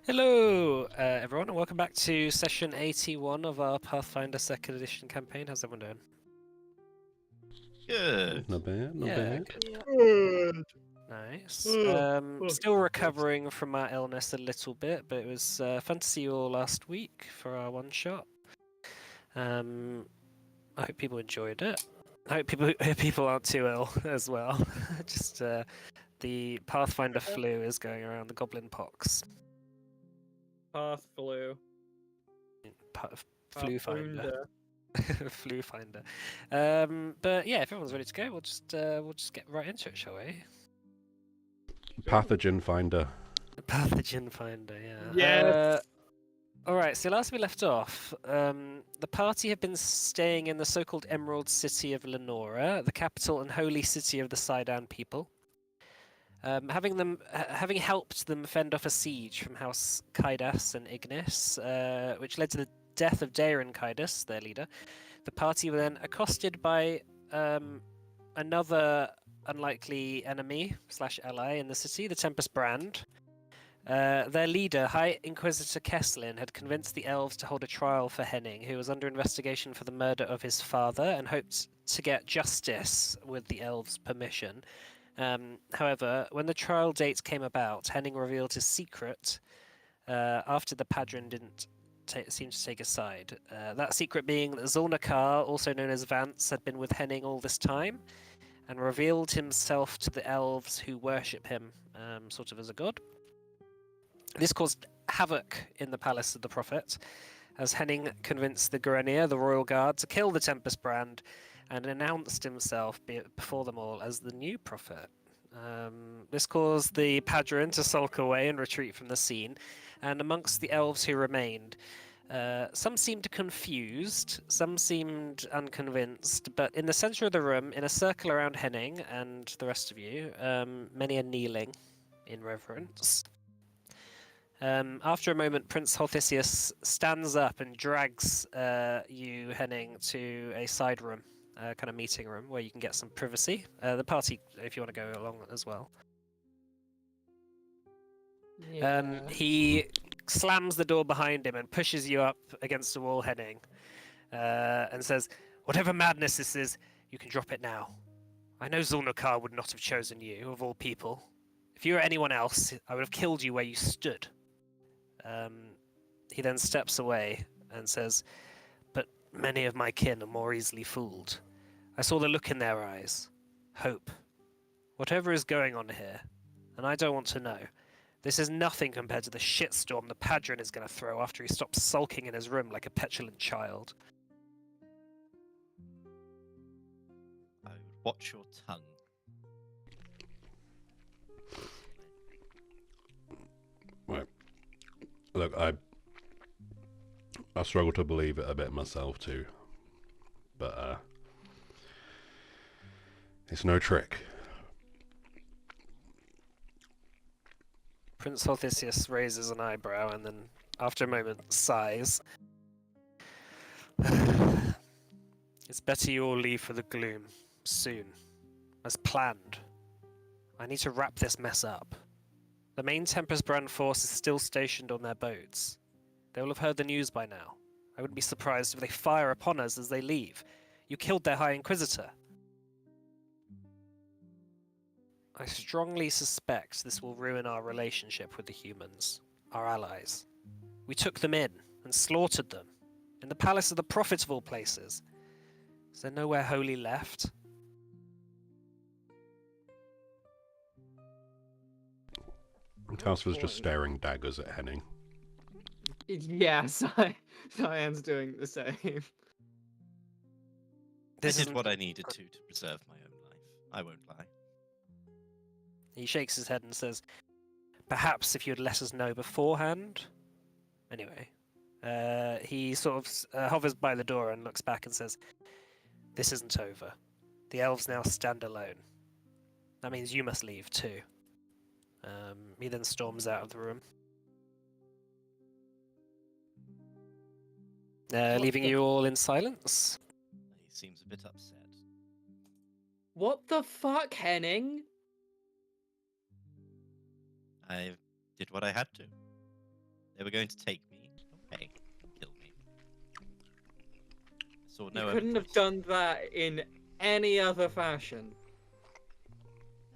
Hello, everyone, and welcome back to session 81 of our Pathfinder 2nd Edition campaign. How's everyone doing? Good. Not bad, not Yeah, bad. Good. nice. Still recovering from my illness a little bit, but it was fun to see you all last week for our one-shot. I hope people enjoyed it. I hope people aren't too ill as well. Just the Pathfinder flu is going around, the goblin pox. Path flu. Flu finder. Pathfinder. Flu finder. But yeah, if everyone's ready to go, we'll just get right into it, shall we? Pathogen finder. Pathogen finder, yeah. Yes. All right. So last we left off, the party have been staying in the so-called Emerald City of Lenora, the capital and holy city of the Sidon people. Having helped them fend off a siege from House Kaidas and Ignis, which led to the death of Daeron Kaidas, their leader, the party were then accosted by another unlikely enemy / ally in the city, the Tempest Brand. Their leader, High Inquisitor Kesslin, had convinced the elves to hold a trial for Henning, who was under investigation for the murder of his father, and hoped to get justice with the elves' permission. However, when the trial date came about, Henning revealed his secret after the Padron didn't seem to take a side. That secret being that Zulnakar, also known as Vance, had been with Henning all this time, and revealed himself to the elves who worship him, sort of as a god. This caused havoc in the Palace of the Prophet, as Henning convinced the Garenia, the royal guard, to kill the Tempest Brand, and announced himself before them all as the new prophet. This caused the Padron to sulk away and retreat from the scene, and amongst the elves who remained, some seemed confused, some seemed unconvinced, but in the centre of the room, in a circle around Henning and the rest of you, many are kneeling in reverence. After a moment, Prince Holthisius stands up and drags you, Henning, to a side room, kind of meeting room, where you can get some privacy. The party, if you want to go along as well. He slams the door behind him and pushes you up against the wall, Henning, and says, "Whatever madness this is, you can drop it now. I know Zulnakar would not have chosen you, of all people. If you were anyone else, I would have killed you where you stood." He then steps away and says, "But many of my kin are more easily fooled. I saw the look in their eyes. Hope. Whatever is going on here, and I don't want to know. This is nothing compared to the shitstorm the Padron is going to throw after he stops sulking in his room like a petulant child." I would watch your tongue. Right. Look, I struggle to believe it a bit myself too, but it's no trick. Prince Holthisius raises an eyebrow and then, after a moment, sighs. "It's better you all leave for the gloom, soon, as planned. I need to wrap this mess up. The main Tempest Brand force is still stationed on their boats. They will have heard the news by now. I wouldn't be surprised if they fire upon us as they leave. You killed their High Inquisitor. I strongly suspect this will ruin our relationship with the humans, our allies. We took them in and slaughtered them, in the Palace of the Prophet of all places. Is there nowhere holy left?" Taos was just staring daggers at Henning. Yes, Cyan's doing the same. This I did isn't- what I needed to preserve my own life. I won't lie. He shakes his head and says, "Perhaps if you had let us know beforehand." Anyway, he sort of hovers by the door and looks back and says, "This isn't over. The elves now stand alone. That means you must leave too." He then storms out of the room, leaving you all in silence. He seems a bit upset. What the fuck, Henning? I did what I had to. They were going to take me away, kill me. I saw You no couldn't have evidence. done that in any other fashion.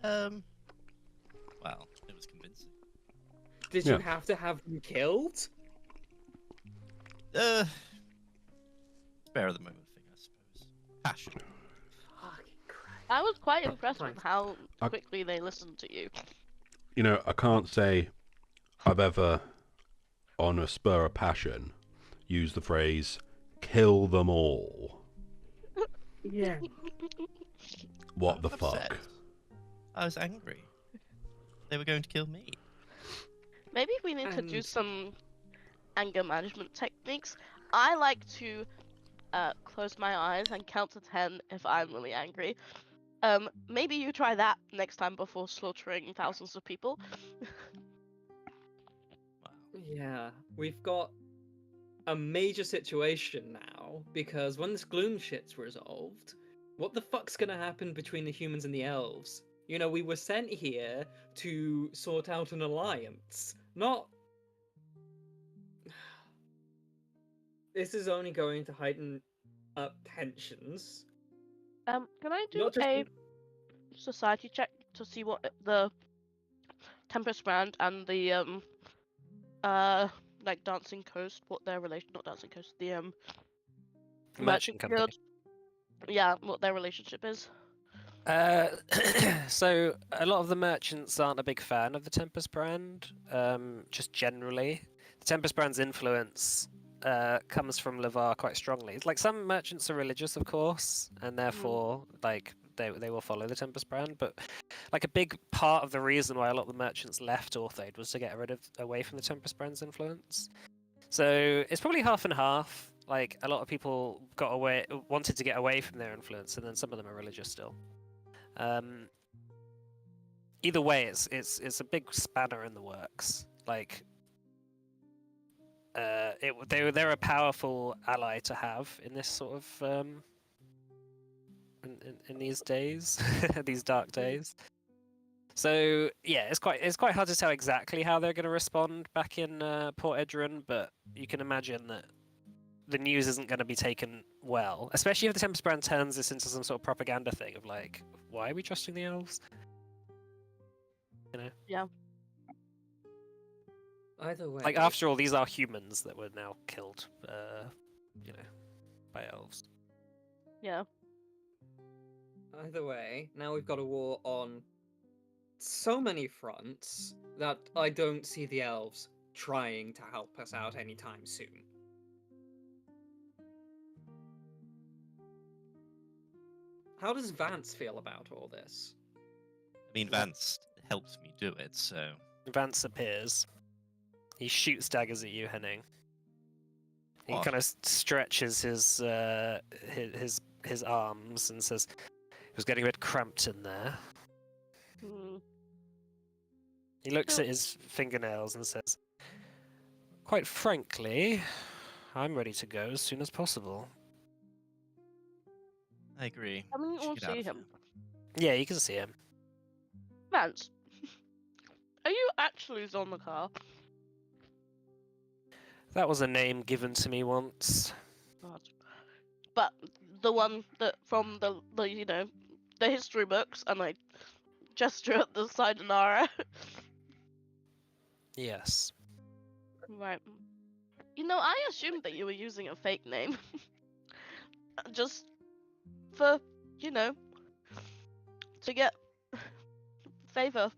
Well, it was convincing. Did Yeah. you have to have them killed? Spare of the moment thing, I suppose. Passion. Fucking Christ. I was quite impressed Fine. with how I- quickly they listened to you. You know, I can't say I've ever, on a spur of passion, used the phrase "kill them all." Yeah. What the Upset. fuck? I was angry. They were going to kill me. Maybe we need to do And- some anger management techniques. I like to close my eyes and count to 10 if I'm really angry. Maybe you try that next time before slaughtering thousands of people. Wow. Yeah, we've got a major situation now because when this gloom shit's resolved, what the fuck's gonna happen between the humans and the elves? You know, we were sent here to sort out an alliance, not. This is only going to heighten up tensions. Can I do Not just a society check to see what the Tempest Brand and the like Dancing Coast, what their relation, not Dancing Coast, the Merchant company. Guild, yeah, what their relationship is. So a lot of the merchants aren't a big fan of the Tempest brand. Just generally, the Tempest brand's influence comes from Lavar quite strongly. Like some merchants are religious, of course, and therefore like they will follow the Tempest brand. But like a big part of the reason why a lot of the merchants left Orthoid was to get away from the Tempest brand's influence. So it's probably half and half. Like a lot of people wanted to get away from their influence, and then some of them are religious still. Either way, it's a big spanner in the works. Like, they're a powerful ally to have in this sort of in these days, these dark days. So yeah, it's quite hard to tell exactly how they're going to respond back in Port Edgeron, but you can imagine that the news isn't going to be taken well, especially if the Tempest brand turns this into some sort of propaganda thing of like, why are we trusting the elves? You know? Yeah. Either way. Like after all, these are humans that were now killed, you know, by elves. Yeah. Either way, now we've got a war on so many fronts that I don't see the elves trying to help us out anytime soon. How does Vance feel about all this? I mean, Vance helped me do it, so Vance appears. He shoots daggers at you, Henning. He What? kind of stretches his arms and says, "It was getting a bit cramped in there." Hmm. He looks So- at his fingernails and says, "Quite frankly, I'm ready to go as soon as possible." I agree. I mean, We should we'll get out see of him. Yeah, you can see him. Vance, are you actually Zonakar? That was a name given to me once. God. But the one that from the you know the history books, and I gesture at the Sayonara. Yes. Right. You know, I assumed that you were using a fake name. Just for, you know, to get favor.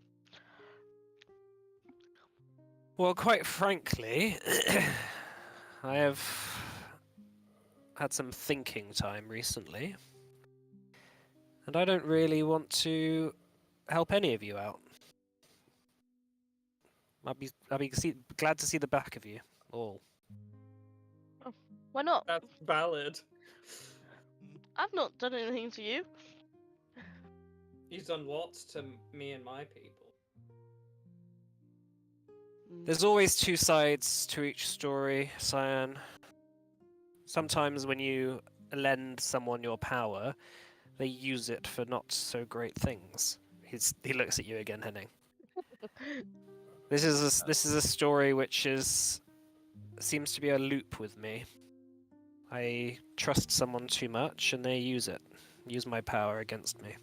Well, quite frankly, I have had some thinking time recently, and I don't really want to help any of you out. I'll be glad to see the back of you all. Why not? That's valid. I've not done anything to you. He's done what to me and my people? There's always two sides to each story, Cyan. Sometimes when you lend someone your power, they use it for not so great things. He looks at you again, Henning. This is a story which is seems to be a loop with me. I trust someone too much, and they use it. Use my power against me.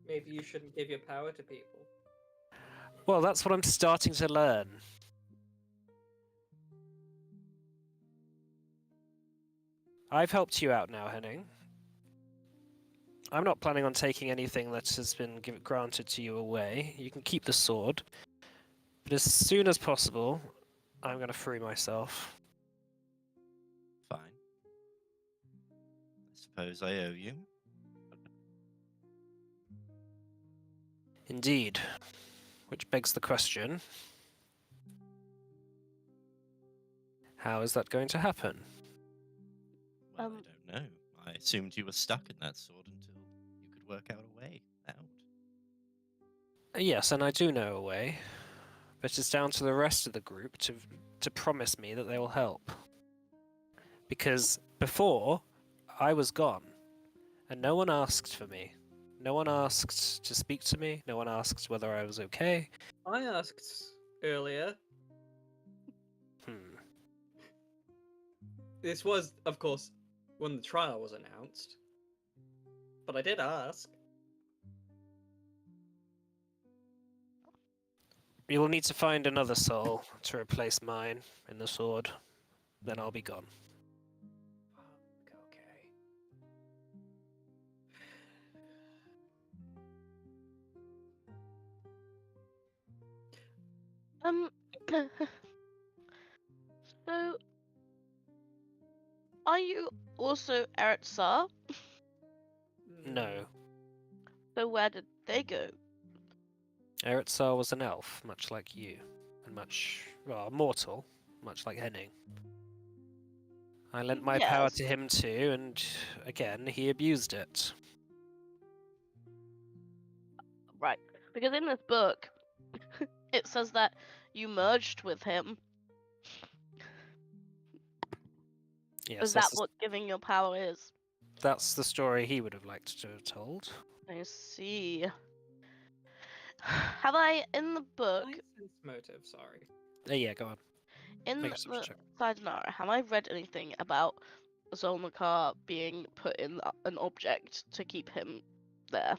Maybe you shouldn't give your power to people. Well, that's what I'm starting to learn. I've helped you out now, Henning. I'm not planning on taking anything that has been granted to you away. You can keep the sword. But as soon as possible, I'm going to free myself. Fine. I suppose I owe you. Indeed. Which begs the question, how is that going to happen? Well, I don't know. I assumed you were stuck in that sword until you could work out a way out. Yes, and I do know a way. But it's down to the rest of the group to promise me that they will help. Because before, I was gone. And no one asked for me. No one asked to speak to me. No one asked whether I was okay. I asked earlier. This was, of course, when the trial was announced. But I did ask. You will need to find another soul to replace mine in the sword. Then I'll be gone. Okay. So, are you also Eretzar? No. So where did they go? Eretzar was an elf, much like you. And mortal, much like Henning. I lent my power Yes. to him too, and again, he abused it. Right. Because in this book, it says that you merged with him. Yes, Is that what giving your power is? that's the story he would have liked to have told. I see. Have I, in the book, I sense motive, sorry. Yeah, go on. in Make a the perception check. Sayonara, have I read anything about Zolnakar being put in an object to keep him there?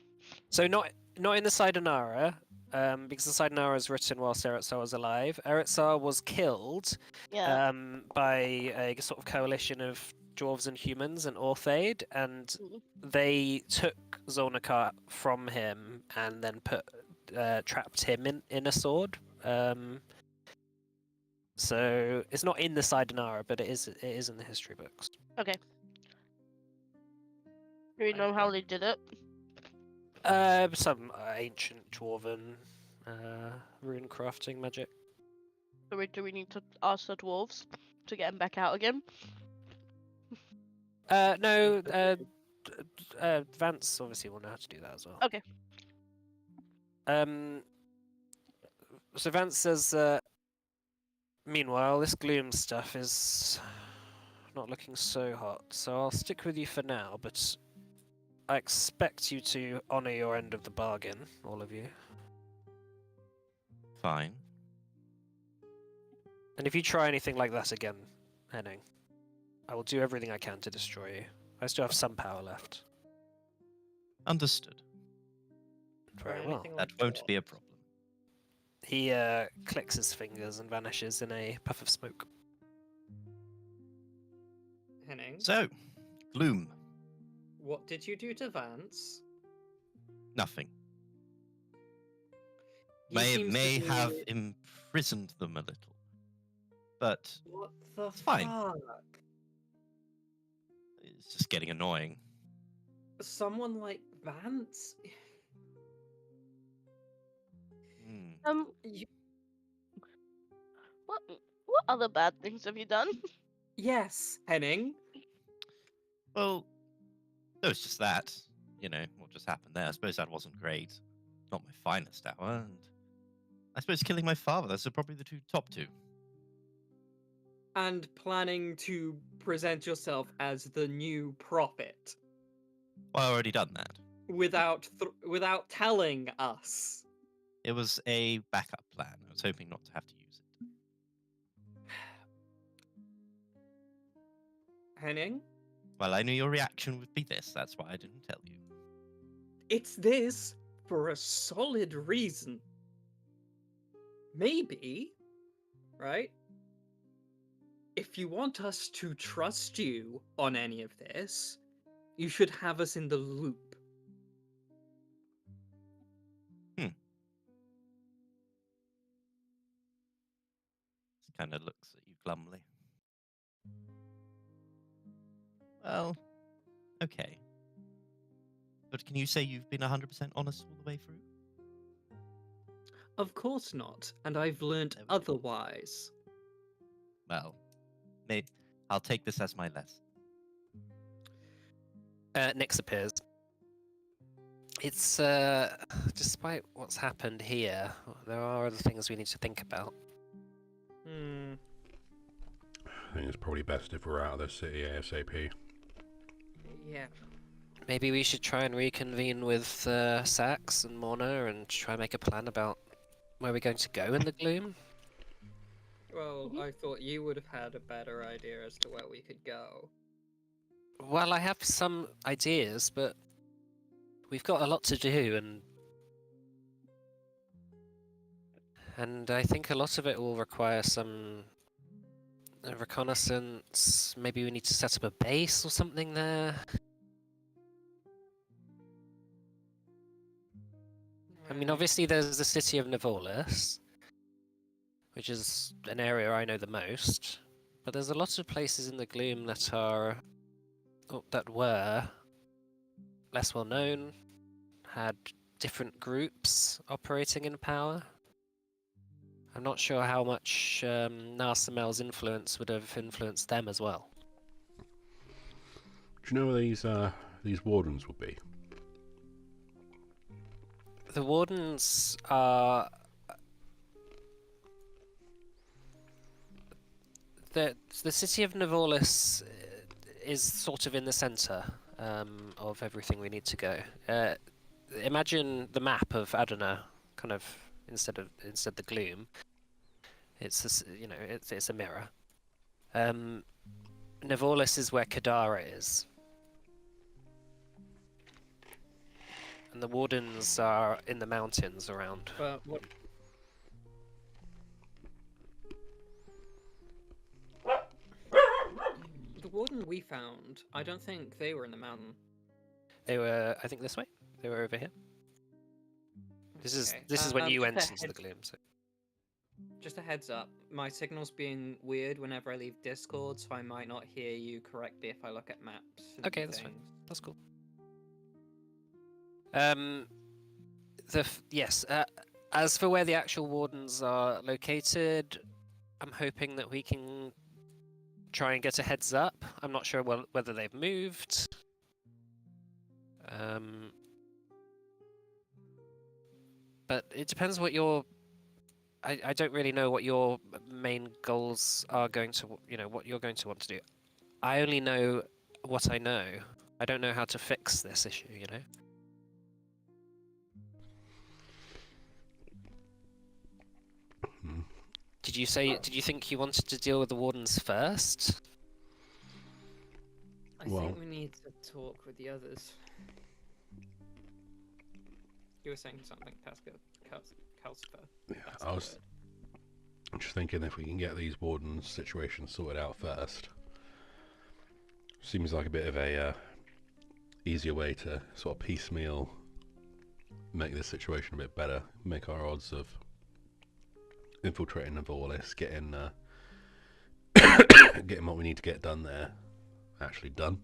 So not in the Sayonara, because the Sayonara is written whilst Eretzar was alive. Eretzar was killed Yeah. by a sort of coalition of dwarves and humans and Orthaid, and Mhm. they took Zolnakar from him and then trapped him in a sword. So it's not in the Sayonara, but it is in the history books. Okay. Do you know how they did it? Some ancient dwarven rune crafting magic. Do we need to ask the dwarves to get him back out again? No, Vance obviously will know how to do that as well. Okay. So Vance says, meanwhile, this gloom stuff is not looking so hot, so I'll stick with you for now, but I expect you to honour your end of the bargain, all of you. Fine. And if you try anything like that again, Henning, I will do everything I can to destroy you. I still have some power left. Understood. Very Or well. anything That like won't what? be a problem. He clicks his fingers and vanishes in a puff of smoke. Henning, So, Gloom. what did you do to Vance? Nothing. He May seems to be- have imprisoned them a little. But What the It's fine. fuck? it's just getting annoying. Someone like Vance? Hmm. You... What other bad things have you done? Yes, Henning. Well, it was just that. You know, what just happened there. I suppose that wasn't great. Not my finest hour. And I suppose killing my father, those are probably the top two. And planning to present yourself as the new prophet Well, I already done that. without telling us. It was a backup plan. I was hoping not to have to use it. Henning, Well, I knew your reaction would be this. That's why I didn't tell you. it's this for a solid reason. Maybe, right? If you want us to trust you on any of this, you should have us in the loop. He kind of looks at you glumly. Well, okay. But can you say you've been 100% honest all the way through? Of course not, and I've learned There we go. otherwise. Well, maybe I'll take this as my lesson. Nyx appears. It's despite what's happened here, there are other things we need to think about. Hmm. I think it's probably best if we're out of the city ASAP. Yeah. Maybe we should try and reconvene with Sax and Morna and try and make a plan about where we're going to go in the gloom. Well, Mhm. I thought you would have had a better idea as to where we could go. Well, I have some ideas, but we've got a lot to do, and I think a lot of it will require some reconnaissance. Maybe we need to set up a base or something there. I mean, Right. obviously there's the city of Nivolis, which is an area I know the most, but there's a lot of places in the gloom that are that were less well known, had different groups operating in power. I'm not sure how much Narsamel's influence would have influenced them as well. Do you know where these wardens will be? The wardens are the city of Nivolis is sort of in the center of everything we need to go. Imagine the map of Adana, kind of instead the gloom. It's it's a mirror. Nivolis is where Kadara is, and the wardens are in the mountains around. But what? The warden we found, I don't think they were in the mountain. They were, I think, this way. They were over here. This is Okay, when you just went a into the head- gloom. So. Just a heads up, my signal's being weird whenever I leave Discord, so I might not hear you correctly if I look at maps. And Okay, that's fine. things. That's cool. Yes. As for where the actual wardens are located, I'm hoping that we can try and get a heads up. I'm not sure whether they've moved. But it depends what your. I don't really know what your main goals are going to. What you're going to want to do. I only know what I know. I don't know how to fix this issue. Did you think you wanted to deal with the wardens first? I Well- think we need to talk with the others. You were saying something, Calcifer. Yeah, That's I the was word. just thinking if we can get these wardens situations sorted out first. Seems like a bit of a easier way to sort of piecemeal make this situation a bit better, make our odds of infiltrating Nivolis, getting getting what we need to get done there actually done.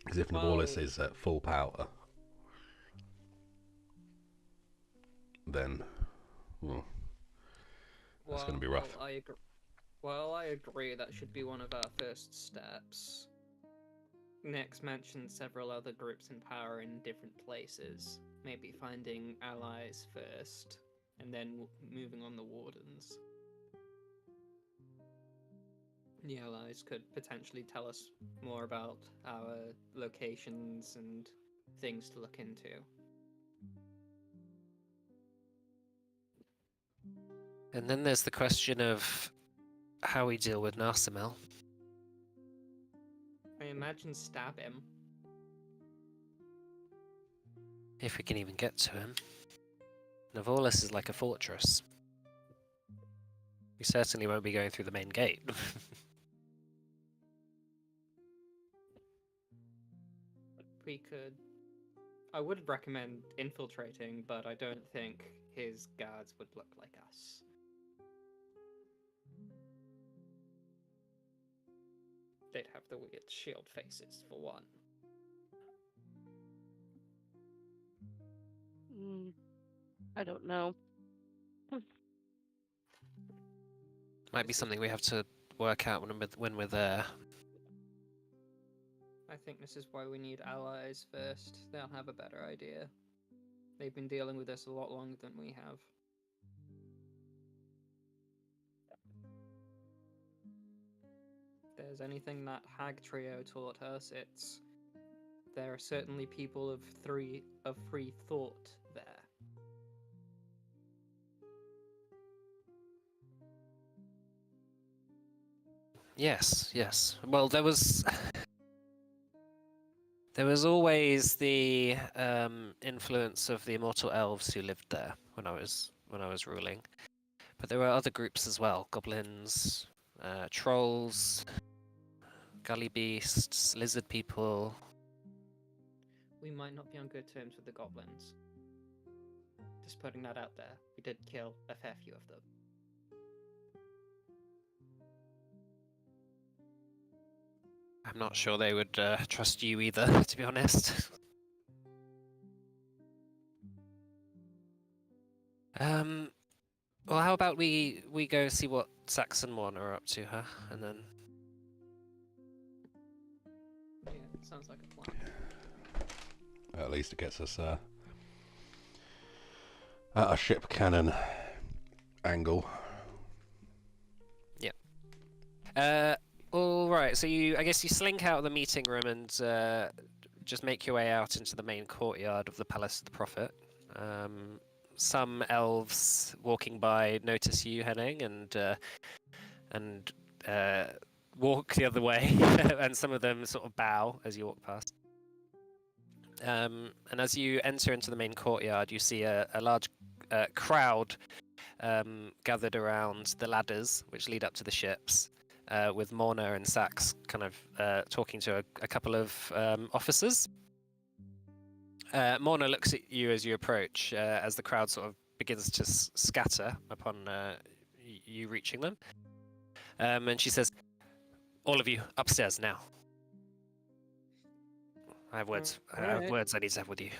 Because if Nivolis Well- is at full power, then That's gonna be rough. I agree that should be one of our first steps. Next, mention several other groups in power in different places. Maybe finding allies first, and then moving on the wardens. The allies could potentially tell us more about our locations and things to look into. And then there's the question of how we deal with Narsamel. imagine stab him. If we can even get to him. Navolis is like a fortress. We certainly won't be going through the main gate. We could. I would recommend infiltrating, but I don't think his guards would look like us. They'd have the weird shield faces, for one. I don't know. Might be something we have to work out when we're there. I think this is why we need allies first. They'll have a better idea. They've been dealing with this a lot longer than we have. If there's anything that Hag Trio taught us, it's there are certainly people of free thought there. Yes, yes. Well, there was always the influence of the immortal elves who lived there when I was ruling, but there were other groups as well: goblins, trolls, gully beasts, lizard people. We might not be on good terms with the goblins. Just putting that out there. We did kill a fair few of them. I'm not sure they would trust you either, to be honest. Well, how about we go see what Sax and Morna are up to, huh? And then Yeah, sounds like a plan. At least it gets us at a ship cannon angle. All right. So I guess you slink out of the meeting room and just make your way out into the main courtyard of the Palace of the Prophet. Some elves walking by notice you, Henning, and walk the other way, and some of them sort of bow as you walk past. And as you enter into the main courtyard, you see a large crowd gathered around the ladders which lead up to the ships, with Morna and Sax kind of talking to a couple of officers. Morna looks at you as you approach, as the crowd sort of begins to scatter upon you reaching them. And she says, "All of you, upstairs now. I have words. I have Alright. words I need to have with you."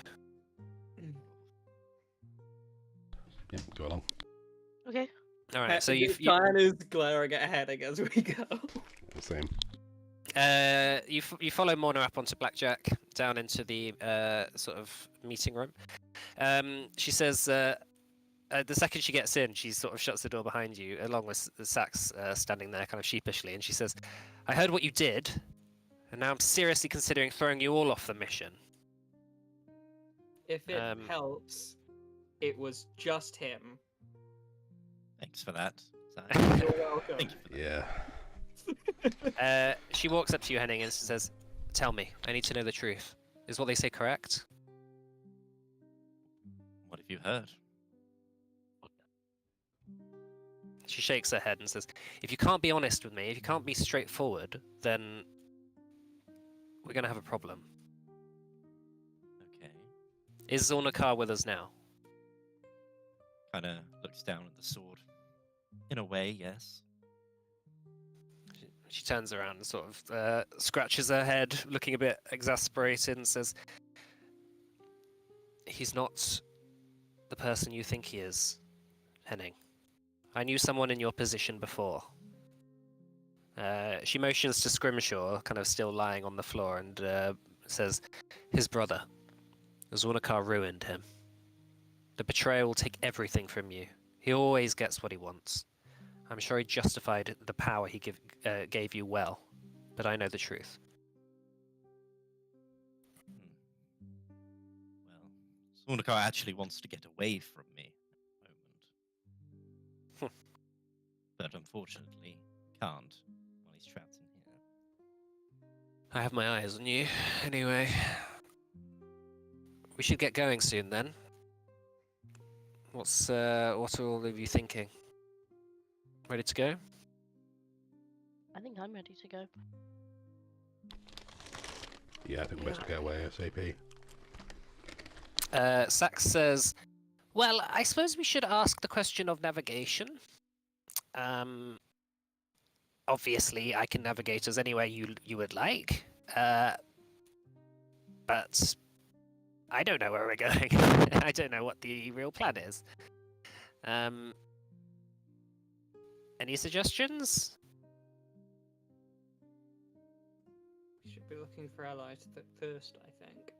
Yeah, go along. Okay. All right. So you Diana's glaring ahead as we go. Same. you follow Morna up onto Blackjack down into the sort of meeting room. She says the second she gets in, she sort of shuts the door behind you, along with Sax standing there kind of sheepishly, and she says, "I heard what you did, and now I'm seriously considering throwing you all off the mission." If it Um, helps, it was just him. Thanks for that. You're welcome. Thank you for that. Yeah. She walks up to you, Henning, and says, "Tell me, I need to know the truth. Is what they say correct?" What have you heard? She shakes her head and says, "If you can't be honest with me, if you can't be straightforward, then we're going to have a problem. Okay. Is Zornakar with us now?" Kind of looks down at the sword. In a way, yes. She turns around and sort of scratches her head, looking a bit exasperated, and says, "He's not the person you think he is, Henning. I knew someone in your position before." She motions to Scrimshaw, kind of still lying on the floor, and says, "His brother. Zornakar ruined him. The betrayer will take everything from you. He always gets what he wants. I'm sure he justified the power he gave you well, but I know the truth." Well, Zornakar actually wants to get away from me at the moment. But unfortunately, can't while he's trapped in here. I have my eyes on you. Anyway, we should get going soon then. What are all of you thinking? Ready to go? I think I'm ready to go. Yeah, I think we're best to get away ASAP. Sax says, well, I suppose we should ask the question of navigation. Obviously, I can navigate us anywhere you would like, but I don't know where we're going. I don't know what the real plan is. Any suggestions? We should be looking for allies first, I think.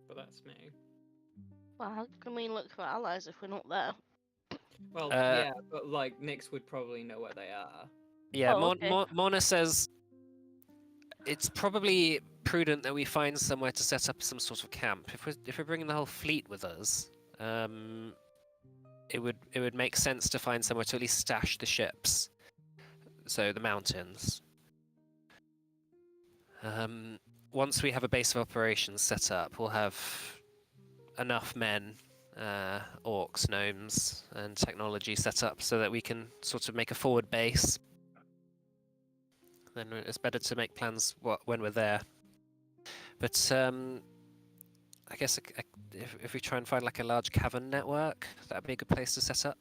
But that's me. Well, how can we look for allies if we're not there? Well, Uh, yeah, but like Nyx would probably know where they are. Yeah, Oh, okay. Mona says it's probably prudent that we find somewhere to set up some sort of camp. If we're bringing the whole fleet with us, it would make sense to find somewhere to at least stash the ships. So the mountains. Once we have a base of operations set up, we'll have enough men, orcs, gnomes, and technology set up so that we can sort of make a forward base. Then it's better to make plans when we're there. But I guess if we try and find like a large cavern network, that'd be a good place to set up.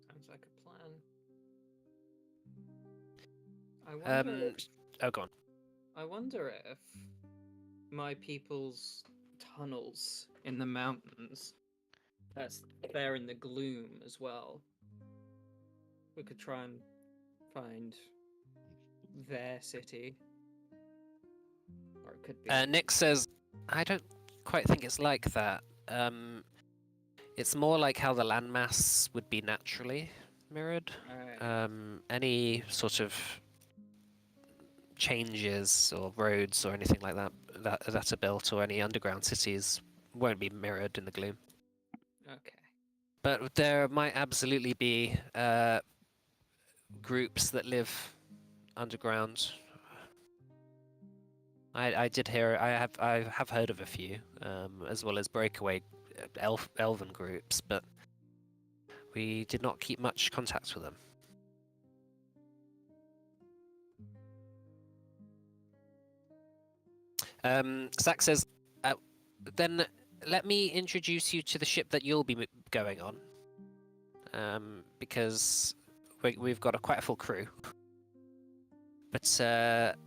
Sounds like a plan. I wonder if, Oh, go on. I wonder if my people's tunnels in the mountains, that's there in the gloom as well. We could try and find their city. Or it could be. Nick says, I don't quite think it's like that. It's more like how the landmass would be naturally mirrored. Alright. Any sort of changes or roads or anything like that are built, or any underground cities, won't be mirrored in the gloom. Okay. But there might absolutely be groups that live underground. I did hear. I have heard of a few, as well as breakaway elven groups, but we did not keep much contact with them. Sax says, then let me introduce you to the ship that you'll be going on, because we've got quite a full crew. But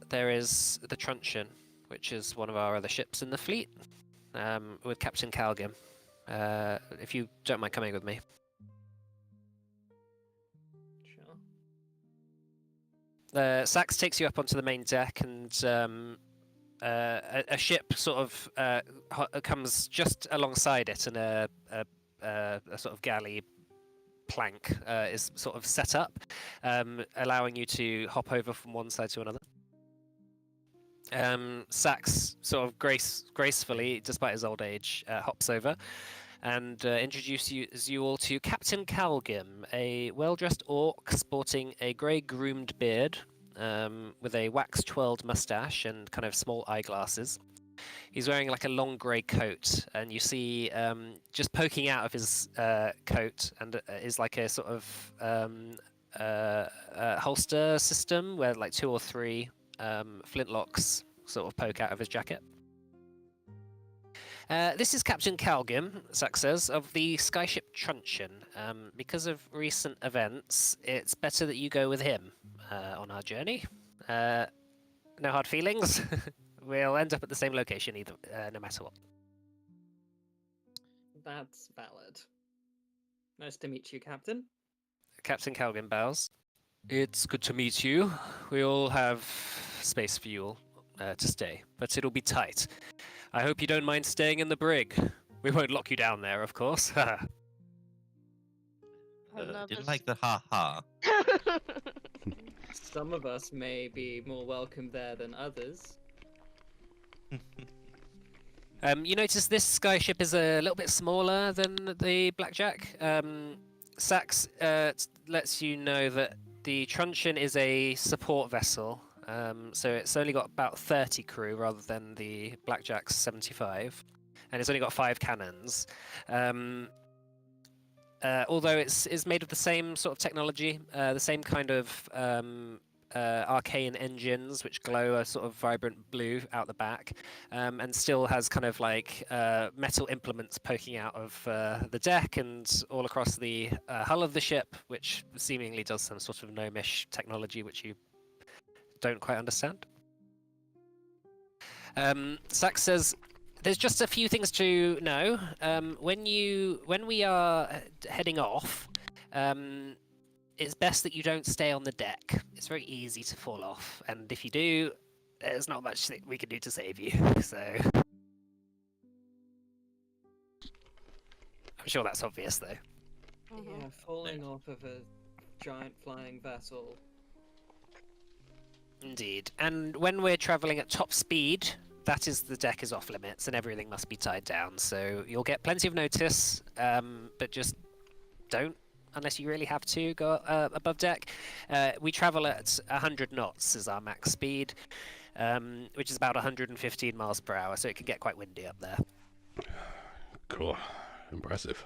there is the Truncheon, which is one of our other ships in the fleet, with Captain Calgim. If you don't mind coming with me. Sure. Sax takes you up onto the main deck, and a ship sort of comes just alongside it, and a sort of galley plank is sort of set up, allowing you to hop over from one side to another. Sax sort of gracefully, despite his old age, hops over and introduces you all to Captain Calgim, a well-dressed orc sporting a grey-groomed beard, with a wax-twirled mustache and kind of small eyeglasses. He's wearing like a long grey coat, and you see just poking out of his coat and is like a sort of holster system where like 2 or 3 flintlocks sort of poke out of his jacket. This is Captain Calgim, Sax says, of the skyship Truncheon. Because of recent events, it's better that you go with him on our journey. No hard feelings. We'll end up at the same location either, no matter what. That's valid. Nice to meet you, Captain. Captain Calgim bows. It's good to meet you. We all have space for you all to stay, but it'll be tight. I hope you don't mind staying in the brig. We won't lock you down there, of course. Didn't like the ha-ha. Some of us may be more welcome there than others. You notice this skyship is a little bit smaller than the Blackjack. Sax lets you know that The Truncheon is a support vessel, so it's only got about 30 crew rather than the Blackjack's 75, and it's only got 5 cannons. Although it's made of the same sort of technology, the same kind of arcane engines which glow a sort of vibrant blue out the back, and still has kind of like metal implements poking out of the deck and all across the hull of the ship, which seemingly does some sort of gnomish technology which you don't quite understand. Sax says, there's just a few things to know. When we are heading off, it's best that you don't stay on the deck. It's very easy to fall off, and if you do, there's not much that we can do to save you. So I'm sure that's obvious, though. Yeah, falling off of a giant flying vessel. Indeed. And when we're travelling at top speed, that is, the deck is off limits and everything must be tied down. So you'll get plenty of notice, but just don't, unless you really have to, go above deck. We travel at 100 knots is our max speed, which is about 115 miles per hour, so it can get quite windy up there. Cool. Impressive.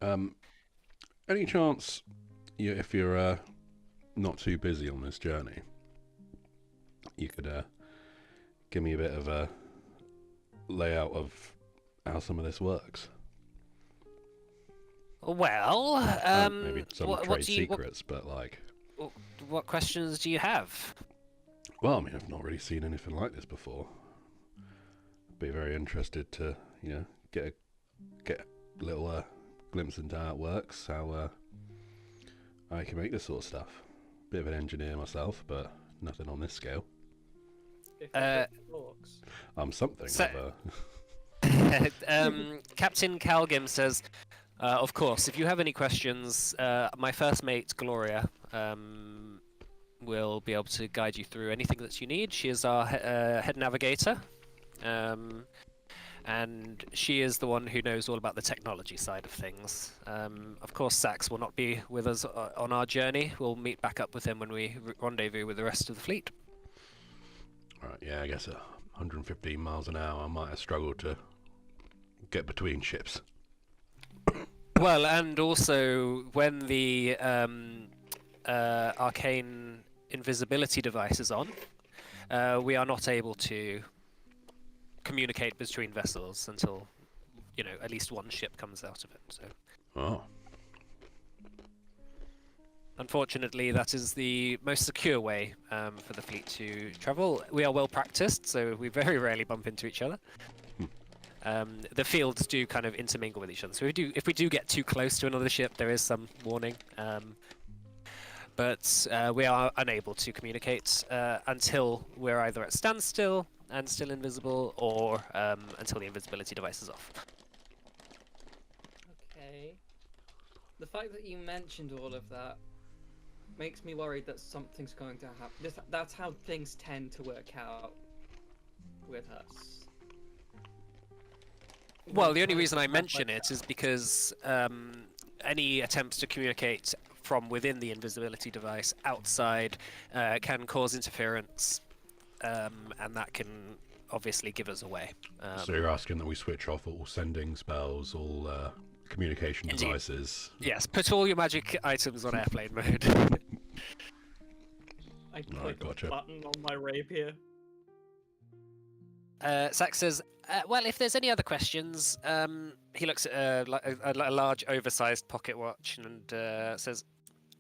Any chance, if you're not too busy on this journey, you could give me a bit of a layout of how some of this works? Well, maybe some trade secrets, but like... What questions do you have? Well, I mean, I've not really seen anything like this before. Be very interested to, get a little glimpse into how it works, how I can make this sort of stuff. Bit of an engineer myself, but nothing on this scale. I'm something so, of Captain Calgim says, of course, if you have any questions, my first mate, Gloria, will be able to guide you through anything that you need. She is our head navigator, and she is the one who knows all about the technology side of things. Of course, Sax will not be with us on our journey. We'll meet back up with him when we rendezvous with the rest of the fleet. Right, yeah, I guess 115 miles an hour, I might have struggled to get between ships. Well, and also when the arcane invisibility device is on, we are not able to communicate between vessels until, at least one ship comes out of it. So, Oh. unfortunately, that is the most secure way for the fleet to travel. We are well practiced, so we very rarely bump into each other. The fields do kind of intermingle with each other, so if we do get too close to another ship, there is some warning. But we are unable to communicate until we're either at standstill and still invisible, or until the invisibility device is off. Okay. The fact that you mentioned all of that makes me worried that something's going to happen. That's how things tend to work out with us. Well, the only reason I mention it is because any attempts to communicate from within the invisibility device outside can cause interference, and that can obviously give us away. So you're asking that we switch off all sending spells, all communication Indeed. devices? Yes, put all your magic items on airplane mode. I click Right, gotcha. a button on my rapier. Sax says, well, if there's any other questions, he looks at a large oversized pocket watch and says,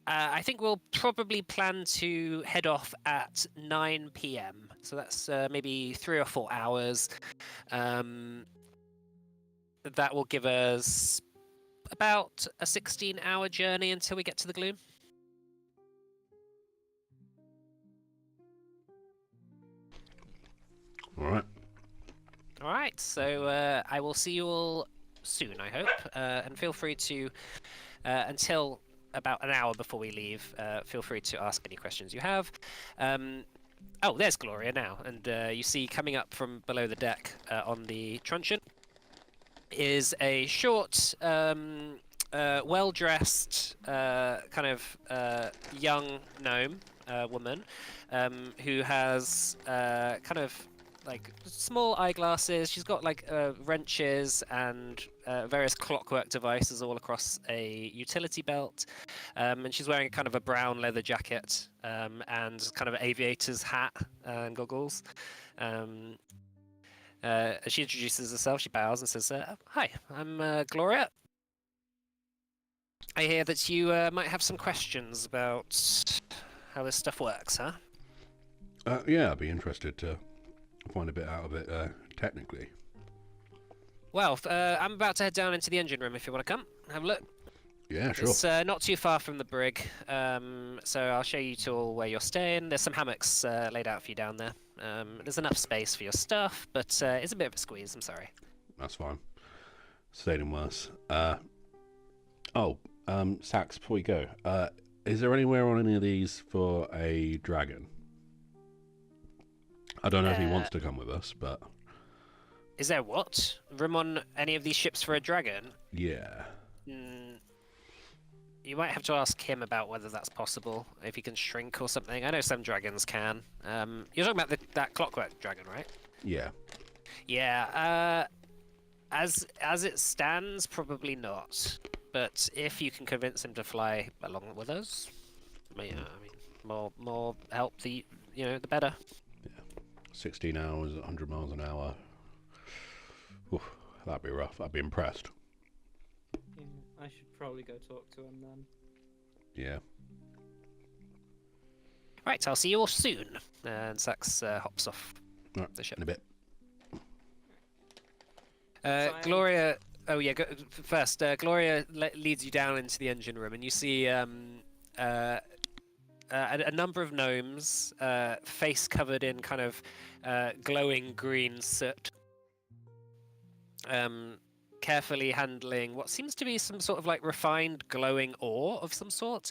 I think we'll probably plan to head off at 9 p.m. So that's maybe 3 or 4 hours. That will give us about a 16-hour journey until we get to the Gloom. All right. All right, so I will see you all soon, I hope. And feel free to, until about an hour before we leave, feel free to ask any questions you have. Oh, there's Gloria now. And you see coming up from below the deck on the truncheon is a short well-dressed, kind of young gnome woman who has kind of like small eyeglasses. She's got like wrenches and various clockwork devices all across a utility belt, and she's wearing kind of a brown leather jacket and kind of aviator's hat and goggles. As she introduces herself, she bows and says, "Hi, I'm Gloria. I hear that you might have some questions about how this stuff works, huh?" Yeah, I'd be interested to find a bit out of it technically. Well, I'm about to head down into the engine room if you want to come. Have a look. Yeah, sure. It's not too far from the brig, so I'll show you to all where you're staying. There's some hammocks laid out for you down there. There's enough space for your stuff, but it's a bit of a squeeze, I'm sorry. That's fine. Stayed in worse. Sax, before we go, is there anywhere on any of these for a dragon? I don't know if he wants to come with us, but... Is there what? Room on any of these ships for a dragon? Yeah. You might have to ask him about whether that's possible, if he can shrink or something. I know some dragons can. You're talking about that clockwork dragon, right? Yeah. Yeah, as it stands, probably not. But if you can convince him to fly along with us, I mean, more help the better. 16 hours, 100 miles an hour. Oof, that'd be rough. I'd be impressed. Yeah, I should probably go talk to him then. Yeah. Right, I'll see you all soon. And Sax hops off Right, the ship. in a bit. Gloria. Oh yeah. First, Gloria leads you down into the engine room, and you see a number of gnomes, face covered in kind of glowing green soot, carefully handling what seems to be some sort of like refined glowing ore of some sort,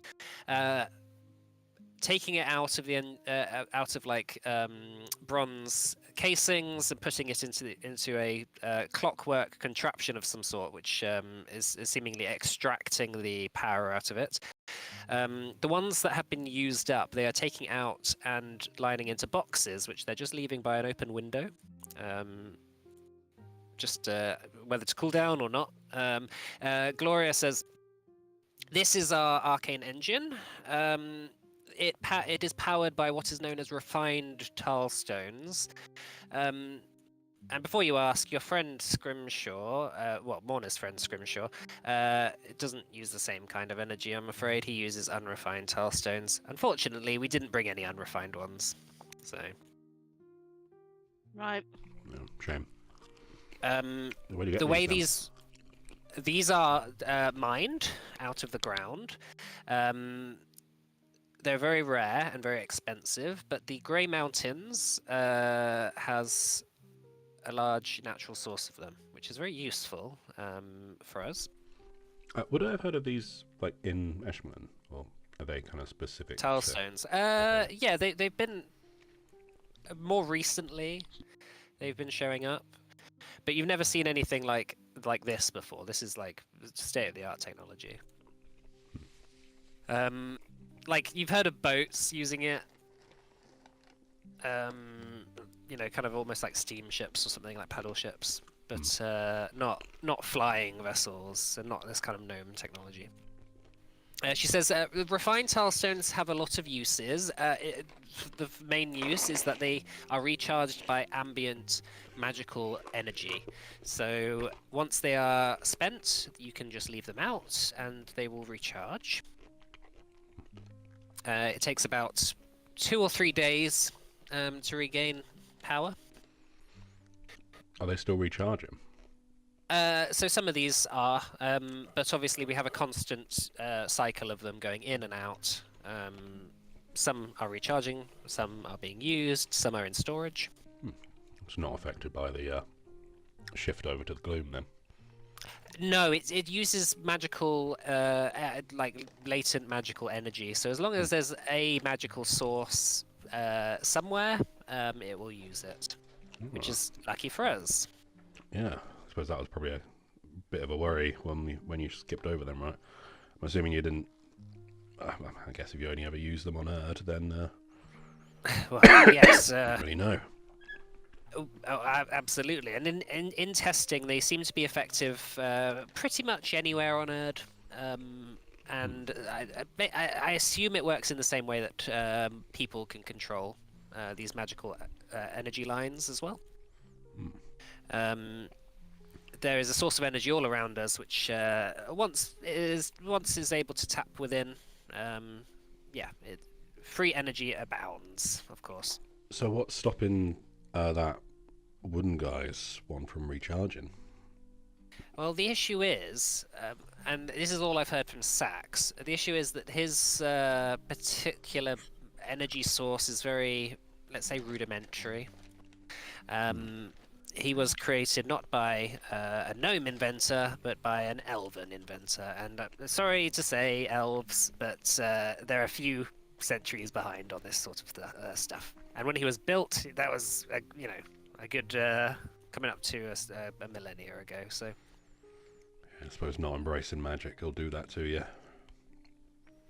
taking it out of bronze casings and putting it into a clockwork contraption of some sort, which is seemingly extracting the power out of it. The ones that have been used up, they are taking out and lining into boxes, which they're just leaving by an open window. Just whether to cool down or not. Gloria says, "This is our arcane engine. It is powered by what is known as refined tile stones. And before you ask, your friend Scrimshaw, Morna's friend Scrimshaw, it doesn't use the same kind of energy, I'm afraid. He uses unrefined tile stones. Unfortunately, we didn't bring any unrefined ones. So... Right. No, shame. The way these are mined out of the ground, they're very rare and very expensive, but the Grey Mountains has a large natural source of them, which is very useful for us. Would I have heard of these like in Eshmelin, or are they kind of specific? Tile to... stones. Okay. Yeah, they've been more recently. They've been showing up, but you've never seen anything like this before. This is like state-of-the-art technology. Like you've heard of boats using it. Kind of almost like steamships or something, like paddle ships, but not flying vessels and not this kind of gnome technology. She says refined tile stones have a lot of uses. The main use is that they are recharged by ambient magical energy. So once they are spent, you can just leave them out and they will recharge. It takes about 2 or 3 days to regain power. Are they still recharging? So some of these are, but obviously we have a constant cycle of them going in and out. Some are recharging, some are being used, some are in storage. It's not affected by the shift over to the gloom then? No, it uses magical, like latent magical energy. So as long as there's a magical source somewhere, it will use it, which is lucky for us. Yeah, I suppose that was probably a bit of a worry when you skipped over them, right? I'm assuming you didn't. I guess if you only ever use them on Erd, then Well, yes. I don't really know. Absolutely. And in testing, they seem to be effective pretty much anywhere on Erd. And I assume it works in the same way that people can control these magical energy lines as well. There is a source of energy all around us, which once is able to tap within, free energy abounds, of course. So what's stopping that wooden guy's one from recharging? Well, the issue is, and this is all I've heard from Sax, the issue is that his particular energy source is very, let's say, rudimentary. He was created not by a gnome inventor, but by an elven inventor. And sorry to say, elves, but they're a few centuries behind on this sort of stuff. And when he was built, that was, a good coming up to a millennia ago. So. I suppose not embracing magic will do that to you.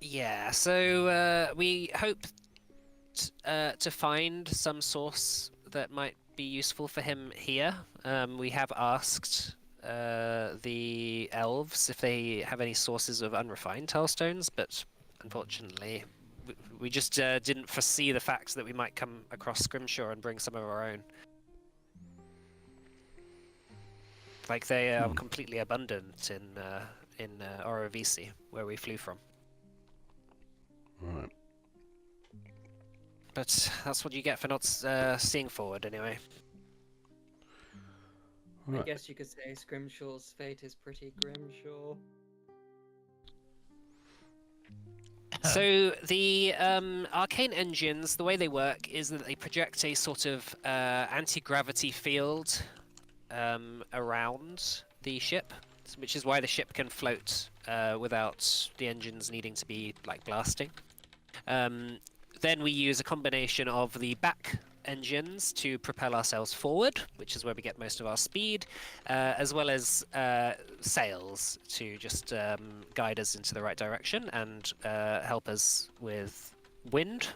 Yeah, so we hope to find some source that might be useful for him here. We have asked the elves if they have any sources of unrefined tellstones, but unfortunately we just didn't foresee the fact that we might come across Scrimshaw and bring some of our own. Like they are completely abundant in Orovisi, where we flew from. Right. But that's what you get for not seeing forward, anyway. I Right. guess you could say Scrimshaw's fate is pretty grimshaw. So the arcane engines, the way they work is that they project a sort of anti-gravity field around the ship, which is why the ship can float without the engines needing to be like blasting. Then we use a combination of the back engines to propel ourselves forward, which is where we get most of our speed, as well as sails to just guide us into the right direction and help us with wind.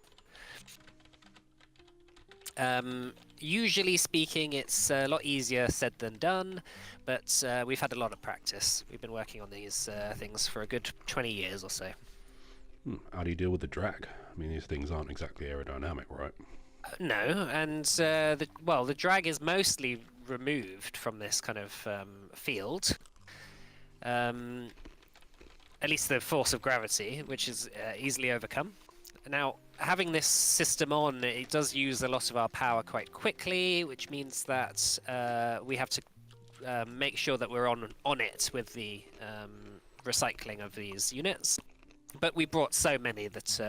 Usually speaking, it's a lot easier said than done, but we've had a lot of practice. We've been working on these things for a good 20 years or so. How do you deal with the drag? I mean, these things aren't exactly aerodynamic, right? No, and the drag is mostly removed from this kind of field. At least the force of gravity, which is easily overcome. Now, having this system on, it does use a lot of our power quite quickly, which means that we have to make sure that we're on it with the recycling of these units. But we brought so many that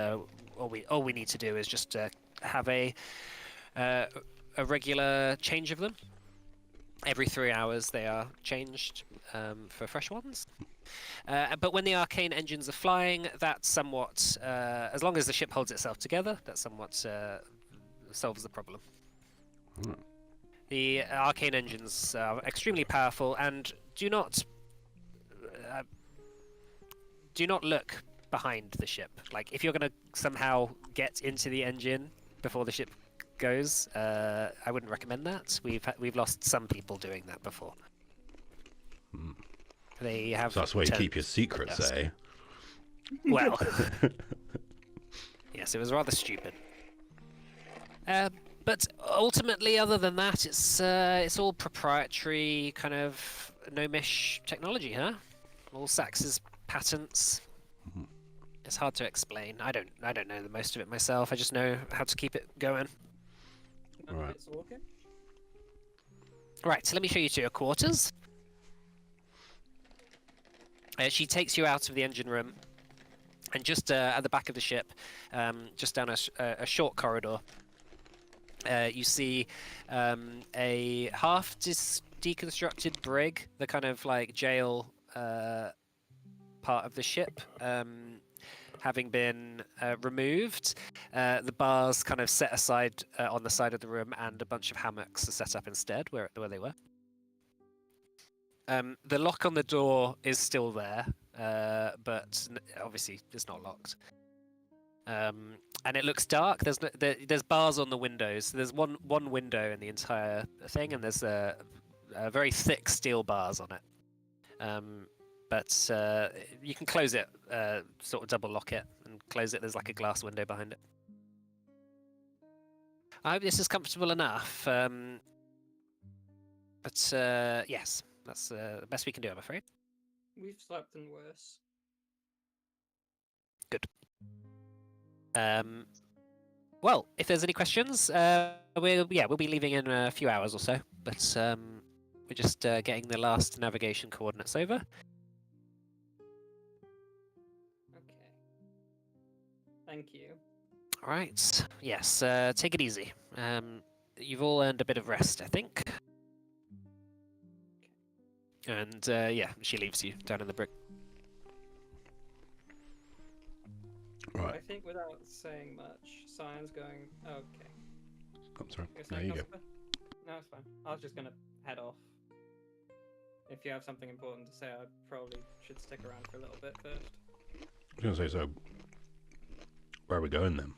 all we need to do is just have a regular change of them. Every 3 hours they are changed for fresh ones. But when the arcane engines are flying, that somewhat, as long as the ship holds itself together, that somewhat solves the problem. The arcane engines are extremely powerful, and do not look behind the ship. Like, if you're going to somehow get into the engine before the ship goes, I wouldn't recommend that. We've lost some people doing that before. They have. So that's where you keep your secrets, us. eh? Well, yes, it was rather stupid. But ultimately, other than that, it's all proprietary kind of gnomish technology, huh? All Sax's patents. It's hard to explain. I don't know the most of it myself. I just know how to keep it going. Right. It's walking. Right, so let me show you to your quarters. She takes you out of the engine room, and just at the back of the ship, just down a short corridor, you see a half deconstructed brig, the kind of like jail part of the ship, having been removed. The bars kind of set aside on the side of the room, and a bunch of hammocks are set up instead where they were. The lock on the door is still there, but obviously it's not locked. And it looks dark. There's bars on the windows. So there's one window in the entire thing, and there's a very thick steel bars on it. But you can close it, sort of double lock it, and close it. There's like a glass window behind it. I hope this is comfortable enough. But yes, that's the best we can do, I'm afraid. We've slept in worse. Well, if there's any questions, we'll be leaving in a few hours or so. But we're just getting the last navigation coordinates over. Okay. Thank you. All right. Yes. Take it easy. You've all earned a bit of rest, I think. And yeah, she leaves you down in the brick. Right. I think without saying much, Cyan's going. Okay. I'm sorry. You're There saying you go. Cosper? No, it's fine. I was just gonna head off. If you have something important to say, I probably should stick around for a little bit first. I was going to say, so where are we going then?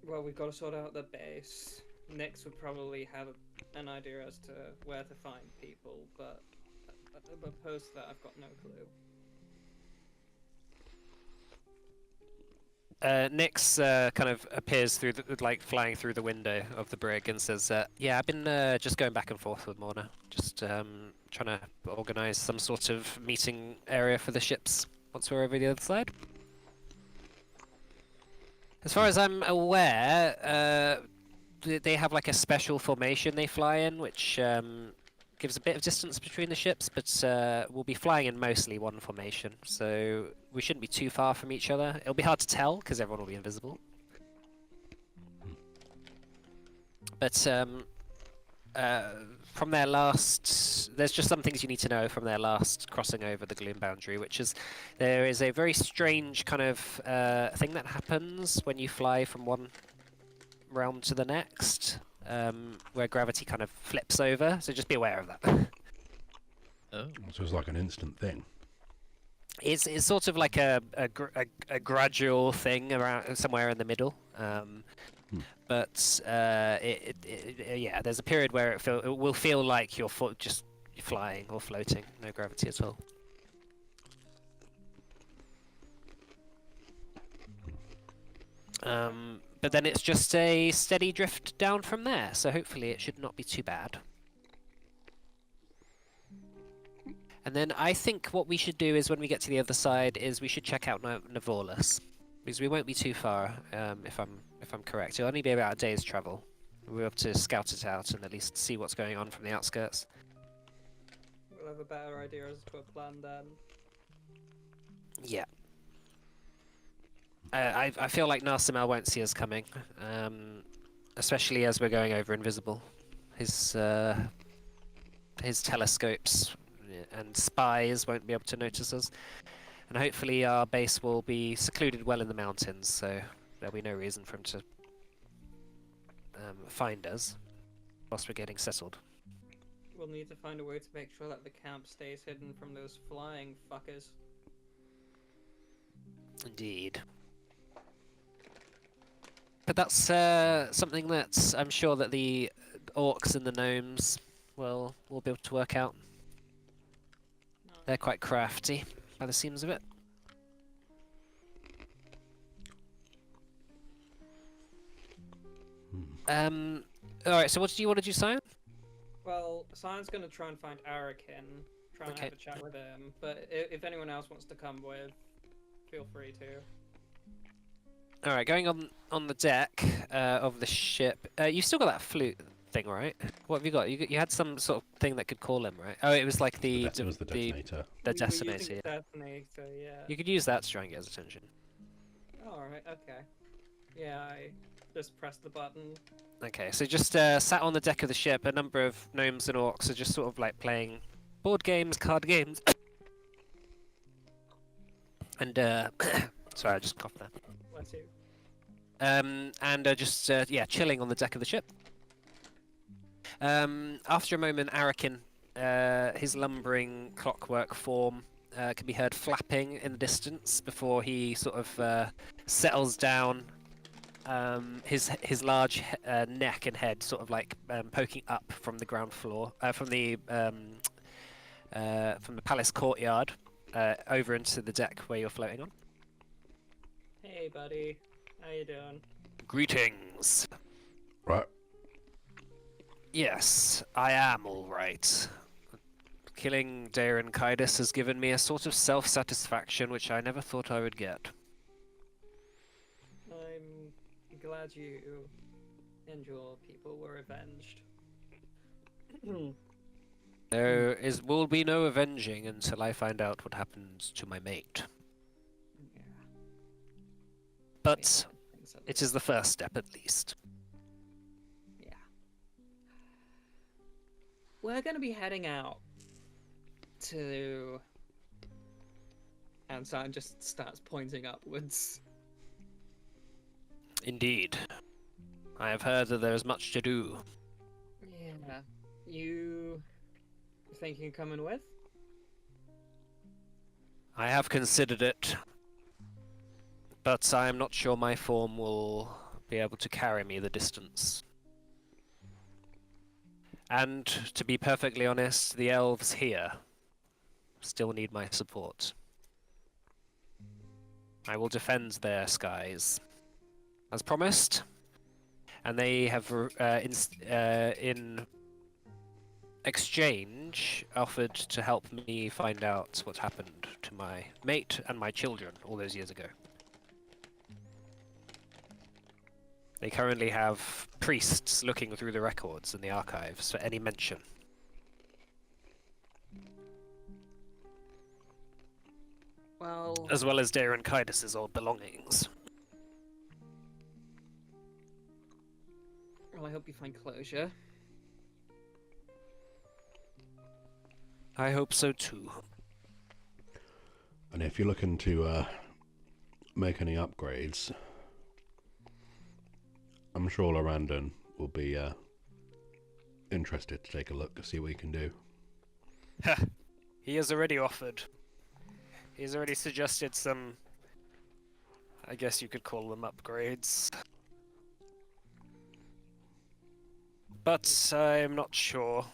Well, we've got to sort out the base. Nix would probably have an idea as to where to find people, but opposed to that, I've got no clue. Nyx kind of appears through flying through the window of the brig and says, "Yeah, I've been just going back and forth with Morna, just trying to organise some sort of meeting area for the ships once we're over the other side." As far as I'm aware, they have like a special formation they fly in, which gives a bit of distance between the ships, but we'll be flying in mostly one formation, so we shouldn't be too far from each other. It'll be hard to tell because everyone will be invisible. But from their last, there's just some things you need to know from their last crossing over the gloom boundary, which is there is a very strange kind of thing that happens when you fly from one realm to the next. Where gravity kind of flips over, so just be aware of that. Oh. So it's like an instant thing. It's sort of like a gradual thing around somewhere in the middle, but yeah, there's a period where it will feel like you're just flying or floating, no gravity at all. But then it's just a steady drift down from there, so hopefully it should not be too bad. And then I think what we should do is when we get to the other side is we should check out Navorlus, because we won't be too far, if I'm correct. It'll only be about a day's travel. We'll be able to scout it out and at least see what's going on from the outskirts. We'll have a better idea as to a plan then. Yeah. I feel like Narsimel won't see us coming, especially as we're going over invisible. His telescopes and spies won't be able to notice us, and hopefully our base will be secluded well in the mountains, so there'll be no reason for him to find us whilst we're getting settled. We'll need to find a way to make sure that the camp stays hidden from those flying fuckers. Indeed. But that's something that I'm sure that the orcs and the gnomes will be able to work out. They're quite crafty, by the seams of it. Alright, so what do you want to do, Simon? Well, Cyan's gonna try and find Arakin, try and Okay. have a chat with him, but if anyone else wants to come with, feel free to. Alright, going on the deck of the ship. You've still got that flute thing, right? What have you got? You had some sort of thing that could call him, right? Oh, it was like It was the detonator. the We were using decimator. Yeah. Detonator, yeah. You could use that to try and get his attention. Alright, okay. Yeah, I just pressed the button. Okay, so just sat on the deck of the ship, a number of gnomes and orcs are just sort of like playing board games, card games. And sorry, I just coughed there. Bless you. And just yeah, chilling on the deck of the ship. After a moment, Arakin, his lumbering clockwork form, can be heard flapping in the distance before he sort of settles down. His large neck and head sort of like poking up from the ground floor, from the palace courtyard, over into the deck where you're floating on. Hey, buddy. How you doing? Greetings. Right. Yes, I am all right. Killing Daeron Kaidas has given me a sort of self-satisfaction which I never thought I would get. I'm glad you and your people were avenged. Will be no avenging until I find out what happens to my mate. Yeah. But Things are- it is the first step at least. Yeah. We're gonna be heading out to. And Sam just starts pointing upwards. Indeed. I have heard that there is much to do. Yeah. You thinking of coming with? I have considered it, but I am not sure my form will be able to carry me the distance. And to be perfectly honest, the elves here still need my support. I will defend their skies, as promised, and they have, in exchange, offered to help me find out what happened to my mate and my children all those years ago. They currently have priests looking through the records in the archives for any mention. Well, As well as Daeron Kaidas' old belongings. I hope you find closure. I hope so too. And if you're looking to make any upgrades, I'm sure Lorandon will be interested to take a look to see what he can do. He has already offered. He's already suggested some, I guess you could call them upgrades. But I'm not sure.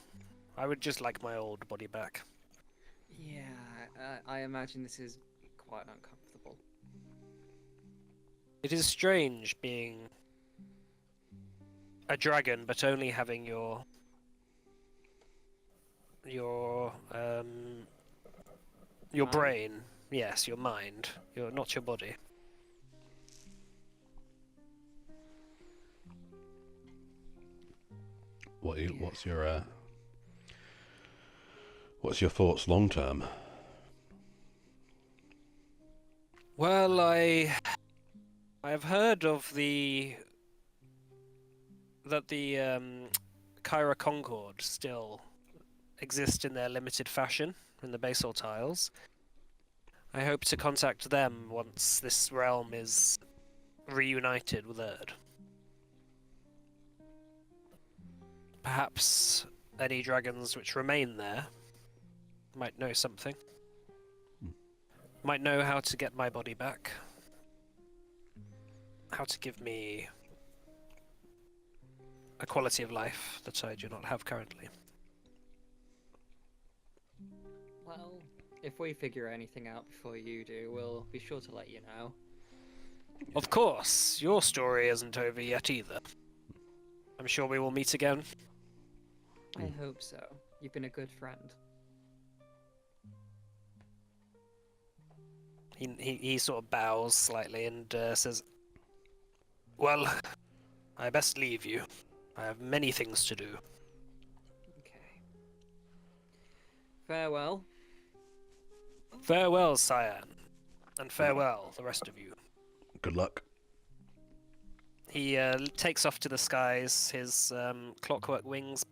I would just like my old body back. Yeah, I imagine this is quite uncomfortable. It is strange being a dragon, but only having your Mind? brain. Yes, your mind. Not your body. What's your thoughts long term? Well, I have heard of that the Kyra Concord still exist in their limited fashion in the basal tiles. I hope to contact them once this realm is reunited with Erd. Perhaps any dragons which remain there might know something. Might know how to get my body back. How to give me a quality of life that I do not have currently. Well, if we figure anything out before you do, we'll be sure to let you know. Of course, your story isn't over yet either. I'm sure we will meet again. I hope so. You've been a good friend. He sort of bows slightly and says, "Well, I best leave you. I have many things to do." Okay. Farewell. Farewell, Cyan. And farewell, the rest of you. Good luck. He takes off to the skies, his clockwork wings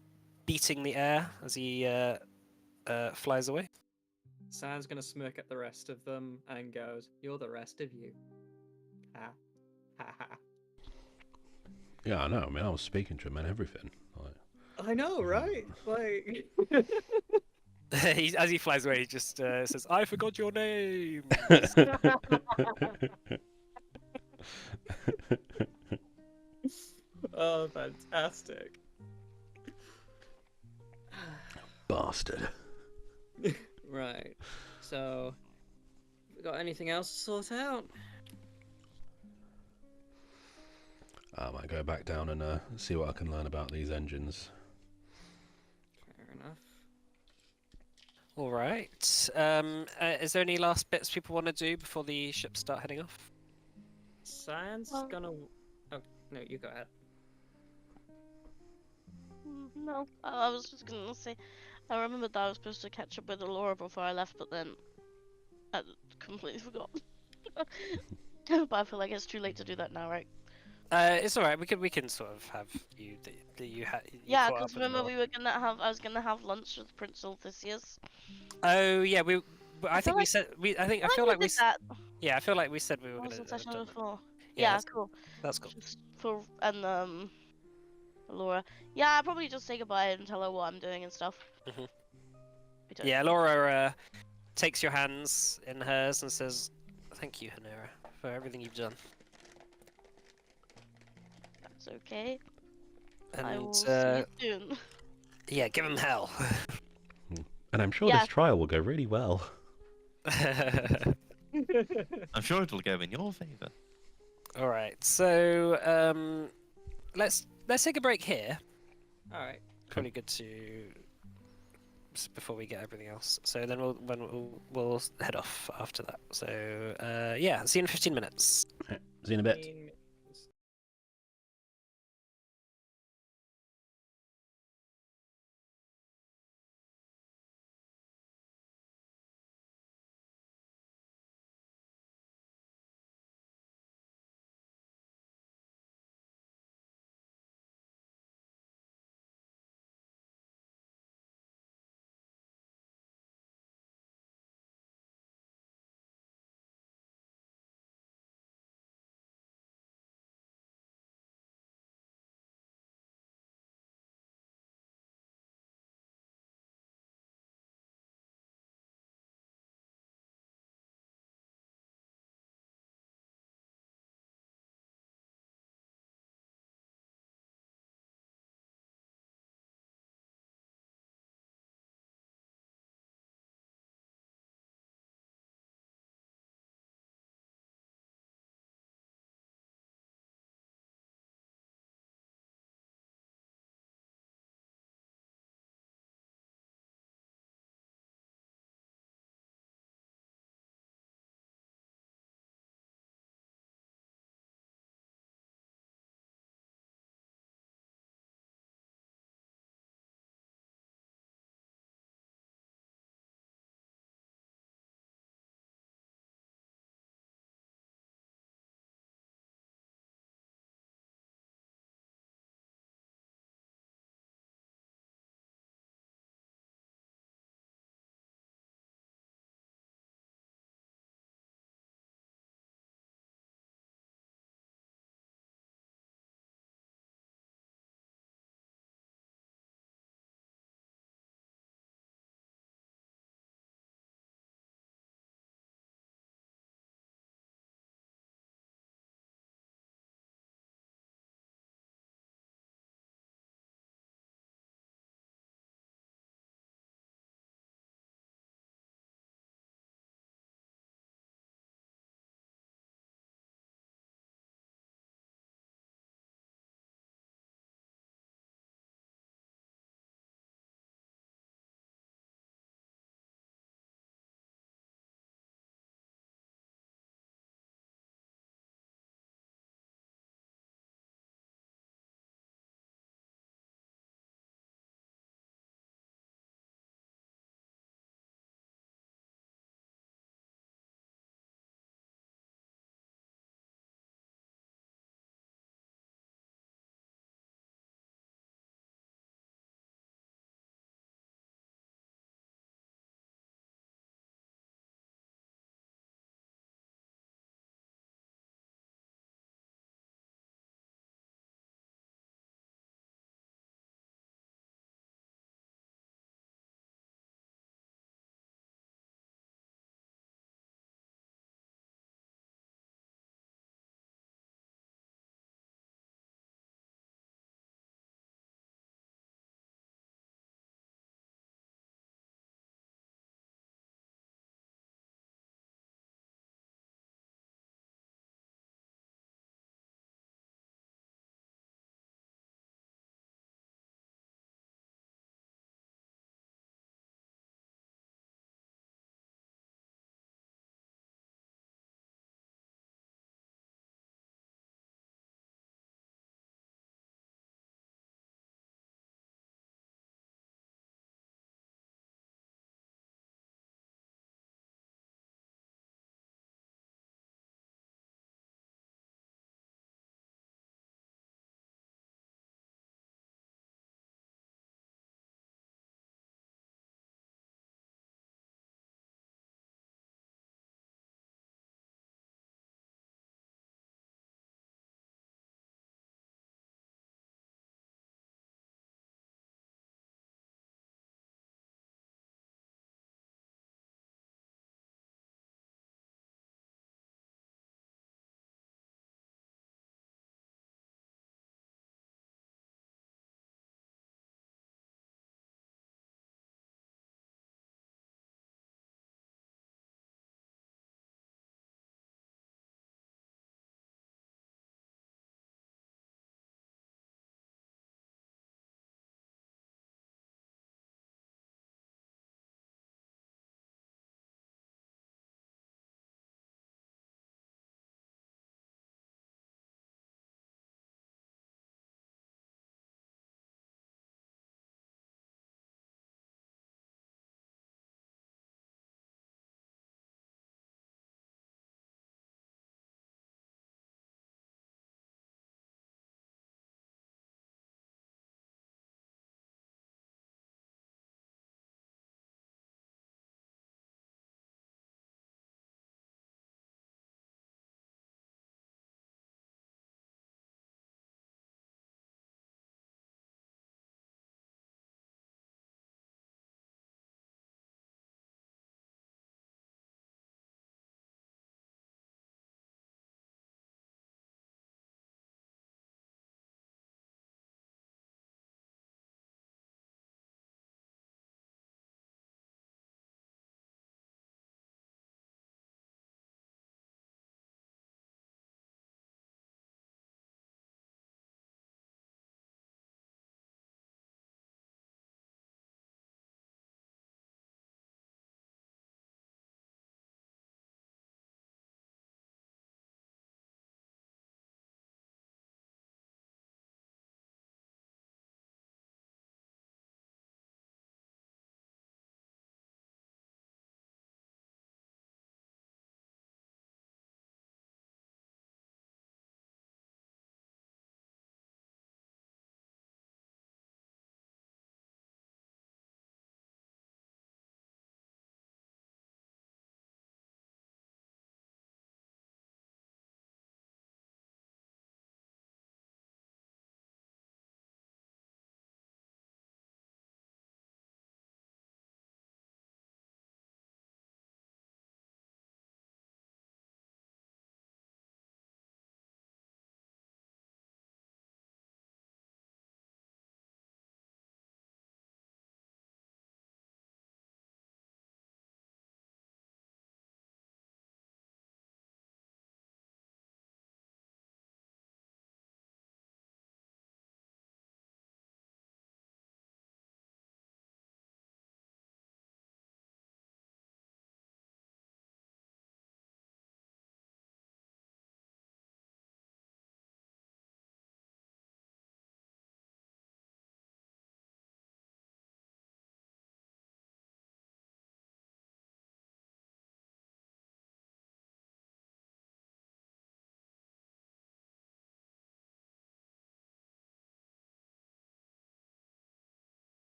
beating the air as he flies away. Sam's gonna smirk at the rest of them and goes, "You're the rest of you." Ha. Ha ha. Yeah, I know. I mean, I was speaking to him and everything. Like, I know, right? Like. As he flies away, he just says, "I forgot your name." Oh, fantastic. Bastard. Right. So, we got anything else to sort out? I might go back down and see what I can learn about these engines. Fair enough. All right. Is there any last bits people want to do before the ships start heading off? Science Well- gonna. Oh no, you go ahead. No, I was just gonna say, I remembered that I was supposed to catch up with Laura before I left, but then I completely forgot. But I feel like it's too late to do that now, right? It's all right. We can sort of have you Yeah, caught up because with remember Laura. I was gonna have lunch with Prince Ulthisius. Oh yeah, I think feel we like- said I think I I feel we like we did that. yeah I feel like we said we were I gonna was in have session done that. before. Yeah, Yeah, cool. that's cool. Just for Laura. Yeah, I'll probably just say goodbye and tell her what I'm doing and stuff. Mhm. Be dope. Yeah, Laura takes your hands in hers and says, "Thank you, Hanera, for everything you've done." That's okay. I And will see you soon. yeah, give him hell. And I'm sure Yeah. this trial will go really well. I'm sure it'll go in your favour. All right, so let's take a break here. All right. Probably good to before we get everything else. So then we'll head off after that. So yeah, see you in 15 minutes. See you in a bit. 15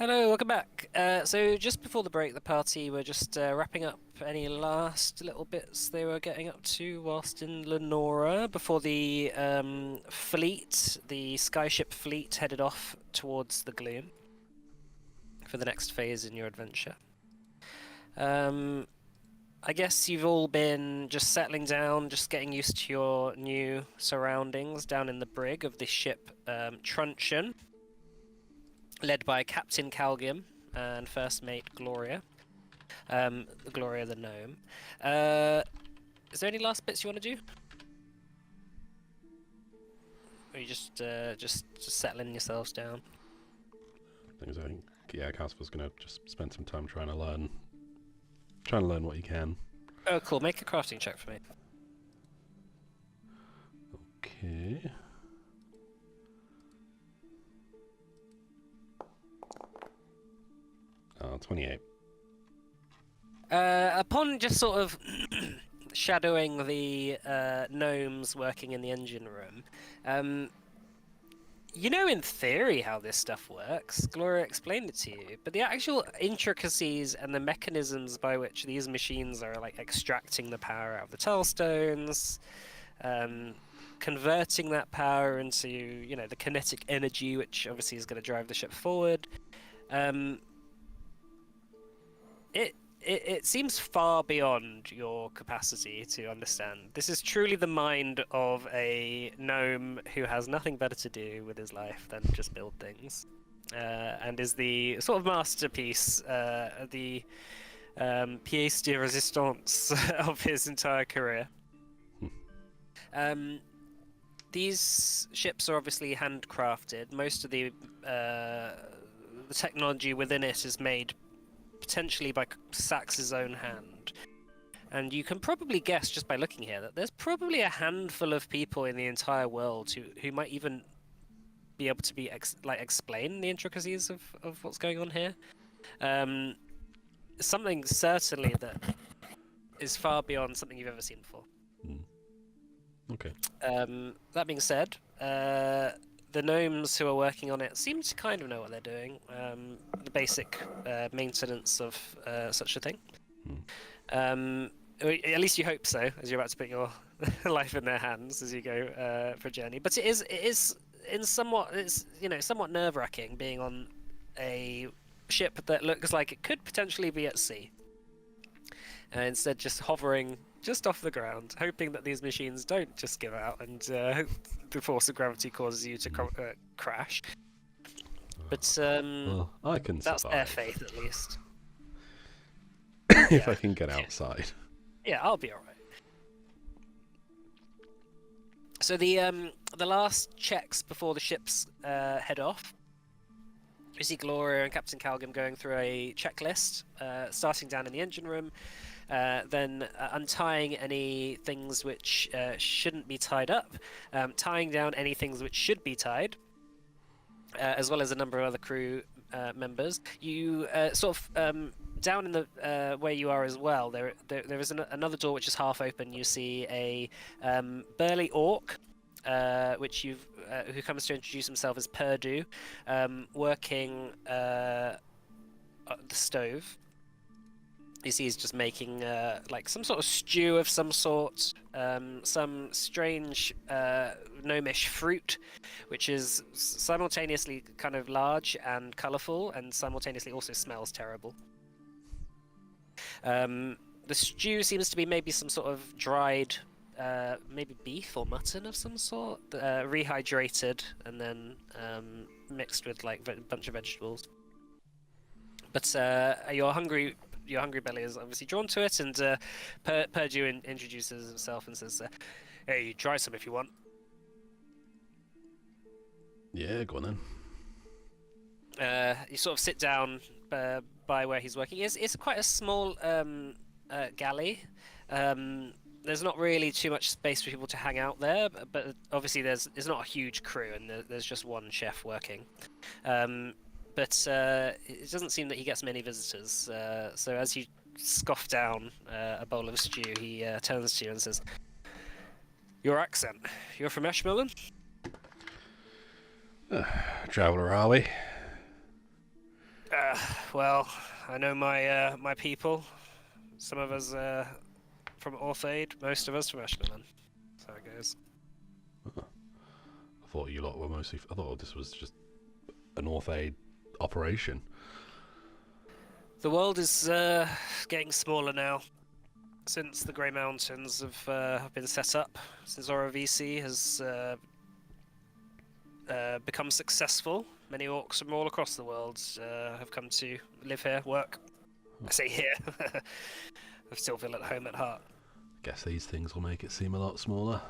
Hello, welcome back. So just before the break, the party were just wrapping up any last little bits they were getting up to whilst in Lenora before the fleet, the skyship fleet, headed off towards the Gloom for the next phase in your adventure. I guess you've all been just settling down, just getting used to your new surroundings down in the brig of this ship, Truncheon, led by Captain Calgim and First Mate Gloria. Gloria the gnome. Is there any last bits you want to do? Or are you just settling yourselves down? I think, yeah, Casper's gonna just spend some time trying to learn what he can. Oh, cool. Make a crafting check for me. Okay. Oh, 28. Upon just sort of shadowing the gnomes working in the engine room, you know in theory how this stuff works. Gloria explained it to you, but the actual intricacies and the mechanisms by which these machines are like extracting the power out of the tailstones, converting that power into, you know, the kinetic energy, which obviously is going to drive the ship forward. It seems far beyond your capacity to understand. This is truly the mind of a gnome who has nothing better to do with his life than just build things, and is the sort of masterpiece, the pièce de résistance of his entire career. These ships are obviously handcrafted. Most of the technology within it is made potentially by Sax's own hand. And you can probably guess just by looking here that there's probably a handful of people in the entire world who might even be able to be explain the intricacies of what's going on here. Something certainly that is far beyond something you've ever seen before. Okay. That being said, the gnomes who are working on it seem to kind of know what they're doing. The basic maintenance of such a thing. At least you hope so, as you're about to put your life in their hands as you go for a journey. But it is somewhat nerve-wracking being on a ship that looks like it could potentially be at sea, and instead just hovering just off the ground, hoping that these machines don't just give out and the force of gravity causes you to crash. But Well, I can that's survive. their faith, at least. If I can get outside. Yeah, I'll be alright. So the last checks before the ships head off, you see Gloria and Captain Calgim going through a checklist, starting down in the engine room, then untying any things which shouldn't be tied up, tying down any things which should be tied, as well as a number of other crew members. You down in the where you are as well, there is another door which is half open. You see a burly orc, who comes to introduce himself as Perdue, working at the stove. You see he's just making like some sort of stew of some sort, some strange gnomish fruit, which is simultaneously kind of large and colourful, and simultaneously also smells terrible. The stew seems to be maybe some sort of dried, maybe beef or mutton of some sort, rehydrated and then mixed with like a bunch of vegetables. But your hungry belly is obviously drawn to it, and Perdue introduces himself and says, "Hey, try some if you want." Yeah, go on then. You sort of sit down by where he's working. It's quite a small galley. There's not really too much space for people to hang out there, but obviously there's not a huge crew, and there's just one chef working. But it doesn't seem that he gets many visitors. So as you scoff down a bowl of stew, he turns to you and says, "Your accent. You're from Ashmillan?" Traveller, are we? well, I know my people. Some of us from Orthaid, most of us from Ashmelon. That's how it goes. I thought you lot were mostly. I thought this was just an Orthaid operation. The world is getting smaller now. Since the Grey Mountains have been set up, since Orovisi has become successful, many orcs from all across the world have come to live here, work. I say here. I still feel at home at heart. Guess these things will make it seem a lot smaller.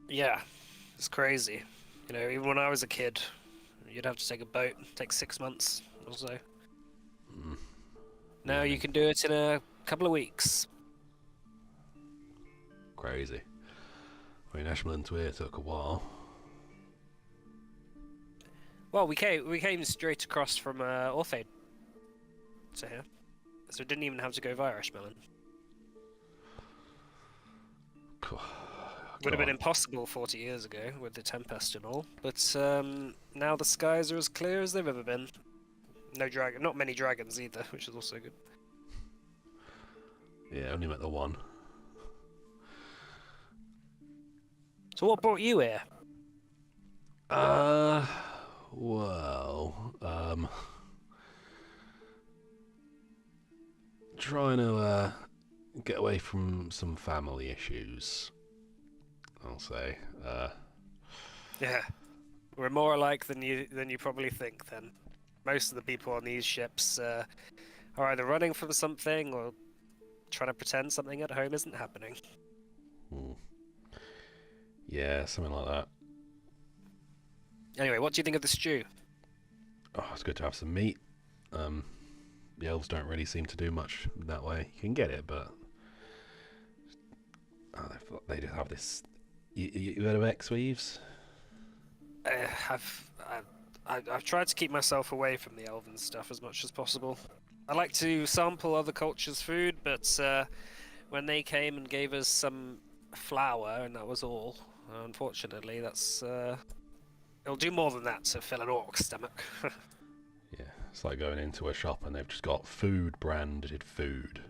Yeah, it's crazy. You know, even when I was a kid, you'd have to take a boat, take 6 months or so. Mm. Now you can do it in a couple of weeks. Crazy. I mean, Ashmelon to here took a while. Well, we came straight across from Orthaid to here, so we didn't even have to go via Ashmelon. Would have been impossible 40 years ago with the Tempest and all, but now the skies are as clear as they've ever been. No dragon, not many dragons either, which is also good. Yeah, only met the one. So what brought you here? Well, trying to get away from some family issues, I'll say. Yeah, we're more alike than you probably think. Then, most of the people on these ships are either running from something or trying to pretend something at home isn't happening. Yeah, something like that. Anyway, what do you think of the stew? Oh, it's good to have some meat. The elves don't really seem to do much that way. You can get it, but they just have this. You heard of X-Weaves? I've tried to keep myself away from the elven stuff as much as possible. I like to sample other cultures' food, but when they came and gave us some flour, and that was all. Unfortunately, that's it'll do more than that to fill an orc's stomach. Yeah, it's like going into a shop and they've just got food branded food.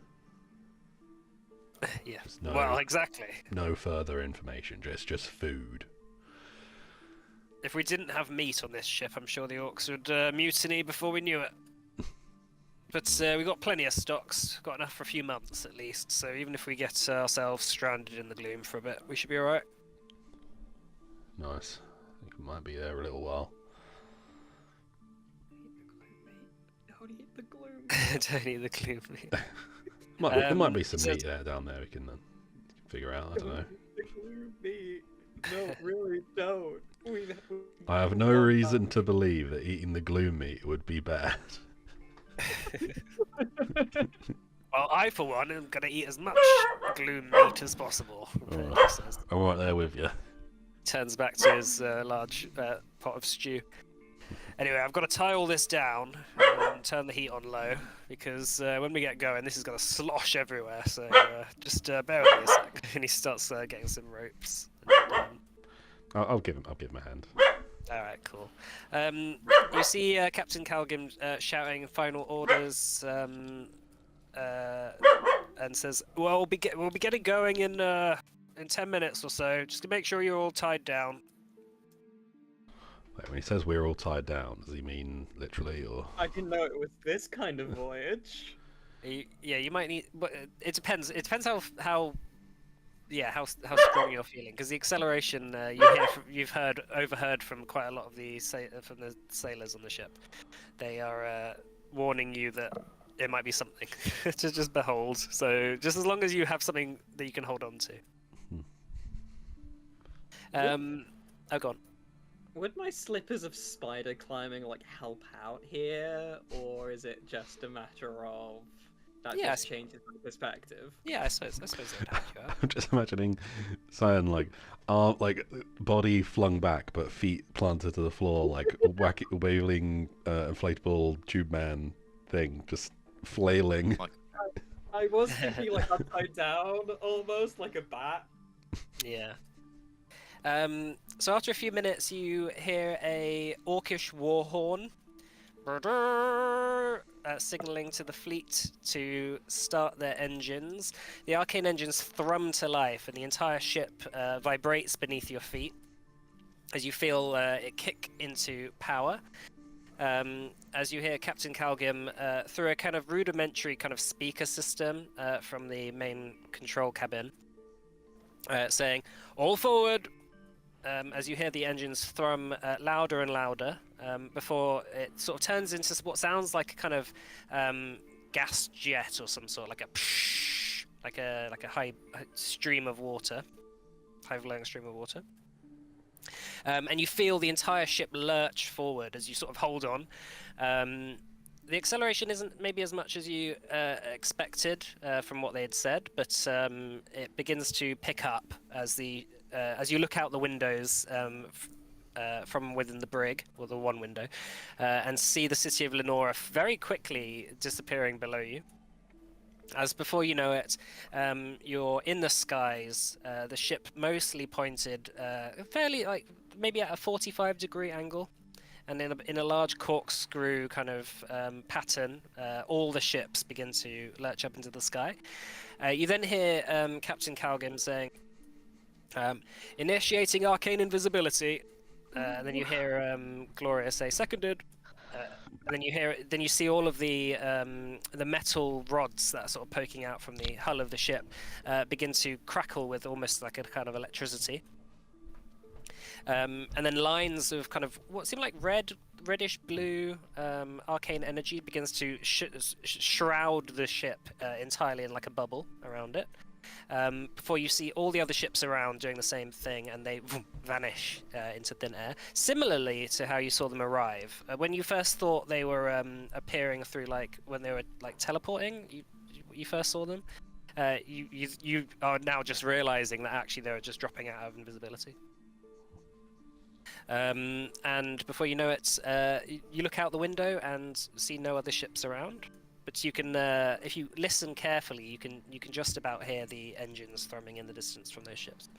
Yeah. No, Well, exactly. No further information, just food. If we didn't have meat on this ship, I'm sure the orcs would mutiny before we knew it. But we got plenty of stocks, got enough for a few months at least, so even if we get ourselves stranded in the gloom for a bit, we should be alright. Nice. I think we might be there a little while. Don't eat the gloom. Don't eat the gloom. There might be some meat there down there we can figure out, I don't know. The gloom meat. No, really don't. I have no reason to believe that eating the gloom meat would be bad. Well, I, for one, am going to eat as much gloom meat as possible. Alright. Says. I'm right there with you. Turns back to his large pot of stew. Anyway, I've got to tie all this down and turn the heat on low, because when we get going, this is going to slosh everywhere, so just bear with me a sec. And he starts getting some ropes. And, I'll give him a hand. Alright, cool. You see Captain Calgrim shouting final orders and says, well, we'll be getting going in 10 minutes or so. Just to make sure you're all tied down. Wait, when he says we're all tied down, does he mean literally or? I didn't know it was this kind of voyage. Yeah, you might need, but it depends. It depends how strong you're feeling, because the acceleration you've overheard from quite a lot of the sailors on the ship. They are warning you that it might be something to just behold. So just as long as you have something that you can hold on to. Oh, go on. Would my slippers of spider climbing help out here, or is it just a matter of that just changes my perspective? Yeah, I suppose it would help you out. I'm just imagining Cyan body flung back but feet planted to the floor, waving inflatable tube man thing, just flailing. I was thinking upside down, almost like a bat. Yeah. So after a few minutes, you hear a orcish war horn signaling to the fleet to start their engines. The arcane engines thrum to life, and the entire ship vibrates beneath your feet as you feel it kick into power. As you hear Captain Calgim through a kind of rudimentary kind of speaker system from the main control cabin, saying, "All forward!" As you hear the engines thrum louder and louder, before it sort of turns into what sounds like a kind of gas jet or some sort, like a psh, like a high stream of water, high flowing stream of water. And you feel the entire ship lurch forward as you sort of hold on. The acceleration isn't maybe as much as you expected from what they had said, but it begins to pick up as you look out the windows from within the brig, or the one window, and see the city of Lenora very quickly disappearing below you. As before you know it, you're in the skies, the ship mostly pointed fairly, like, maybe at a 45-degree angle, and in a large corkscrew kind of pattern, all the ships begin to lurch up into the sky. You then hear Captain Calgim saying, "Initiating arcane invisibility," and then you hear Gloria say, "Seconded." And then you see all of the metal rods that are sort of poking out from the hull of the ship begin to crackle with almost like a kind of electricity. And then lines of kind of what seem like reddish blue arcane energy begins to shroud the ship entirely in like a bubble around it. Before you see all the other ships around doing the same thing, and they vanish into thin air. Similarly to how you saw them arrive. When you first thought they were appearing through, like, when they were like teleporting, you first saw them. You are now just realizing that actually they were just dropping out of invisibility. And before you know it, you look out the window and see no other ships around. But you can, if you listen carefully, you can just about hear the engines thrumming in the distance from those ships.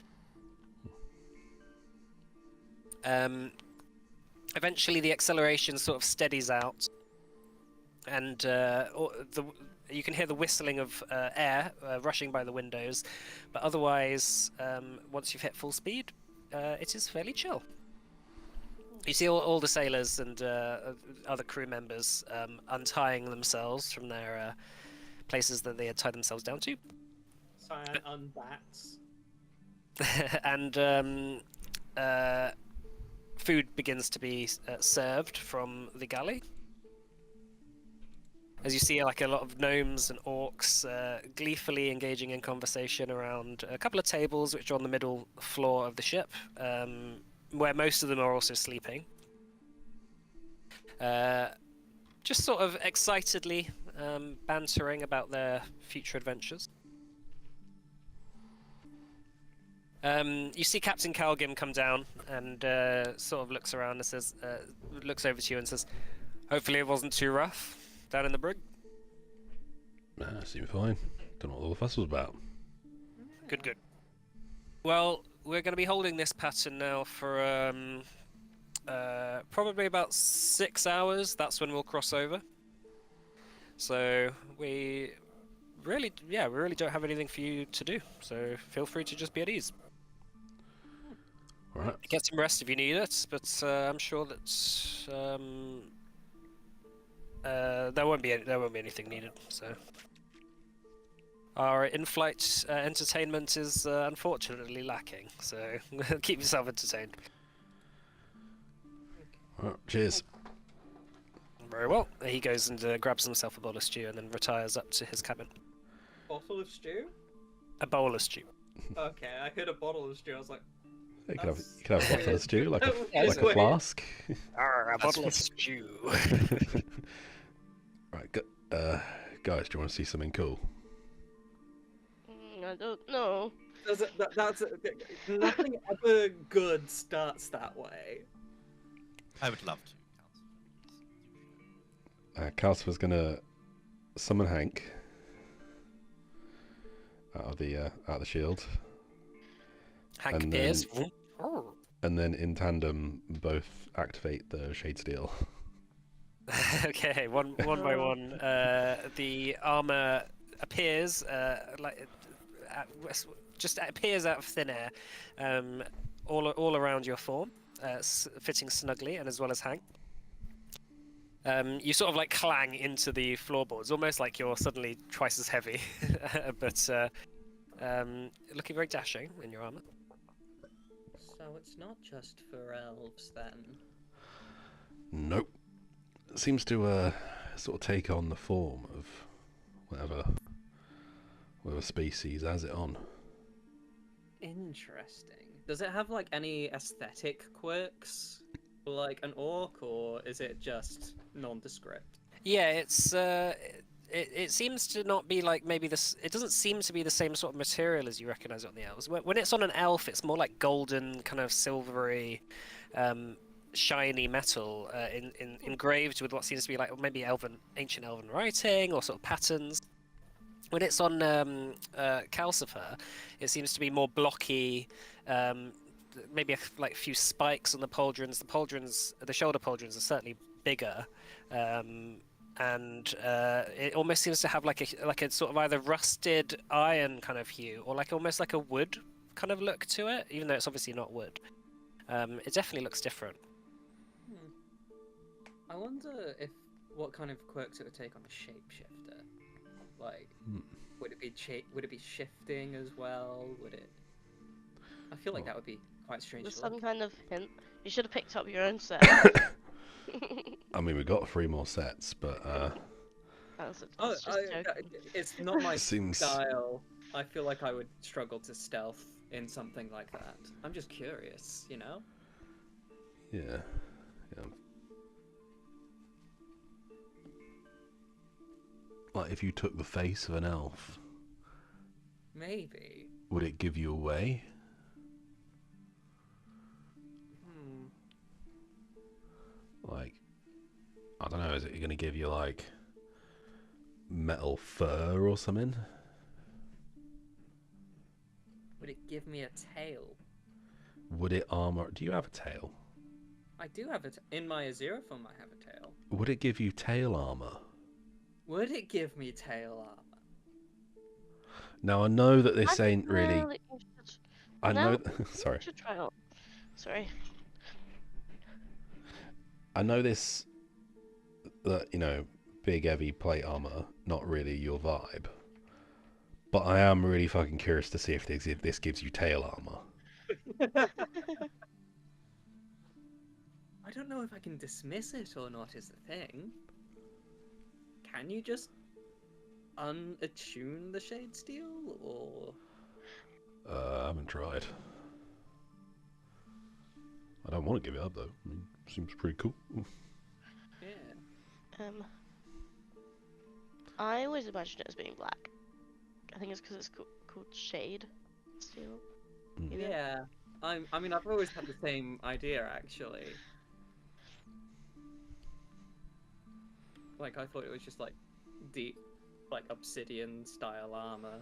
Eventually, the acceleration sort of steadies out, and you can hear the whistling of air rushing by the windows. But otherwise, once you've hit full speed, it is fairly chill. You see all the sailors and other crew members untying themselves from their places that they had tied themselves down to. Cyan unbats. And food begins to be served from the galley. As you see, like, a lot of gnomes and orcs gleefully engaging in conversation around a couple of tables which are on the middle floor of the ship, where most of them are also sleeping. Just sort of excitedly bantering about their future adventures. You see Captain Calgim come down and sort of looks around and says, looks over to you and says, "Hopefully it wasn't too rough down in the brig." Seemed fine. Don't know what all the fuss was about. Good. Well, we're going to be holding this pattern now for probably about 6 hours. That's when we'll cross over. So we really don't have anything for you to do. So feel free to just be at ease. All right. Get some rest if you need it, but I'm sure that there won't be anything needed. So our in-flight entertainment is unfortunately lacking. So keep yourself entertained. All right. Cheers. Very well. He goes and grabs himself a bowl of stew and then retires up to his cabin. Bottle of stew? A bowl of stew. Okay, I heard a bottle of stew. I was like, You can have a bottle of stew, like Yes, a wait. flask. A bottle of stew. Right, guys, do you want to see something cool? I don't know. nothing ever good starts that way. I would love to. Calcifer's gonna summon Hank out of the shield, Hank And appears. and then in tandem both activate the Shade Steel. Okay, one by one. The armor appears just appears out of thin air, all around your form, fitting snugly and as well as Hank. You sort of like clang into the floorboards, almost like you're suddenly twice as heavy, but looking very dashing in your armor. So it's not just for elves then. Nope. It seems to sort of take on the form of whatever species has it on. Interesting. Does it have like any aesthetic quirks, like an orc, or is it just nondescript? Yeah, it seems to not be like maybe this. It doesn't seem to be the same sort of material as you recognize on the elves. When it's on an elf, it's more like golden, kind of silvery, shiny metal, engraved with what seems to be like maybe ancient elven writing or sort of patterns. When it's on Calcifer, it seems to be more blocky. Maybe like a few spikes on the pauldrons. The shoulder pauldrons are certainly bigger, and it almost seems to have like a sort of either rusted iron kind of hue or like almost like a wood kind of look to it, even though it's obviously not wood. It definitely looks different. I wonder what kind of quirks it would take on a shapeshifter. Like, would it be shifting as well? Would it? I feel like that would be quite strange. There's to some look. kind of hint. You should have picked up your own set. I mean, we've got 3 more sets, but That's just joking. It's not my Seems- style. I feel like I would struggle to stealth in something like that. I'm just curious, you know? yeah. Like if you took the face of an elf, Maybe. would it give you away? Like, I don't know, is it going to give you like metal fur or something? Would it give me a tail? Would it armor? Do you have a tail? I do have it in my Azira form. I have a tail. Would it give you tail armor? Would it give me tail armor? Now I know that this I ain't really. know that you should- I no, know. Sorry. you should try out. Sorry. I know this. That big heavy plate armor, not really your vibe. But I am really fucking curious to see if this gives you tail armor. I don't know if I can dismiss it or not. Is the thing. Can you just unattune the shade steel, or? I haven't tried. I don't want to give it up though. I mean, seems pretty cool. Yeah. I always imagined it as being black. I think it's because it's called shade steel. You know? Yeah. I mean, I've always had the same idea actually. Like I thought it was just like deep, like obsidian style armor.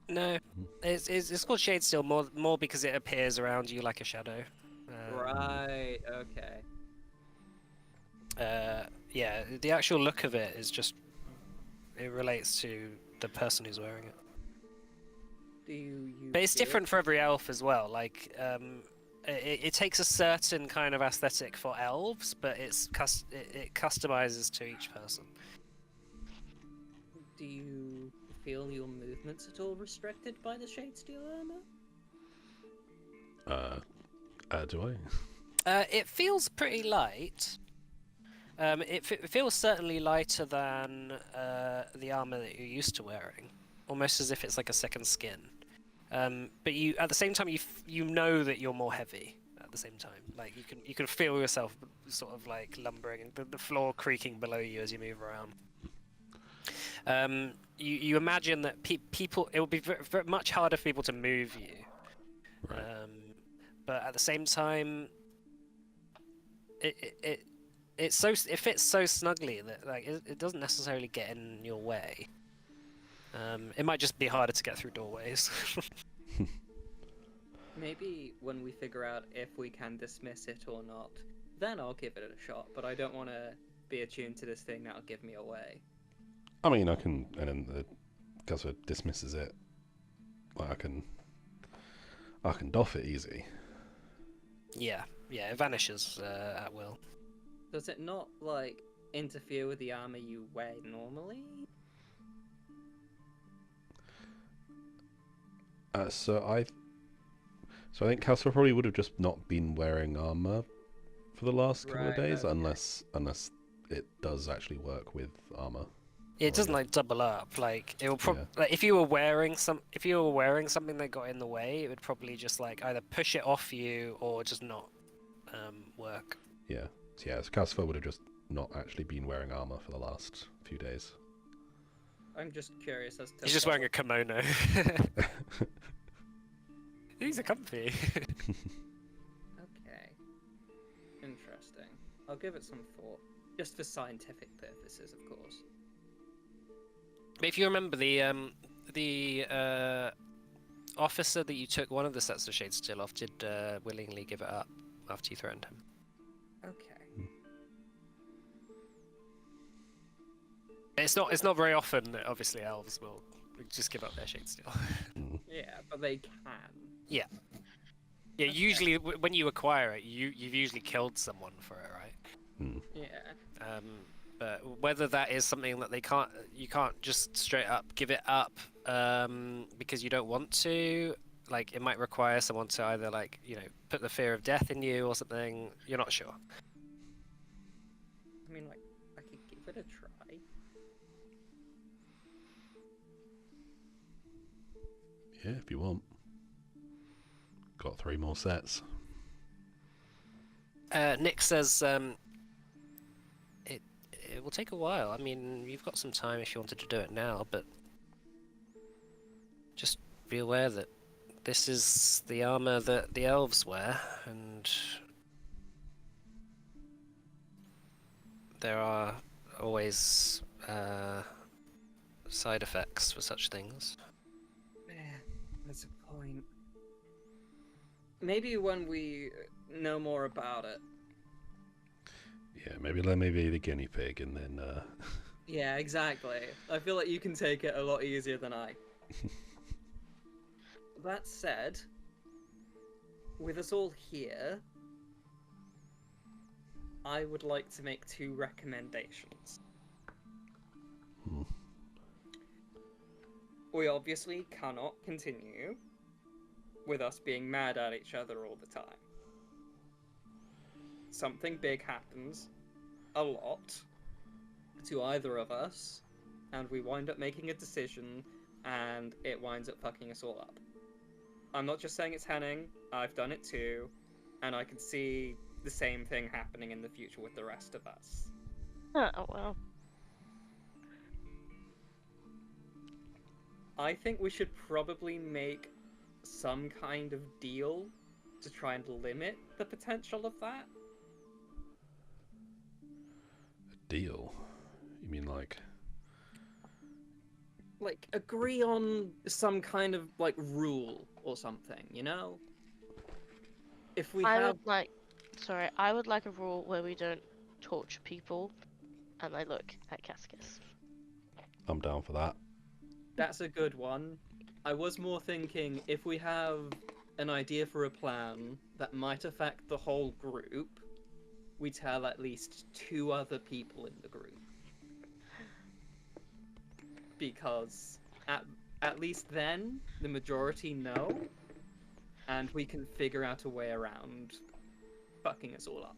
No, it's called shade steel more because it appears around you like a shadow. Right. Okay. Yeah, the actual look of it is just it relates to the person who's wearing it. Do you? But it's feel- different for every elf as well. Like, it takes a certain kind of aesthetic for elves, but it customizes to each person. Do you feel your movements at all restricted by the shade steel armor? Do I? It feels pretty light. It feels certainly lighter than the armor that you're used to wearing, almost as if it's like a second skin. But you, at the same time, you know that you're more heavy. At the same time, like you can feel yourself sort of like lumbering and the floor creaking below you as you move around. You imagine that people, it will be very much harder for people to move you. Right. But at the same time, it fits so snugly that like it doesn't necessarily get in your way. It might just be harder to get through doorways. Maybe when we figure out if we can dismiss it or not, then I'll give it a shot. But I don't want to be attuned to this thing that'll give me away. I mean, I can, and then the Guzza dismisses it. Like, I can doff it easy. Yeah, it vanishes at will. Does it not, like, interfere with the armor you wear normally? So I think Calcifer probably would have just not been wearing armor for the last couple of Right, days, okay. unless it does actually work with armor. It doesn't yeah. like double up. Like it will Yeah. probably like if you were wearing something that got in the way, it would probably just like either push it off you or just not work. Yeah. So Calcifer would have just not actually been wearing armor for the last few days. I'm just curious as to. He's just wearing a kimono. These are comfy. Okay. Interesting. I'll give it some thought. Just for scientific purposes, of course. But if you remember the officer that you took one of the sets of shade steel off did willingly give it up after you threatened him. Okay. It's not very often that obviously elves will just give up their shade steel. Yeah, but they can. Yeah, usually when you acquire it, you've usually killed someone for it, right? Yeah. But whether that is something that you can't just straight up give it up because you don't want to, like it might require someone to either put the fear of death in you or something. You're not sure. I mean, like, I could give it a try. Yeah, if you want. Got 3 more sets. Nick says it will take a while. I mean, you've got some time if you wanted to do it now, but just be aware that this is the armor that the elves wear, and there are always side effects for such things. Yeah, that's a point. Maybe when we know more about it. Yeah, maybe let me be the guinea pig, and then. Yeah, exactly. I feel like you can take it a lot easier than I. That said, with us all here, I would like to make 2 recommendations. We obviously cannot continue with us being mad at each other all the time. Something big happens a lot to either of us, and we wind up making a decision, and it winds up fucking us all up. I'm not just saying it's Henning, I've done it too, and I can see the same thing happening in the future with the rest of us. Oh, well. I think we should probably make some kind of deal to try and limit the potential of that. A deal? You mean like agree on some kind of rule or something, you know? If we I would like a rule where we don't torture people, and I look at Cascus. I'm down for that. That's a good one. I was more thinking if we have an idea for a plan that might affect the whole group, we tell at least 2 other people in the group. Because at least then the majority know, and we can figure out a way around fucking us all up.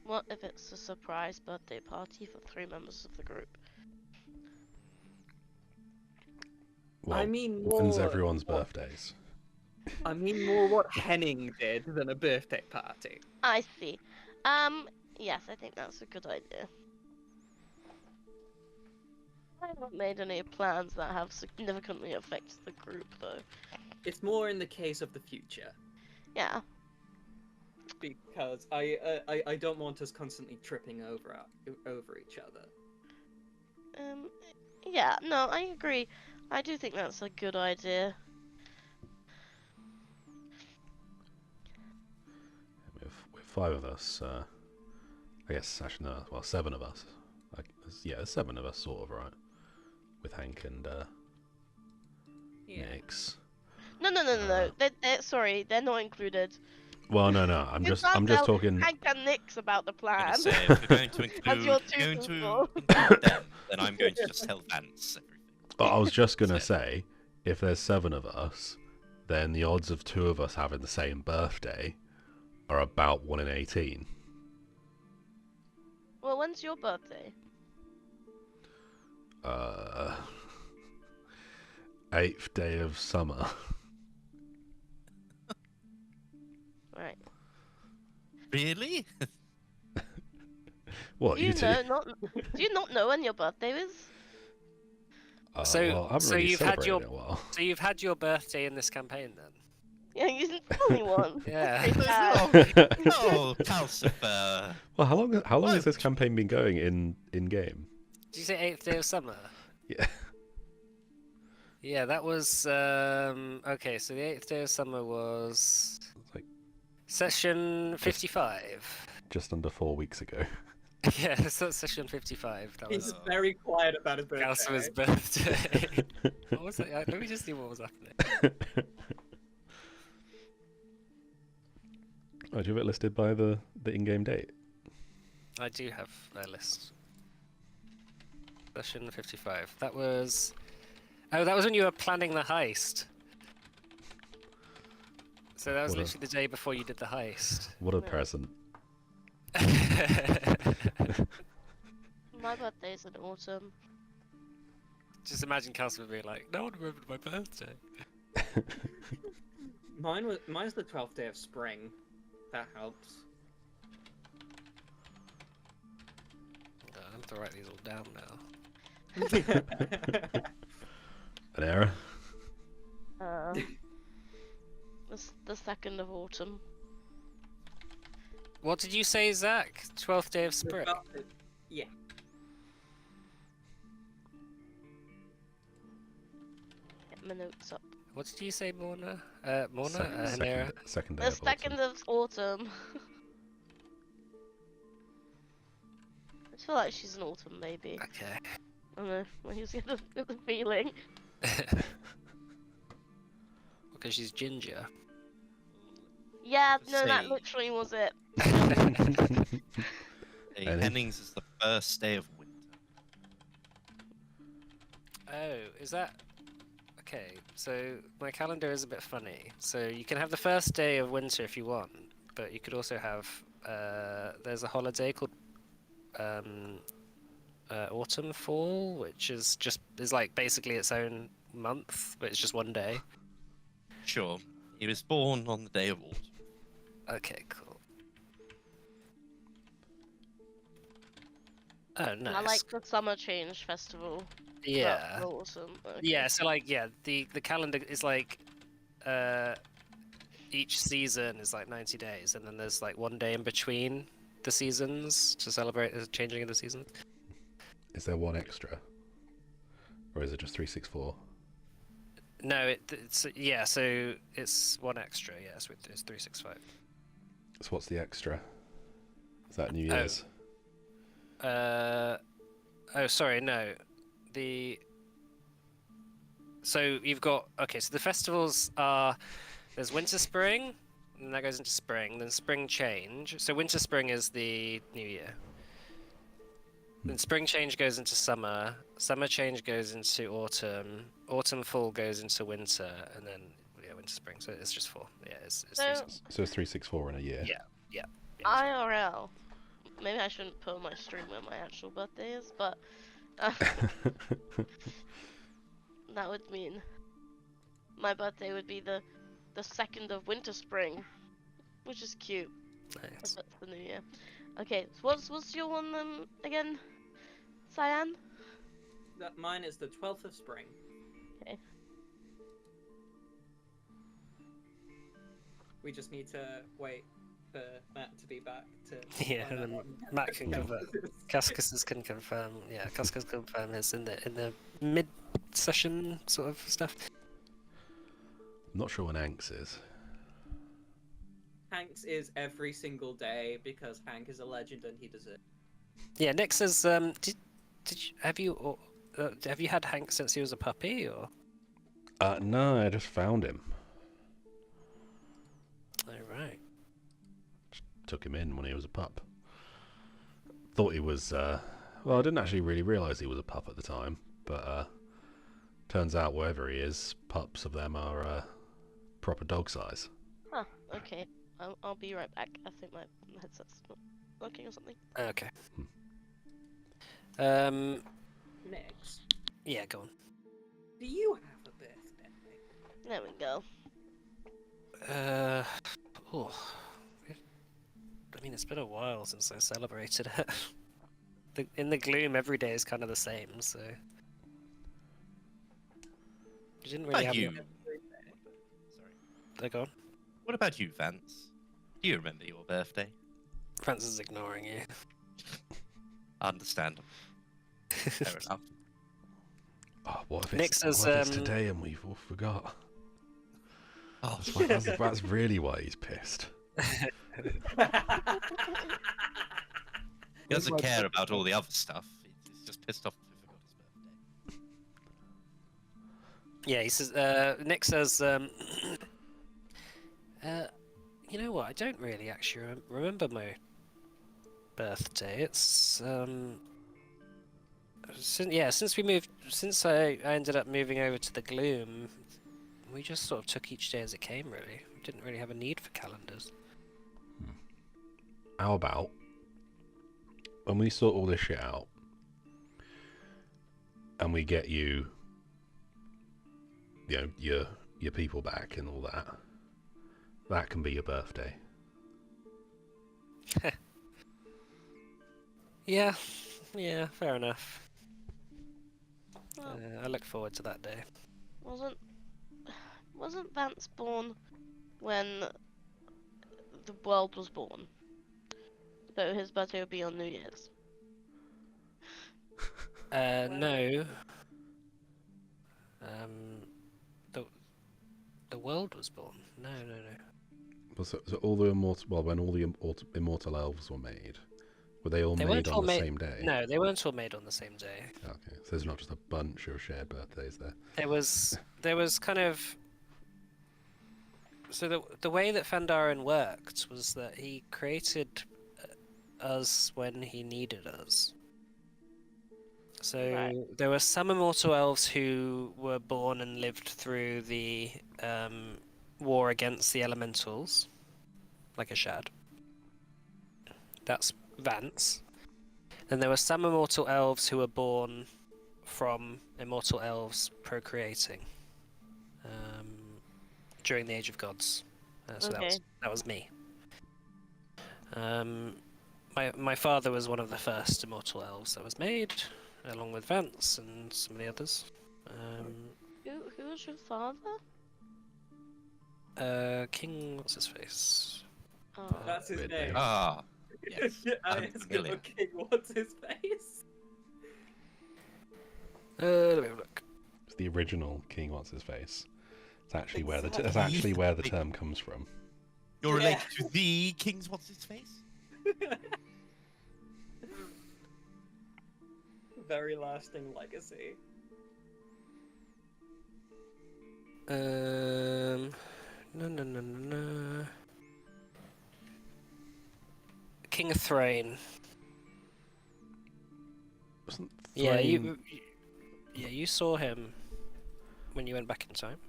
What if it's a surprise birthday party for 3 members of the group? Well, I mean, when's more everyone's birthdays? I mean more what Henning did than a birthday party. I see. Yes, I think that's a good idea. I haven't made any plans that have significantly affected the group, though. It's more in the case of the future. Yeah. Because I don't want us constantly tripping over each other. Yeah, no, I agree. I do think that's a good idea. With 5 of us, I guess actually no, well 7 of us. there's 7 of us, sort of, right? With Hank and Yeah. Nix. No. Sorry, they're not included. Well, no. I'm You just can't tell talking. Hank and Nix about the I'm plan. gonna say, if we're going to As your include, two people. them, then I'm going to just tell Vance everything. I was just gonna Yeah. say, if there's 7 of us, then the odds of 2 of us having the same birthday are about 1 in 18. Well, when's your birthday? 8th day of summer. Right. Really? What, Do you you two? know? Do you not know when your birthday is? So- Well, I haven't so really you've had celebrated your- in a while. So you've had your birthday in this campaign then? Yeah, you didn't tell me one. Yeah. That's pretty sad. Oh, Calcifer. Well, how long has this What? campaign been going in game? Did you say 8th day of summer? Yeah. Yeah, that was okay. So the 8th day of summer was It's like session 55. just under 4 weeks ago. Yeah, so that's session 55. That He's was very quiet about his birthday. Calcifer's birthday. What was it? Let me just see what was happening. Oh, do you have it listed by the in-game date? I do have a list. Session 55. That was. Oh, that was when you were planning the heist. So that was What a- literally the day before you did the heist. What a Yeah. present. My birthday's in autumn. Just imagine Calcifer being like, "No one remembered my birthday." Mine's the 12th day of spring. That helps. Oh, I have to write these all down now. An error? The 2nd of autumn. What did you say, Zach? 12th day of spring. Yeah. Get my notes up. What did you say, Morna? Morna? Second Hanera? second day The of autumn. 2nd of autumn. I feel like she's an autumn baby. Okay. I don't know. When you get the feeling. Because she's ginger. Yeah, Just no, that say- literally was it. Hey, Any? Hennings is the first day of winter. Oh, is that... Okay, so my calendar is a bit funny. So you can have the first day of winter if you want, but you could also have... there's a holiday called Autumn Fall, which is like basically its own month, but it's just one day. Sure, he was born on the day of autumn. Okay, cool. Oh, nice. I like the summer change festival. but Yeah. for autumn. Okay. Yeah, so like the calendar is like each season is like 90 days and then there's like one day in between the seasons to celebrate the changing of the seasons. Is there one extra? Or is it just 364? No, it's yeah, so it's one extra, yeah, so it's 365. So what's the extra? Is that New Year's? Oh sorry, no. So you've got so the festivals are there's winter spring, and that goes into spring, then spring change. So winter spring is the new year. Then spring change goes into summer, summer change goes into autumn, autumn fall goes into winter, and then winter spring. So it's just 4. Yeah, it's So- 365. So it's 364 in a year. Yeah. IRL. Maybe I shouldn't put on my stream when my actual birthday is, but that would mean my birthday would be the 2nd of winter spring, which is cute. Nice. That's the new year. Okay, so what's your one again, Cyan? Mine is the 12th of spring. Okay. We just need to wait for Matt to be back to. Yeah, find and out then what Matt can the convert. is. Cascus can confirm. Yeah, Cascus can confirm it's in the mid-session sort of stuff. I'm not sure when Anks is. Hank's is every single day because Hank is a legend and he deserves. Yeah, Nick says, have you had Hank since he was a puppy, or? No, I just found him. Oh, right. Took him in when he was a pup. Thought he was, well, I didn't actually really realise he was a pup at the time, but turns out wherever he is, pups of them are proper dog size. Huh, okay. I'll be right back. I think my headset's not working or something. Okay. Next, Yeah, go on. do you have a birthday? There we go. Oh, I mean, it's been a while since I celebrated it. In the gloom, every day is kind of the same, so you didn't really About have. you? Go on. What about you, Vance? Do you remember your birthday? Francis is ignoring you. Understandable. Fair enough. Oh, what if Nick it's, says, what if it's today and we've all forgot? Oh, That's really why he's pissed. he doesn't care about all the other stuff. He's just pissed off that we forgot his birthday. Yeah, he says. Nick says, you know what? I don't really actually remember my birthday. It's since I ended up moving over to the gloom, we just sort of took each day as it came. Really, we didn't really have a need for calendars. How about when we sort all this shit out and we get you know, your people back and all that, that can be your birthday. Yeah, fair enough. Well, I look forward to that day. wasn't Vance born when the world was born? So his birthday would be on New Year's. No. The world was born. No. Well, so all the when all the immortal elves were made, were they all They made weren't all on the made. same day? No, they weren't all made on the same day. Okay, so there's not just a bunch of shared birthdays there. There was kind of. So the way that Fandaren worked was that he created us when he needed us. So Right. there were some immortal elves who were born and lived through the war against the elementals, like a shad. That's Vance. Then there were some immortal elves who were born from immortal elves procreating during the Age of Gods. So Okay. that was me. My father was one of the first immortal elves that was made, along with Vance and some of the others. Who was your father? King, what's his face? Oh. That's his Weird name. name. Ah, yes. And I'm it's familiar. King, what's his face? Let me have a look. It's the original King What's His Face. It's actually where the Exactly. it's actually where the term comes from. You're related Yeah. to the King's what's his face? Very lasting legacy. No. King of Thrain. Wasn't Yeah, Thrain- you saw him when you went back in time.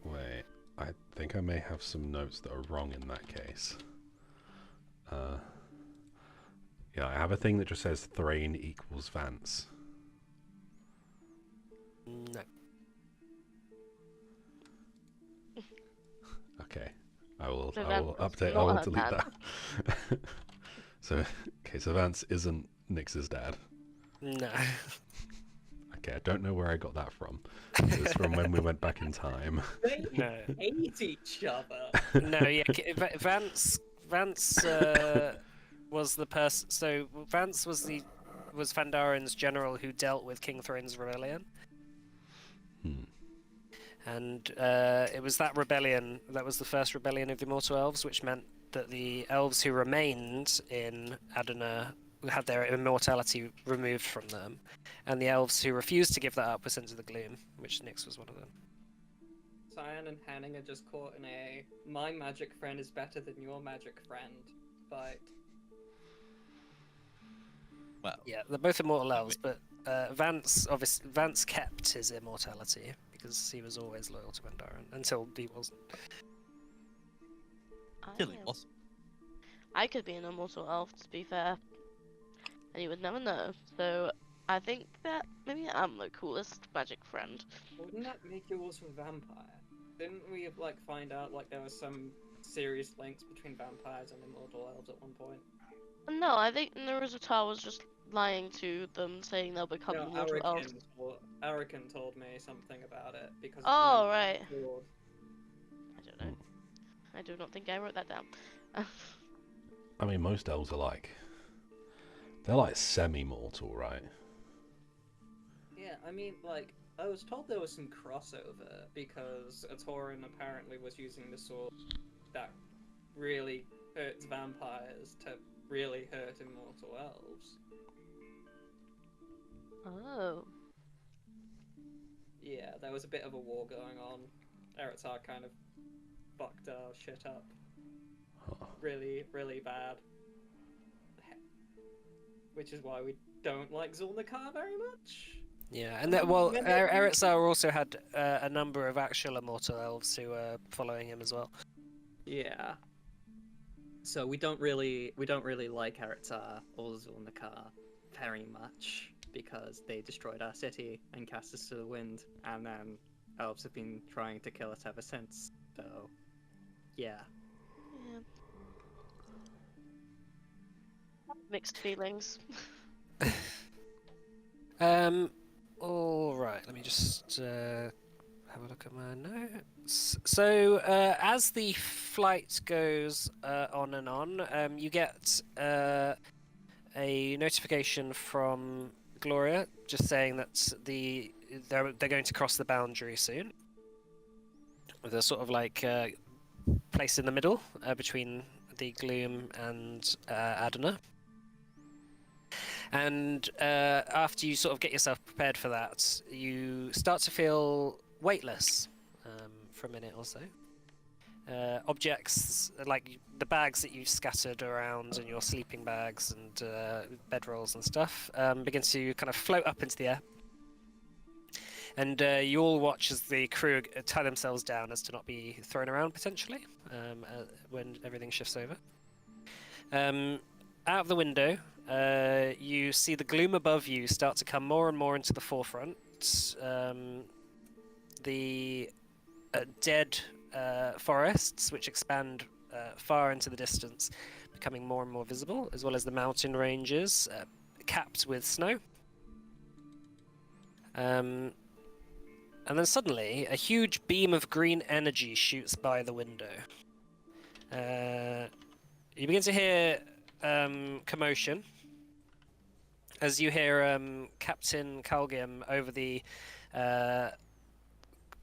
Wait, I think I may have some notes that are wrong in that case. Yeah, I have a thing that just says Thrain equals Vance. No. Okay, I will So I Vance will was update. I not will her delete dad. that. So Vance isn't Nyx's dad. No. Okay, I don't know where I got that from. It's from when we went back in time. They No. hate each other. No, yeah, Vance was the person. So Vance was Fandarin's general who dealt with King Thrain's rebellion, Hmm. and it was that rebellion that was the first rebellion of the Immortal Elves, which meant that the elves who remained in Adana had their immortality removed from them, and the elves who refused to give that up were sent to the gloom, which Nyx was one of them. Cyan and Hanning are just caught in a "my magic friend is better than your magic friend" fight. Well, Yeah, they're both immortal elves, but Vance kept his immortality because he was always loyal to Bendarin until he wasn't. still I am- impossible. I could be an immortal elf, to be fair, and you would never know. So I think that maybe I'm the coolest magic friend. Wouldn't that make you also a vampire? Didn't we like find out like there was some serious links between vampires and immortal elves at one point? No, I think Naruto was just lying to them, saying they'll become No, immortal elves. Arakin told me something about it because. Oh, right. Sword. I don't know. I do not think I wrote that down. I mean, most elves are like, they're like semi-mortal, right? Yeah, I mean, like, I was told there was some crossover because a Tauren apparently was using the sword that really hurts vampires to really hurt immortal elves. Oh. Yeah, there was a bit of a war going on. Eretzar kind of fucked our shit up. Huh. Really, really bad. Which is why we don't like Zulnacar very much. Yeah, and that, well, Eretzar also had a number of actual immortal elves who were following him as well. Yeah. So we don't really like Eretzar or Zulnacar very much because they destroyed our city and cast us to the wind, and then elves have been trying to kill us ever since. So, yeah. Yeah. Mixed feelings. All right. Let me just have a look at my notes. So, as the flight goes on and on, you get a notification from Gloria, just saying that they're going to cross the boundary soon. They're sort of like placed in the middle between the Gloom and Adana. And after you sort of get yourself prepared for that, you start to feel weightless for a minute or so. Objects like the bags that you've scattered around and your sleeping bags and bedrolls and stuff begin to kind of float up into the air. And you all watch as the crew tie themselves down as to not be thrown around potentially when everything shifts over. Out of the window, you see the gloom above you start to come more and more into the forefront. The dead forests, which expand far into the distance, becoming more and more visible, as well as the mountain ranges capped with snow. And then suddenly, a huge beam of green energy shoots by the window. You begin to hear commotion as you hear Captain Kalgim over the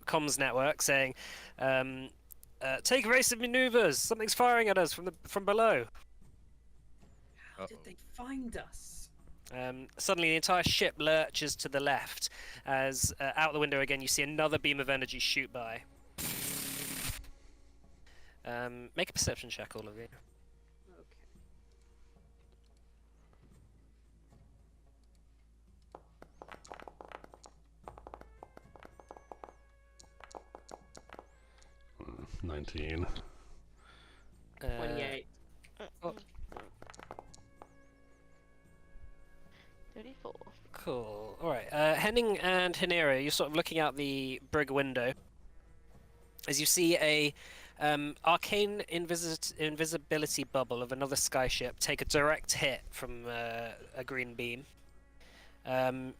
comms network saying, "Take evasive maneuvers. Something's firing at us from below." How did they find us? Suddenly, the entire ship lurches to the left as out the window again you see another beam of energy shoot by. Make a perception check, all of you. Okay. Mm, 19. 28. Oh. 34. Cool. All right. Henning and Hinera, you're sort of looking out the brig window as you see a arcane invisibility bubble of another skyship take a direct hit from a green beam.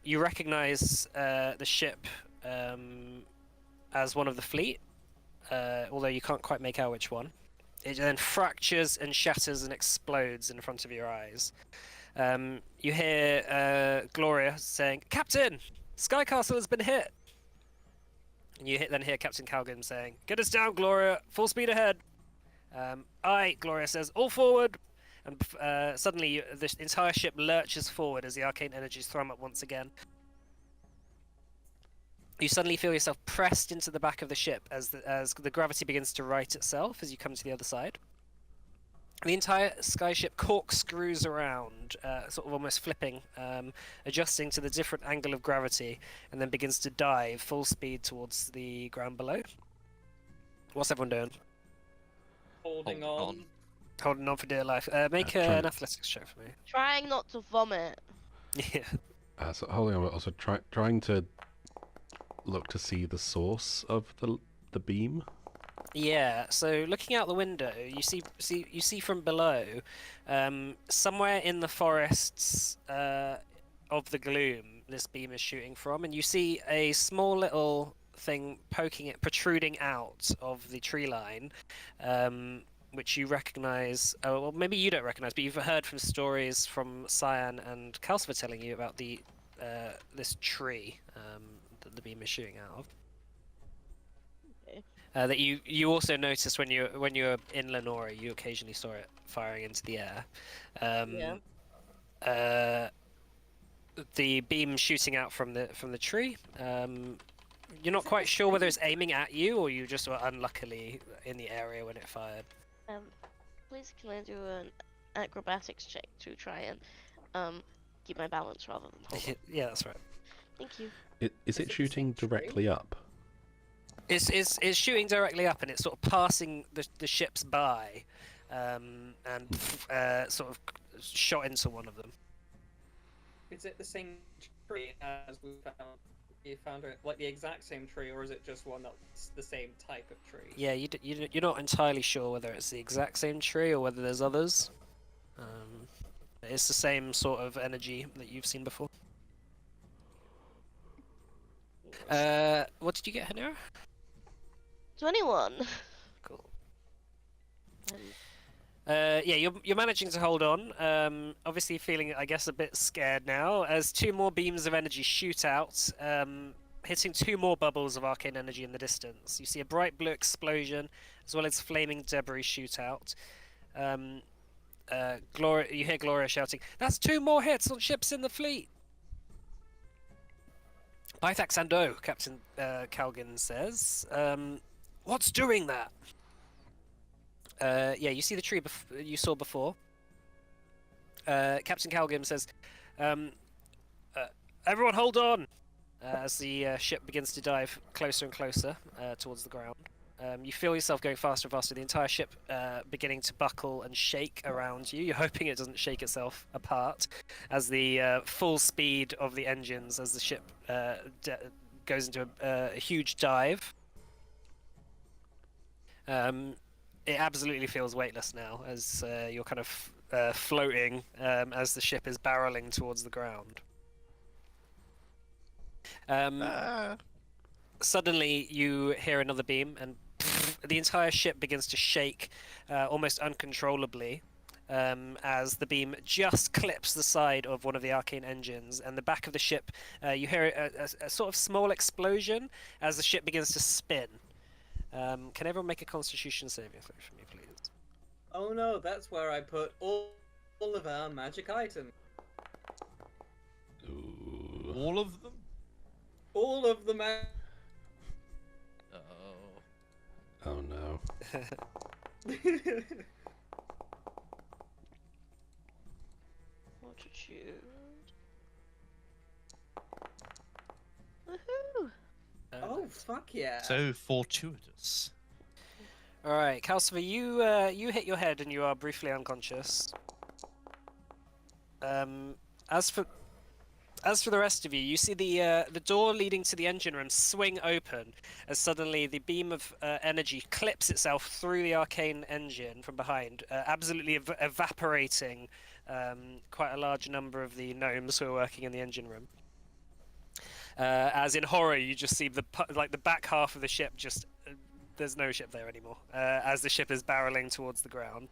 You recognize the ship as one of the fleet, although you can't quite make out which one. It then fractures and shatters and explodes in front of your eyes. You hear Gloria saying, "Captain, Sky Castle has been hit." And you then hear Captain Calgrim saying, "Get us down, Gloria. Full speed ahead." Aye, Gloria says, "All forward." and suddenly the entire ship lurches forward as the arcane energies thrum up once again. You suddenly feel yourself pressed into the back of the ship as the gravity begins to right itself as you come to the other side. The entire skyship corkscrews around, sort of almost flipping, adjusting to the different angle of gravity, and then begins to dive full speed towards the ground below. What's everyone doing? Holding Holding on. on. Holding on for dear life. Make try- an athletics check for me. Trying not to vomit. Yeah. So holding on, but also trying to look to see the source of the beam. Yeah, so looking out the window, you see from below, somewhere in the forests of the gloom, this beam is shooting from, and you see a small little thing protruding out of the tree line, which you recognise. Oh, well, maybe you don't recognise, but you've heard from stories from Cyan and Calcifer telling you about this tree that the beam is shooting out of. That you also noticed when you were in Lenora, you occasionally saw it firing into the air. The beam shooting out from the tree. You're not quite sure whether it's aiming at you or you just were unluckily in the area when it fired. Please can I do an acrobatics check to try and keep my balance rather than hold on. Yeah, that's right. Thank you. Is it shooting directly up? It's shooting directly up and it's sort of passing the ships by, and sort of shot into one of them. Is it the same tree as we found? You found it like the exact same tree, or is it just one that's the same type of tree? Yeah, you're not entirely sure whether it's the exact same tree or whether there's others. It's the same sort of energy that you've seen before. What did you get, Hanera? 21. Cool. Um, Yeah, you're managing to hold on. Obviously feeling, I guess, a bit scared now as two more beams of energy shoot out, hitting two more bubbles of arcane energy in the distance. You see a bright blue explosion, as well as flaming debris shoot out. Gloria, you hear Gloria shouting, "That's two more hits on ships in the fleet!" Pythax Ando, Captain Calgan says. What's doing that? Yeah, you see the tree you saw before. Captain Calgrim says, "Everyone, hold on!" As the ship begins to dive closer and closer towards the ground. You feel yourself going faster and faster. The entire ship beginning to buckle and shake around you. You're hoping it doesn't shake itself apart as the full speed of the engines as the ship goes into a huge dive. It absolutely feels weightless now as you're kind of floating as the ship is barreling towards the ground. Suddenly you hear another beam and the entire ship begins to shake almost uncontrollably as the beam just clips the side of one of the arcane engines, and the back of the ship, you hear a sort of small explosion as the ship begins to spin. Can everyone make a Constitution saving throw for me, please? Oh no, that's where I put all of our magic items. Ooh. All of them? All of the Oh. Oh no. Fortitude. Woohoo! Oh fuck yeah! So fortuitous. All right, Calcifer, you hit your head and you are briefly unconscious. As for the rest of you, you see the door leading to the engine room swing open as suddenly the beam of energy clips itself through the arcane engine from behind, absolutely evaporating quite a large number of the gnomes who are working in the engine room. As in horror, you just see the back half of the ship just. There's no ship there anymore, as the ship is barreling towards the ground.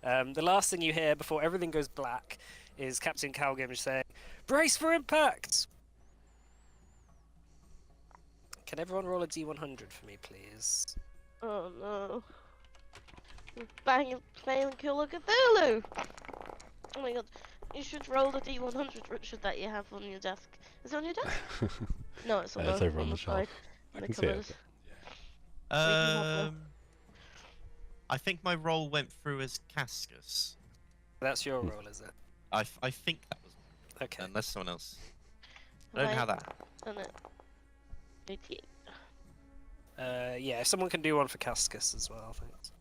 The last thing you hear before everything goes black is Captain Calgrim saying, "Brace for impact!" Can everyone roll a D100 for me, please? Oh no. Bang playing Call of Cthulhu! Oh my god. You should roll the D100, Richard, that you have on your desk. Is it on your desk? No, it's on, It's over on the side. shelf. I In the can see it. cupboard. I think my roll went through as Cascus. That's your role, is it? I think that was Okay. unless someone else. I don't know how that happened. Done it. 88. Yeah, if someone can do one for Cascus as well, thanks.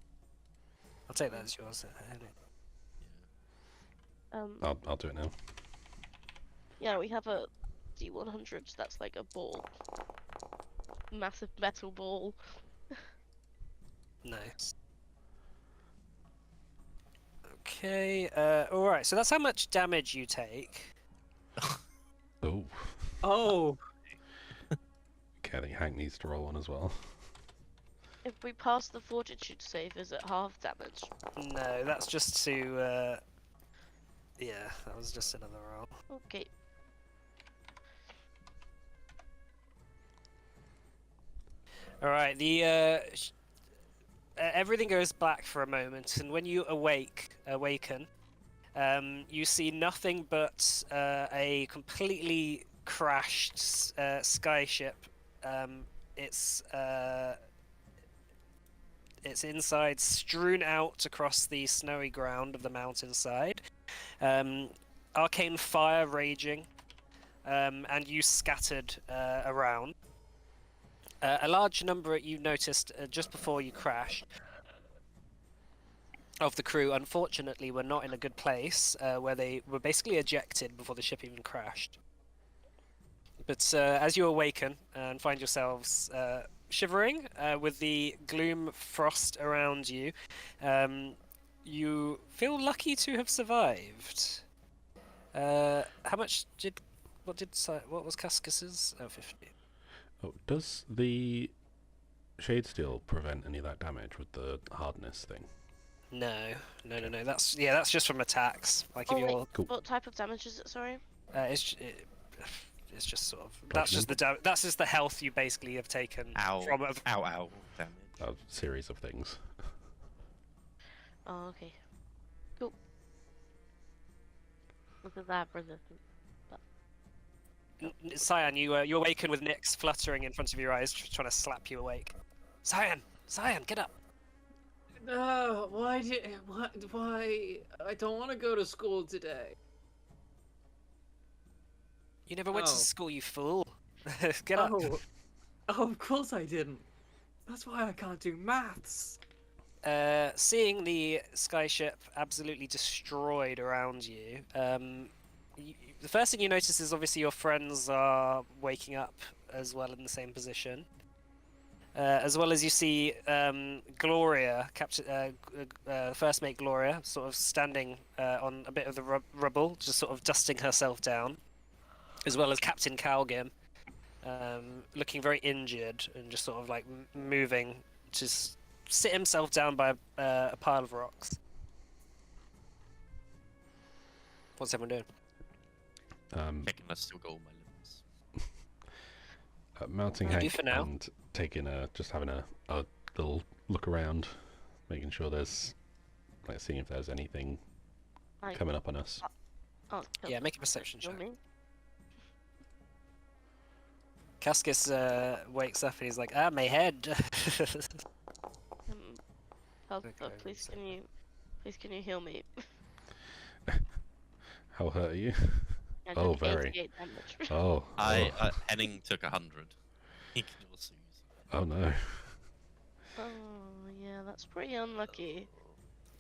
I'll take that as yours. I'll do it now. Yeah, we have a D100 that's like a ball. Massive metal ball. Nice. Okay, alright, so that's how much damage you take. Oh, Oh, okay. I think Hank needs to roll one as well. If we pass the fortitude save, is it half damage? No, that's just to, yeah, that was just another roll. Okay. Alright, everything goes black for a moment, and when you awaken, you see nothing but a completely crashed skyship. Its inside strewn out across the snowy ground of the mountainside. Arcane fire raging, and you scattered around. A large number you noticed just before you crashed of the crew, unfortunately, were not in a good place, where they were basically ejected before the ship even crashed. But as you awaken and find yourselves shivering with the gloom frost around you, you feel lucky to have survived. What was Cascus's? Oh, 50. Oh, does the shade steel prevent any of that damage with the hardness thing? No. That's just from attacks. Like if Oh, wait, you're, Cool. what type of damage is it, sorry? it's just sort of that's just the health you basically have taken Ow. from. Ow. Damage. A series of things. Oh, okay. Cool. Look at that resistance. Cyan, you awaken with Nyx fluttering in front of your eyes, trying to slap you awake. Cyan, get up! no! Why? I don't want to go to school today. You never went to Oh. school, you fool. Get up. Oh, of course I didn't. That's why I can't do maths. Seeing the skyship absolutely destroyed around you, the first thing you notice is obviously your friends are waking up as well in the same position. As well as you see Gloria, first mate Gloria, sort of standing on a bit of the rubble, just sort of dusting herself down. As well as Captain Calgim, looking very injured and just sort of like moving to sit himself down by a pile of rocks. What's everyone doing? Checking I still got all my limbs. Mounting Will do Hank for now. and taking just having a little look around, making sure there's seeing if there's anything Like, coming up on us. oh, Yeah, make a perception kill check. me. Cascus wakes up and he's like, my head. Help, Okay, please so- can you heal me? How hurt are you? I Oh, took very. 88 damage. Oh, Henning took 100. He can also use it. oh no. Oh, yeah, that's pretty unlucky.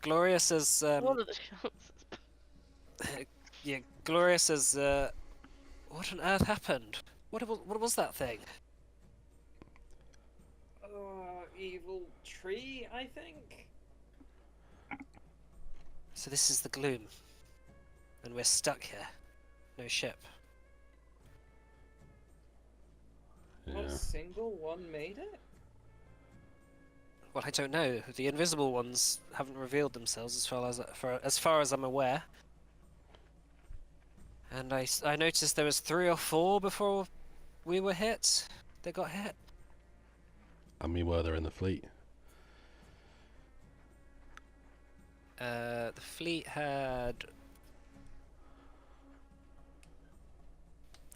Gloria says, What are the chances? yeah, Gloria says, what on earth happened? What was that thing? Evil tree, I think. So this is the gloom. And we're stuck here. No ship. Yeah. Not a single one made it. Well, I don't know. The invisible ones haven't revealed themselves as far as I'm aware. And I noticed there was 3 or 4 before we were hit. They got hit. And we were there in the fleet. The fleet had.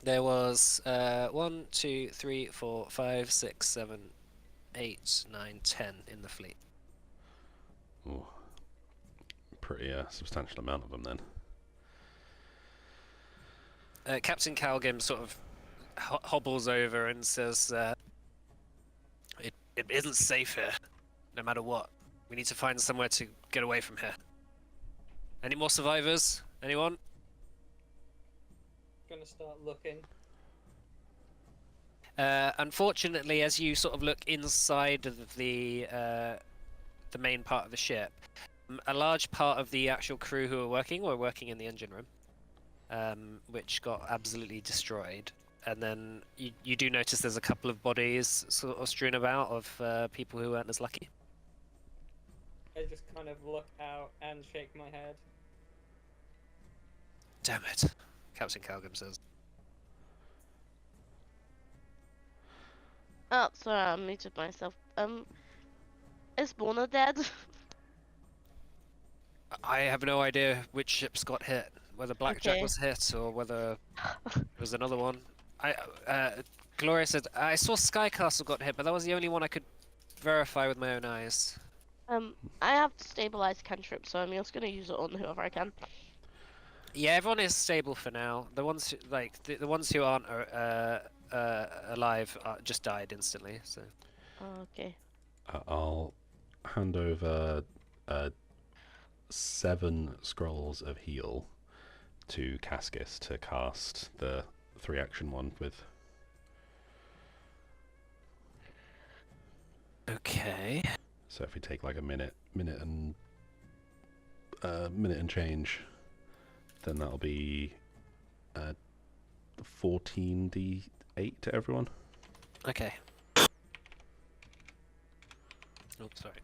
There was 1, 2, 3, 4, 5, 6, 7, 8, 9, 10 in the fleet. Ooh. Pretty substantial amount of them then. Captain Calgrim sort of hobbles over and says, it isn't safe here, no matter what. We need to find somewhere to get away from here. Any more survivors? Anyone? Gonna start looking. Unfortunately, as you sort of look inside of the main part of the ship, a large part of the actual crew who were working in the engine room, which got absolutely destroyed. And then you do notice there's a couple of bodies sort of strewn about of people who weren't as lucky. I just kind of look out and shake my head. Damn it, Captain Calgrim says. Oh, sorry, I muted myself. Is Borna dead? I have no idea which ships got hit, whether Blackjack Okay. was hit or whether there was another one. Gloria said, I saw Sky Castle got hit, but that was the only one I could verify with my own eyes. I have stabilized cantrip, so I'm just gonna use it on whoever I can. Yeah, everyone is stable for now. The ones who, the ones who aren't alive just died instantly. So. Okay. I'll hand over 7 scrolls of heal to Cascus to cast the 3-action one with. Okay. So if we take like a minute and change, then that'll be 14d8 to everyone. Okay. Oh, sorry.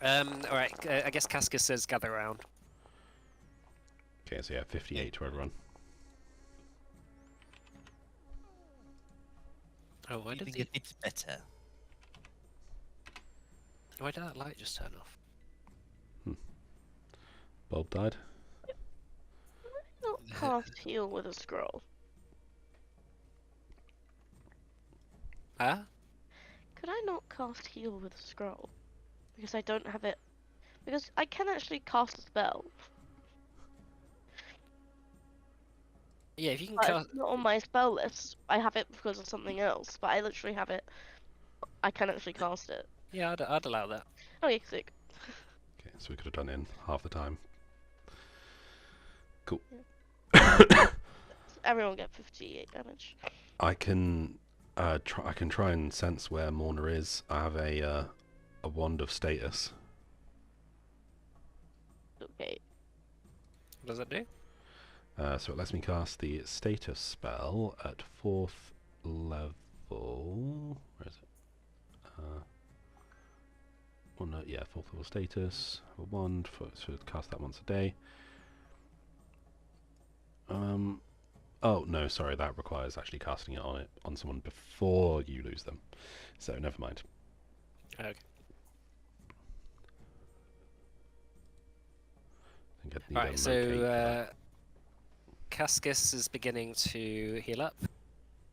All right. I guess Cascus says gather around. Okay, so yeah, 58 to everyone. Oh, why I did think it's better. why did that light just turn off? Bulb died. Not cast heal with a scroll. Ah? Could I not cast heal with a scroll? Because I don't have it. Because I can actually cast a spell. Yeah, if you can But cast. it's not on my spell list. I have it because of something else, but I literally have it. I can actually cast it. Yeah, I'd allow that. Okay, sick. Okay, so we could have done it in half the time. Cool. Everyone get 58 damage. I can try and sense where Morna is. I have a wand of status. Okay. What does it do? So it lets me cast the status spell at 4th level. Where is it? Oh no, yeah, 4th level status. A wand, so cast that once a day. Oh no, sorry, that requires actually casting it on someone before you lose them. So never mind. Okay. I think I'd need Right, a so locate for that. Cascus is beginning to heal up.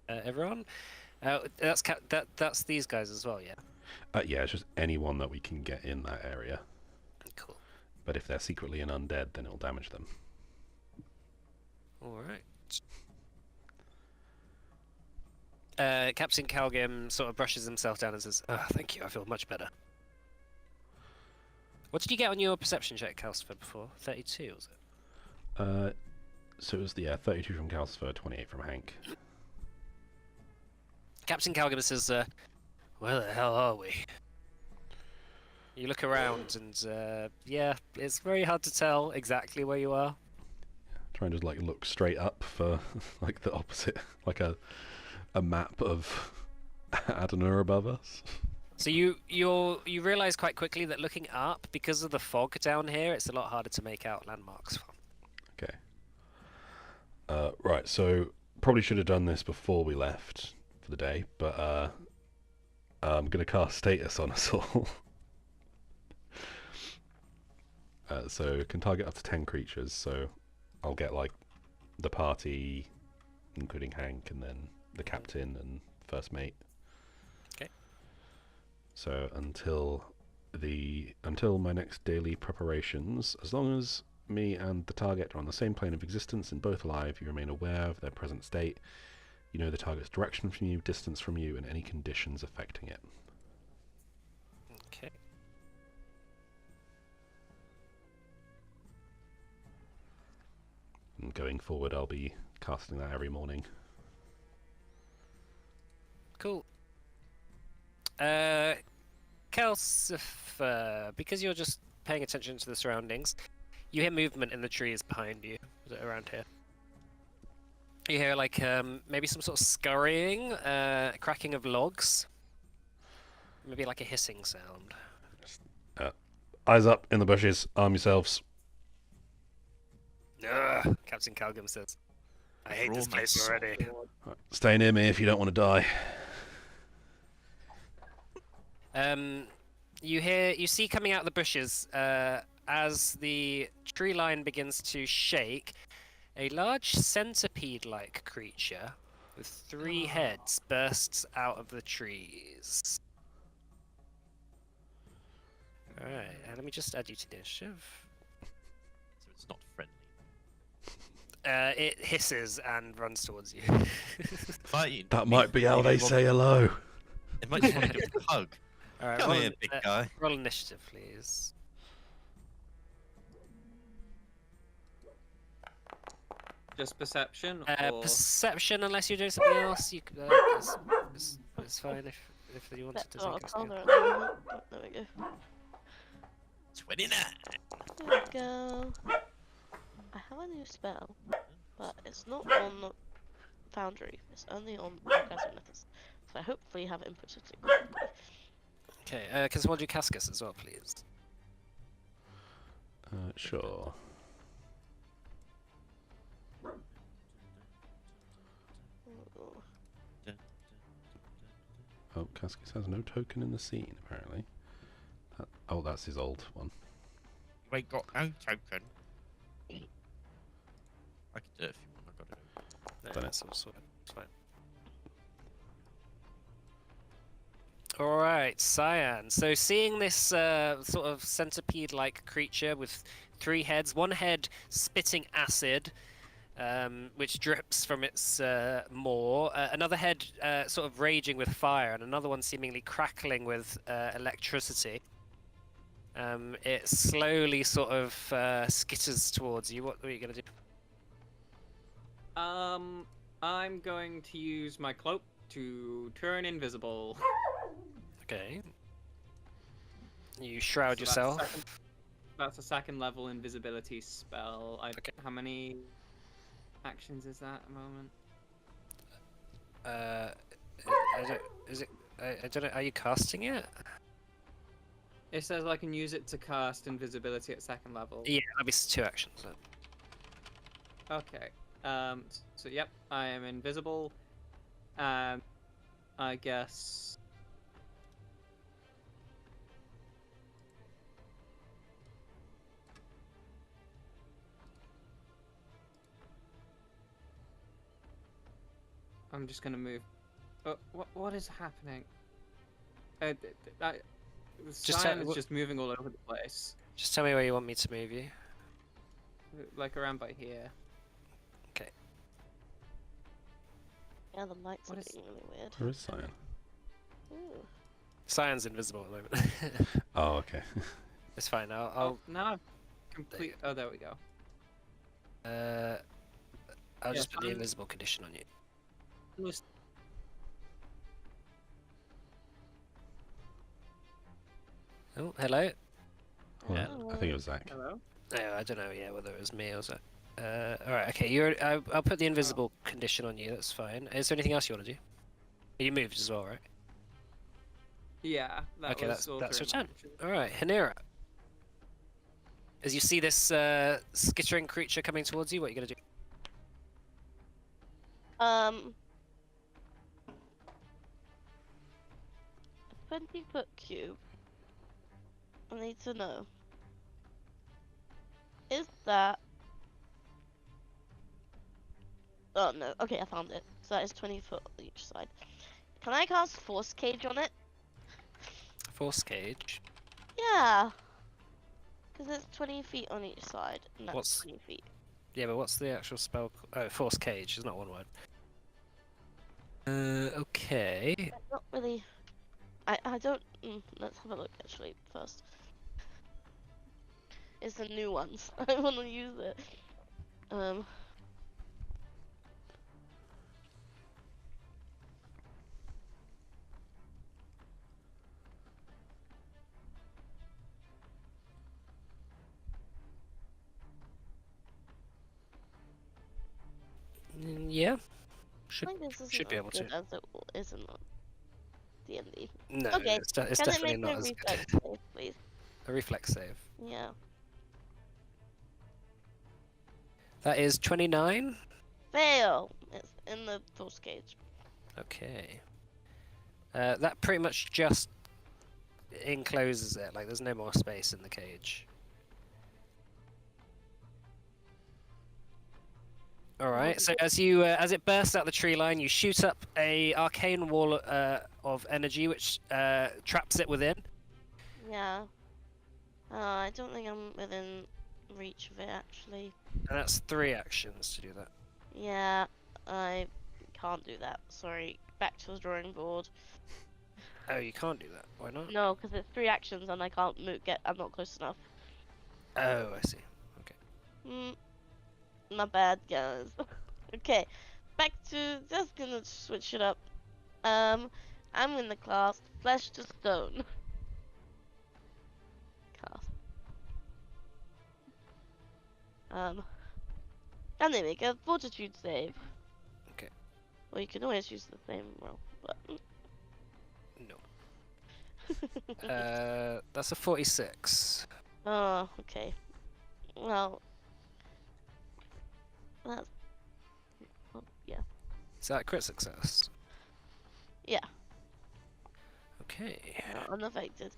Everyone, that's these guys as well, yeah. Yeah, it's just anyone that we can get in that area. Cool. But if they're secretly an undead, then it'll damage them. All right. Captain Calgrim sort of brushes himself down and says, "Ah, thank you. I feel much better." What did you get on your perception check, Calcifer, before? 32, was it? So it was 32 from Calcifer, 28 from Hank. Captain Calgrim says, "Where the hell are we?" You look around, and yeah, it's very hard to tell exactly where you are. Try and just like look straight up for like the opposite, like a map of Adana above us. So you realise quite quickly that looking up, because of the fog down here, it's a lot harder to make out landmarks from. Okay. Right, so probably should have done this before we left for the day, but I'm going to cast status on us all. So it can target up to 10 creatures. So I'll get like the party, including Hank, and then the captain and first mate. Okay. So until my next daily preparations, as long as me and the target are on the same plane of existence and both alive, you remain aware of their present state. You know the target's direction from you, distance from you, and any conditions affecting it. Okay. And going forward, I'll be casting that every morning. Cool. Calcifer, because you're just paying attention to the surroundings, you hear movement in the trees behind you, around here. You hear like maybe some sort of scurrying, cracking of logs, maybe like a hissing sound. Eyes up in the bushes, arm yourselves. Ugh, Captain Calgum says. I hate this Draw my place sword. already. Stay near me if you don't want to die. You see coming out of the bushes, as the tree line begins to shake, a large centipede-like creature with 3 heads bursts out of the trees. Alright, let me just add you to the initiative. So it's not friendly. It hisses and runs towards you. That might be how they say hello. It might just want to give it a hug. Alright, Come here, big guy. roll initiative, please. Just perception, or Perception, unless you're doing something else. You, it's fine if you want to That's do what something else. I'll call her. There we go. 29. There we go. I have a new spell, but it's not on Foundry. It's only on Orgasm Methods. So I hopefully have inputted it correctly. Okay, can someone do Cascus as well, please? Sure. Ooh. Oh, Cascus has no token in the scene, apparently. Oh, that's his old one. You ain't got no token. I can do it if you want. I got it. No, Done it. that's all sorted. It's fine. Alright, Cyan. So seeing this sort of centipede-like creature with 3 heads, one head spitting acid, which drips from its maw, another head sort of raging with fire, and another one seemingly crackling with electricity. It slowly sort of skitters towards you. What are you going to do? I'm going to use my cloak to turn invisible. Okay. You shroud So that's yourself. That's a second level invisibility spell. Okay. How many actions is that at the moment? I don't know. Are you casting it? It says I can use it to cast invisibility at second level. Yeah, that'd be 2 actions then. Okay. So yep, I am invisible. I guess. I'm just gonna move. What is happening? The cyan is just moving all over the place, Just tell me where you want me to move you. like around by here. Yeah, the lights What are is- being really weird. Where is Cyan? Ooh. Cyan's invisible at the moment. Oh, okay. It's fine. Oh, I'll now I've complete. Oh, there we go. I'll just Yeah, put the fine. invisible condition on you. Oh, hello. Well, I Hello. think it was Zach. Hello. Oh, I don't know. Yeah, whether it was me or so. All right. Okay. I'll put the invisible condition on you. That's fine. Is there anything else you want to do? You moved as well, right? Yeah. That Okay, was that's all your during my turn. action. All right, Hanira. As you see this skittering creature coming towards you, what are you gonna do? A 20-foot cube. I need to know. Is that? Oh no. Okay, I found it. So that is 20 foot on each side. Can I cast Force Cage on it? Force cage. Yeah. Because it's 20 feet on each side, and that's What's- 20 feet. Yeah, but what's the actual spell? Oh, force cage is not one word. Okay. Not really. I don't. Let's have a look actually first. It's the new ones. I want to use it. Yeah. I Should think this isn't should be as able good to. as it is in D&D. No, Okay, it's Can it definitely make not a as reflex good. save, please? A reflex save. Yeah. That is 29. Fail! It's in the force cage. Okay. That pretty much just encloses it. Like, there's no more space in the cage. All right. So as it bursts out the tree line, you shoot up a arcane wall of energy, which traps it within. Yeah. I don't think I'm within reach of it, actually. And that's 3 actions to do that. Yeah, I can't do that. Sorry. Back to the drawing board. Oh, you can't do that. Why not? No, because it's 3 actions and I can't I'm not close enough. Oh, I see. My bad, guys. Okay, back to just gonna switch it up. I'm in the class Flesh to Stone. Cast. And they make a Fortitude save. Okay. Well, you can always use the same roll, but. No. That's a 46. Oh, okay. Well, that's. Well, yeah. Is that a crit success? Yeah. Okay. Unaffected.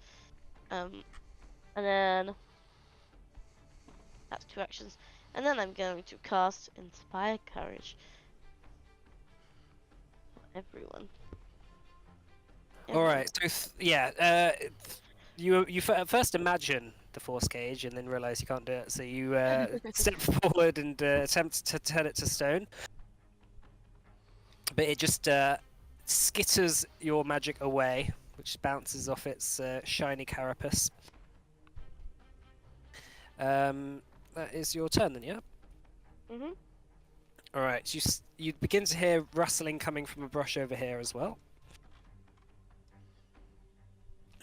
And then that's 2 actions. And then I'm going to cast Inspire Courage. For everyone. All right. So you at first imagine the force cage and then realize you can't do it. So you step forward and attempt to turn it to stone, but it just skitters your magic away, which bounces off its shiny carapace. That is your turn then, yeah? Mhm. Alright, so you begin to hear rustling coming from a brush over here as well.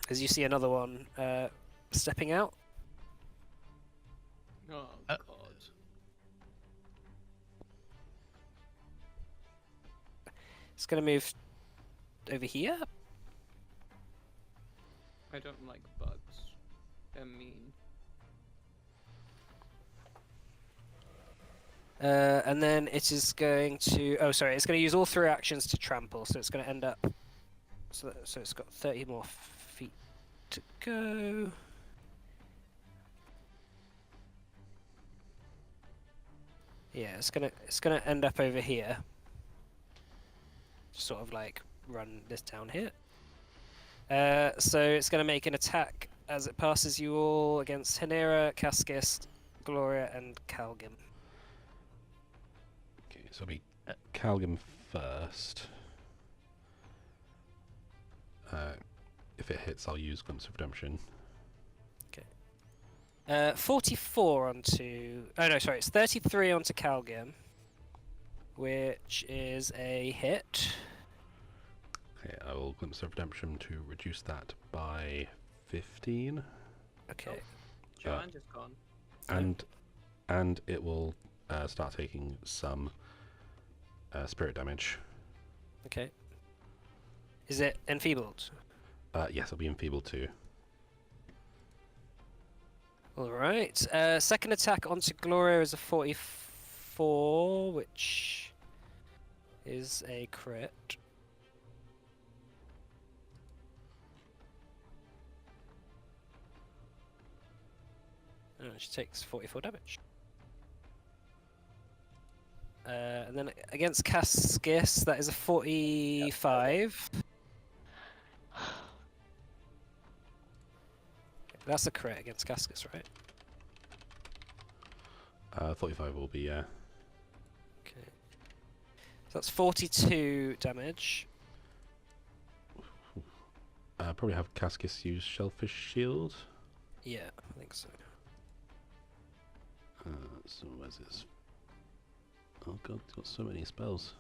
As you see another one stepping out. Oh Uh, god. It's going to move over here. I don't like bugs. They're mean. And then it is going to... Oh, sorry. It's going to use all 3 actions to trample, so it's going to end up... So it's got 30 more feet to go. Yeah, it's gonna end up over here. Just sort of like run this down here. So it's gonna make an attack as it passes you all against Hanera, Kaskist, Gloria, and Kalgim. Okay, so it'll be Calgrim first. If it hits, I'll use Glimpse of Redemption. 44 onto... Oh no, sorry, it's 33 onto Kalgim, which is a hit. Okay, I will Glimpse of Redemption to reduce that by 15. Okay. Joanne just gone. And it will start taking some spirit damage. Okay. Is it enfeebled? Yes, it'll be enfeebled too. Alright. Second attack onto Gloria is a 44, which is a crit. She takes 44 damage. And then against Cascus, that is a 45. That's a crit against Cascus, right? 45 will be, yeah. Okay. So that's 42 damage. Probably have Cascus use Shellfish Shield. Yeah, I think so. So where's his... Oh god, he's got so many spells.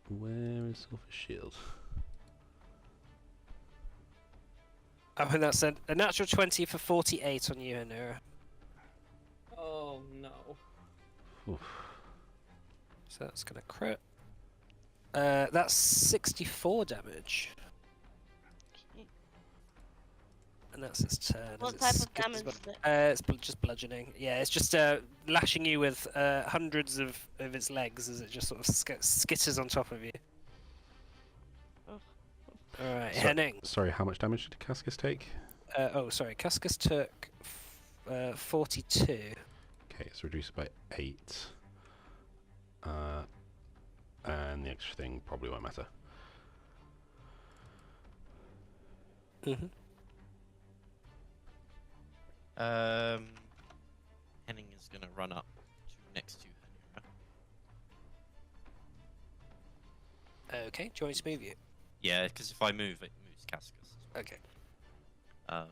Where is Shellfish Shield? Oh, and that's a natural 20 for 48 on you, Anura. Oh no. Oof. So that's gonna crit. That's 64 damage. And that's its turn. What Is it type of skip as damage well? is it? It's just bludgeoning. Yeah, it's just lashing you with hundreds of its legs as it just sort of skitters on top of you. Oh. Alright, So- Henning. Sorry, how much damage did Cascus take? Oh, sorry, Cascus took 42. Okay, it's reduced by 8. And the extra thing probably won't matter. Mm-hmm. Henning is going to run up to next to Henry. Okay, do you want me to move you? Yeah, because if I move, it moves Cascus. Okay. And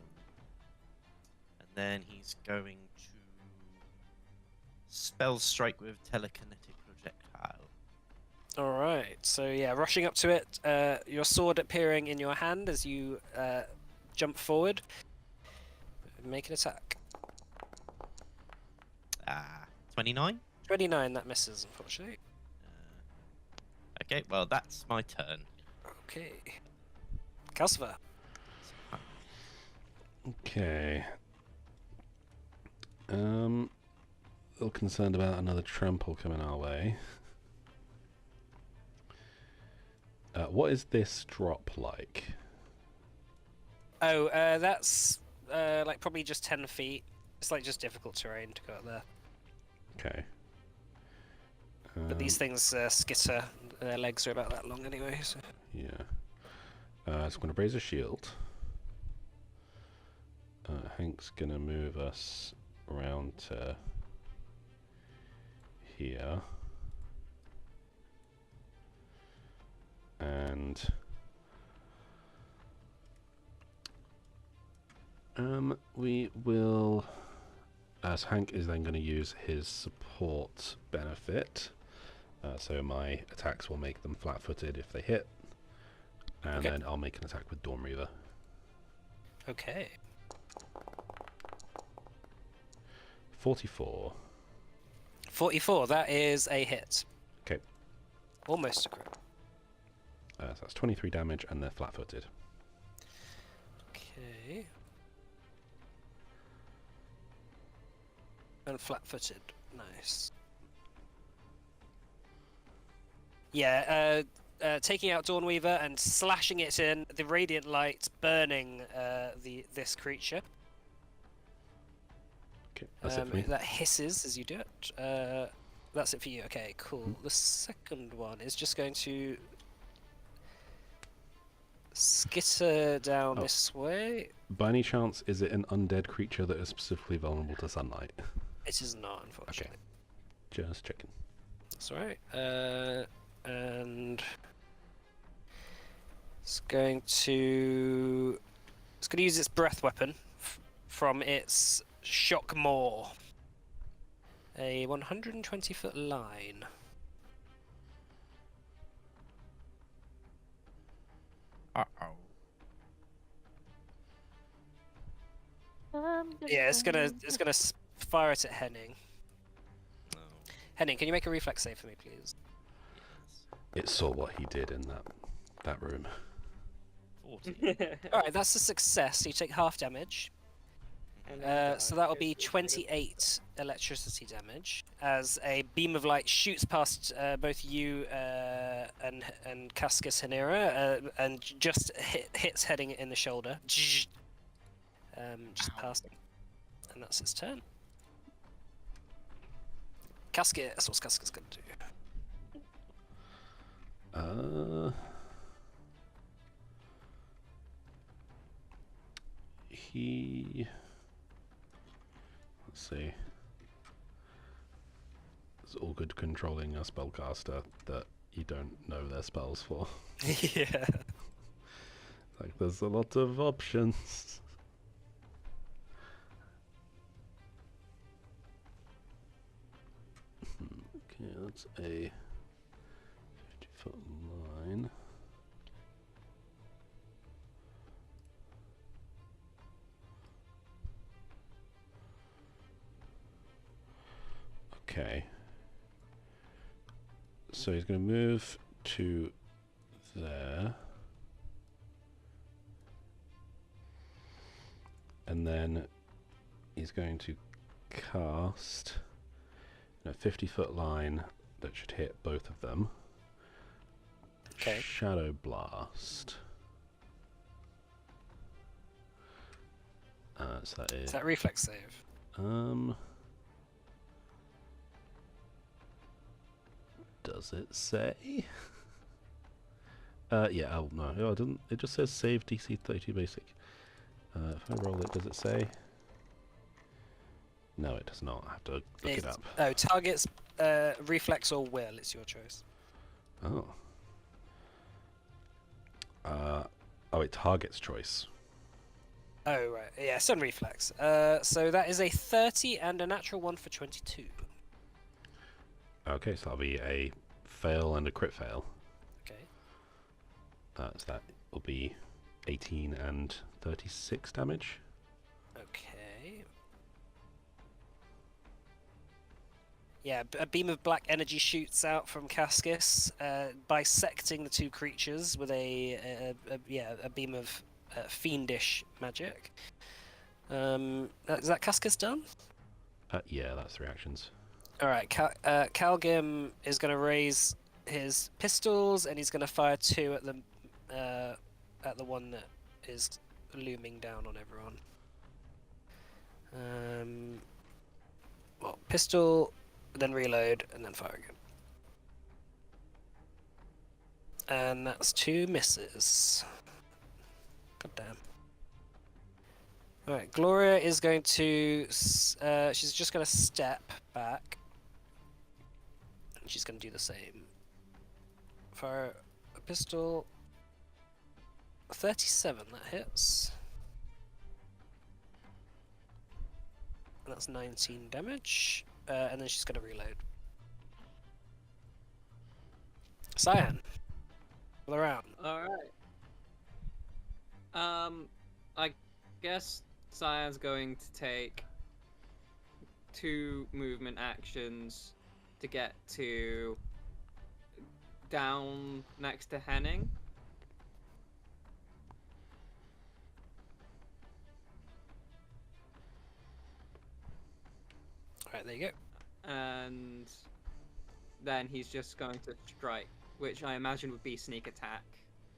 then he's going to spell strike with telekinetic projectile. Alright, so yeah, rushing up to it, your sword appearing in your hand as you jump forward. Make an attack. 29? 29, that misses, unfortunately. Okay, well, that's my turn. Okay. Calcifer. Okay. A little concerned about another trample coming our way. What is this drop like? Oh, that's like probably just 10 feet. It's like just difficult terrain to go up there. Okay. But these things skitter. Their legs are about that long anyway. So. Yeah. So I'm going to raise a shield. Hank's going to move us around to here. And we will, as Hank is then going to use his support benefit, so my attacks will make them flat-footed if they hit, and Okay. then I'll make an attack with Dawn Reaver. Okay. 44. 44, that is a hit. Okay. Almost a crit. So that's 23 damage, and they're flat-footed. Okay. And flat-footed. Nice. Yeah, taking out Dawnweaver and slashing it in, the radiant light burning this creature. Okay, that's it for me. That hisses as you do it. That's it for you. Okay, cool. The second one is just going to skitter down Oh. this way. By any chance, is it an undead creature that is specifically vulnerable to sunlight? It is not, unfortunately. Just checking. That's alright. And it's going to use its breath weapon from its shock maw. A 120-foot line. Uh-oh. Yeah, it's gonna fire it at Henning. No. Henning, can you make a reflex save for me, please? It saw what he did in that room. 40. Alright, that's a success. You take half damage. So that will be 28 electricity damage as a beam of light shoots past both you, and Cascus Hanira, and just hits heading it in the shoulder. Just past him. And that's his turn. Cascus, what's Cascus going to do? Let's see. It's all good controlling a spellcaster that you don't know their spells for. Yeah. Like, there's a lot of options. Okay, that's a 50-foot line. Okay. So he's going to move to there. And then he's going to cast a 50-foot line that should hit both of them. Okay. Shadow Blast. So that is... Is that reflex save? Does it say? Yeah, oh no, it doesn't. It just says save DC 32 basic. If I roll it, does it say? No, it does not. I have to look it up. Oh, targets reflex or will. It's your choice. Oh. Oh, it targets choice. Oh, right. Yeah, sun reflex. So that is a 30 and a natural 1 for 22. Okay, so that'll be a fail and a crit fail. Okay. So that will be 18 and 36 damage. Okay. Yeah, a beam of black energy shoots out from Cascus, bisecting the two creatures with a beam of fiendish magic. Is that Cascus done? Yeah, that's 3 actions. All right, Calgim is going to raise his pistols, and he's going to fire 2 at the one that is looming down on everyone. Well, pistol, then reload, and then fire again. And that's 2 misses. God damn. Alright, Gloria is going to... she's just going to step back. And she's going to do the same. Fire a pistol. 37, that hits. And that's 19 damage. And then she's going to reload. Cyan. All around. Alright. I guess Cyan's going to take 2 movement actions to get to down next to Henning. Alright, there you go. And then he's just going to strike, which I imagine would be sneak attack.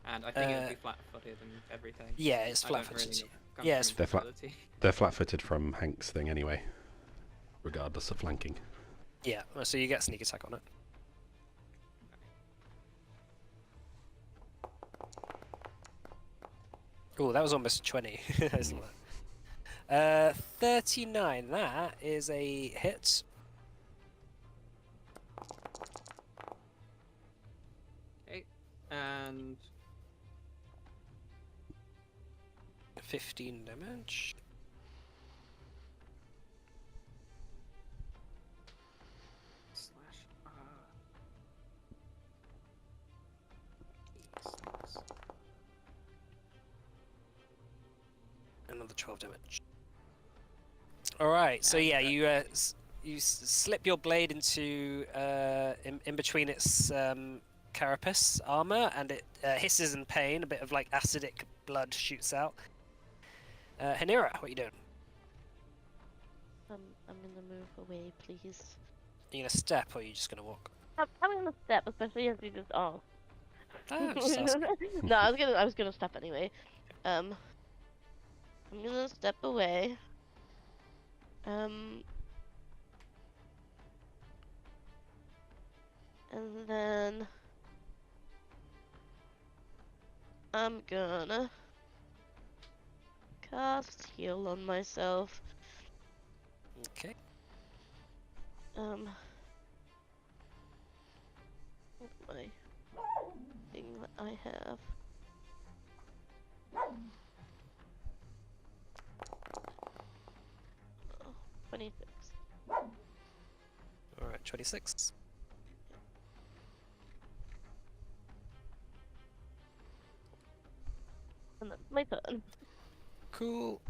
And I think it would be flat-footed and everything. Yeah, it's I don't flat-footed. really know Yeah, it's They're flat. ability. They're flat-footed from Hank's thing anyway, regardless of flanking. Yeah, so you get sneak attack on it. Oh, that was almost 20. 39, that is a hit. Okay, and 15 damage. slash Another 12 damage. Alright, so yeah, you slip your blade into in between its carapace armor, and it hisses in pain. A bit of like acidic blood shoots out. Hanira, what are you doing? I'm gonna move away, please. Are you gonna step, or are you just gonna walk? I'm gonna step, especially as you just asked. Ah, just ask. No, I was gonna step anyway. I'm gonna step away. And then I'm gonna cast heal on myself. Okay. What's my thing that I have? Oh, 26. All right, 26. And that's my turn. Cool.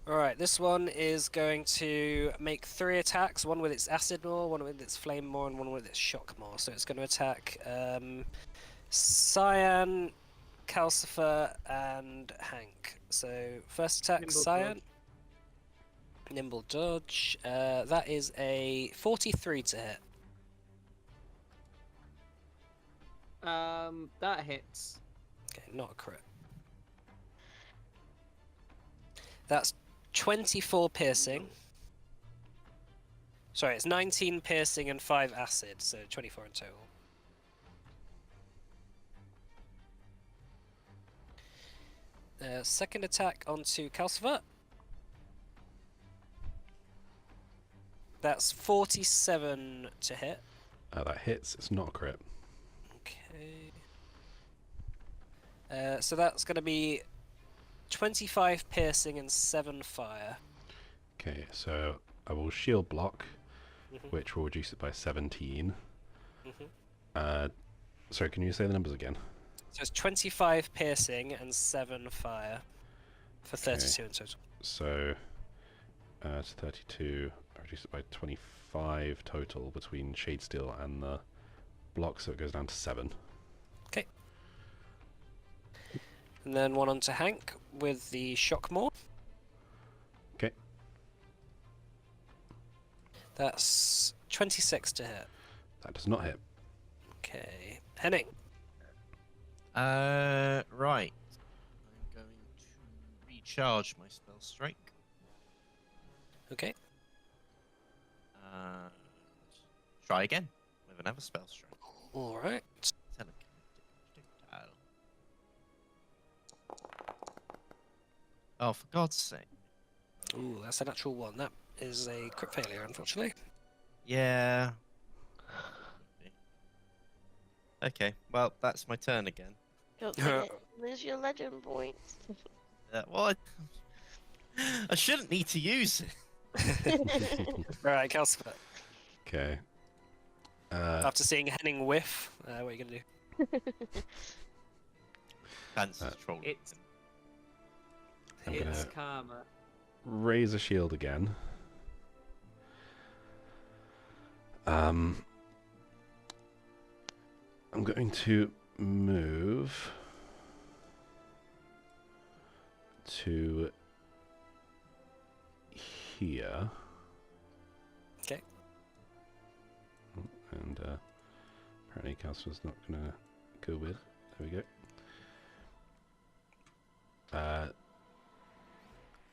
Alright, this one is going to make 3 attacks, one with its acid maw, one with its flame maw, and one with its shock maw. So it's going to attack Cyan, Calcifer, and Hank. So first attack, Nimble Cyan. Nimble dodge. That is a 43 to hit. That hits. Okay, not a crit. That's 24 piercing. Sorry, it's 19 piercing and 5 acid, so 24 in total. Second attack onto Calcifer. That's 47 to hit. That hits. It's not a crit. Okay. So that's going to be 25 piercing and 7 fire. Okay, so I will shield block, Mhm. which will reduce it by 17. Mhm. Sorry, can you say the numbers again? So it's 25 piercing and 7 fire for 32 in total. So it's 32. I reduce it by 25 total between Shade Steel and the block, so it goes down to 7. Okay. And then one onto Hank with the shock maw. Okay. That's 26 to hit. That does not hit. Okay. Henning. Right. I'm going to recharge my spell strike. Okay. And try again with another spell strike. Alright. Telekinetic projectile. Oh, for God's sake. Ooh, that's a natural 1. That is a crit failure, unfortunately. Yeah. Okay, well, that's my turn again. Don't forget, lose your legend points. Well, I shouldn't need to use it. Alright, Calcifer. Okay. After seeing Henning whiff, what are you going to do? Fancy's trolling. It's I'm it's gonna karma. raise a shield again. I'm going to move to here. Okay. And apparently Calcifer's not going to go with. There we go.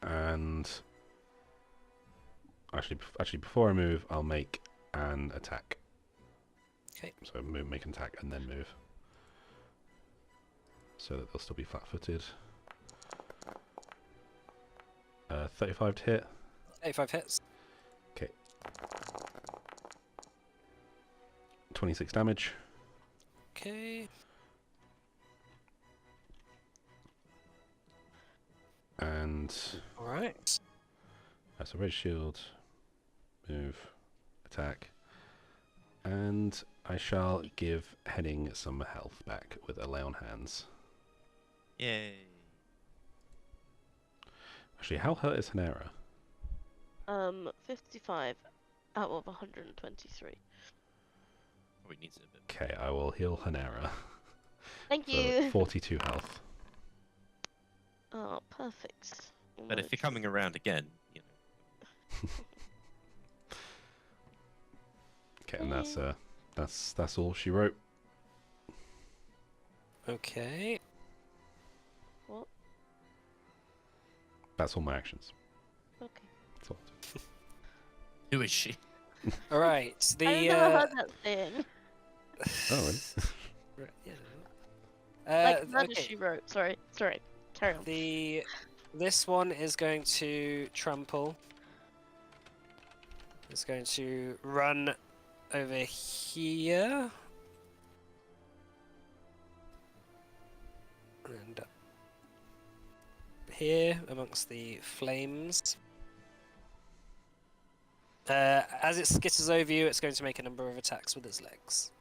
And actually, before I move, I'll make an attack. Okay. So make an attack and then move, so that they'll still be flat-footed. 35 to hit. 85 hits. Okay. 26 damage. Okay. And Alright. so raise shield, move, attack, and I shall give Henning some health back with a lay on hands. Yay. Actually, how hurt is Hanera? 55 out of 123. Probably needs it a bit. Okay, I will heal Hanera Thank for you. 42 health. Oh, perfect. But if you're coming around again, you know. Okay, and that's all she wrote. Okay. What? That's all my actions. Okay. That's all. Who is she? All right. I've never heard that saying. Oh, really? Right, yeah. Like Murder Okay. She Wrote. Sorry. Carry on. This one is going to trample. It's going to run over here. And up here amongst the flames. As it skitters over you, it's going to make a number of attacks with its legs.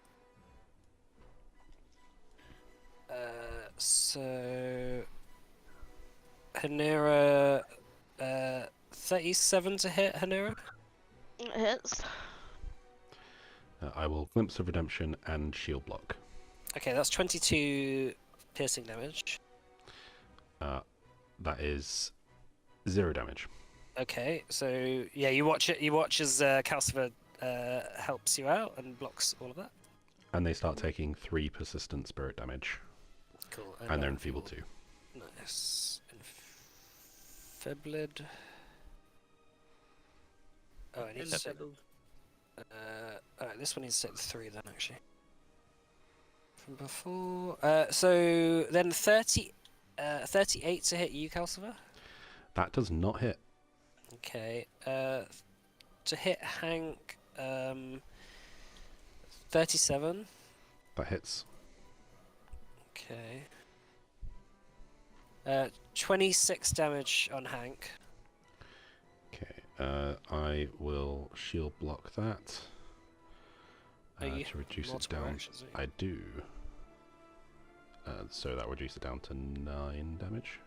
So Hanera, 37 to hit Hanera. It hits. I will Glimpse of Redemption and Shield Block. Okay, that's 22 piercing damage. That is 0 damage. Okay, so yeah, you watch it. You watch as Calcifer helps you out and blocks all of that. And they start taking 3 persistent spirit damage. Cool. And they're enfeebled too. Nice. Enfeebled. Oh, I need to take. Alright, this one needs to take the 3 then, actually. From before. So then 38 to hit you, Calcifer. That does not hit. Okay. To hit Hank, 37. That hits. Okay. 26 damage on Hank. Okay. I will shield block that. Are you to reduce it multiple down. actions, are you? I do. So that will reduce it down to 9 damage.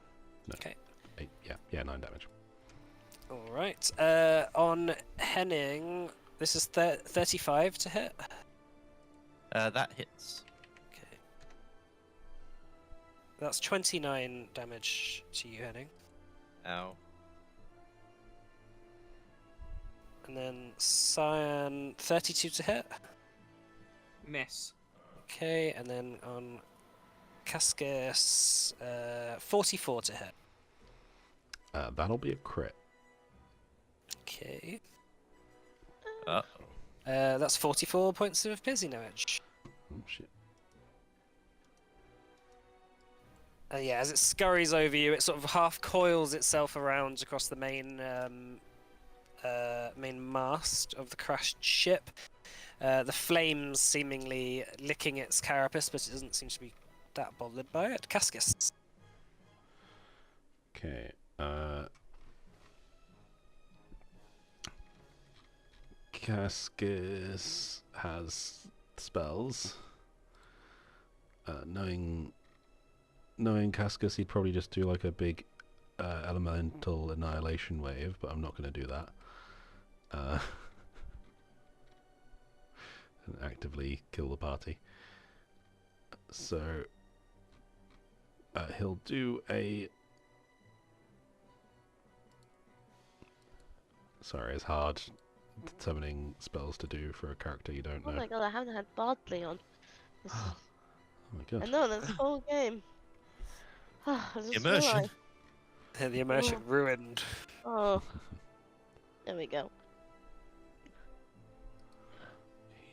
No. Okay. 8. Yeah, 9 damage. All right. On Henning, this is 35 to hit. That hits. Okay. That's 29 damage to you, Henning. Ow. And then Cyan, 32 to hit. Miss. Okay, and then on Cascus, 44 to hit. That'll be a crit. Okay. Uh-oh. That's 44 points of piercing damage. Oh, shit. Yeah, as it scurries over you, it sort of half coils itself around across the main mast of the crashed ship. The flames seemingly licking its carapace, but it doesn't seem to be that bothered by it. Cascus. Okay. Cascus has spells. Knowing Cascus, he'd probably just do like a big elemental annihilation wave, but I'm not going to do that. And actively kill the party. So he'll do a... Sorry, it's hard determining spells to do for a character you don't Oh know. my god, I haven't had Bardley on. This... Oh my I god. know, this whole game. I just Immersion. realised. The immersion ruined. Oh. There we go.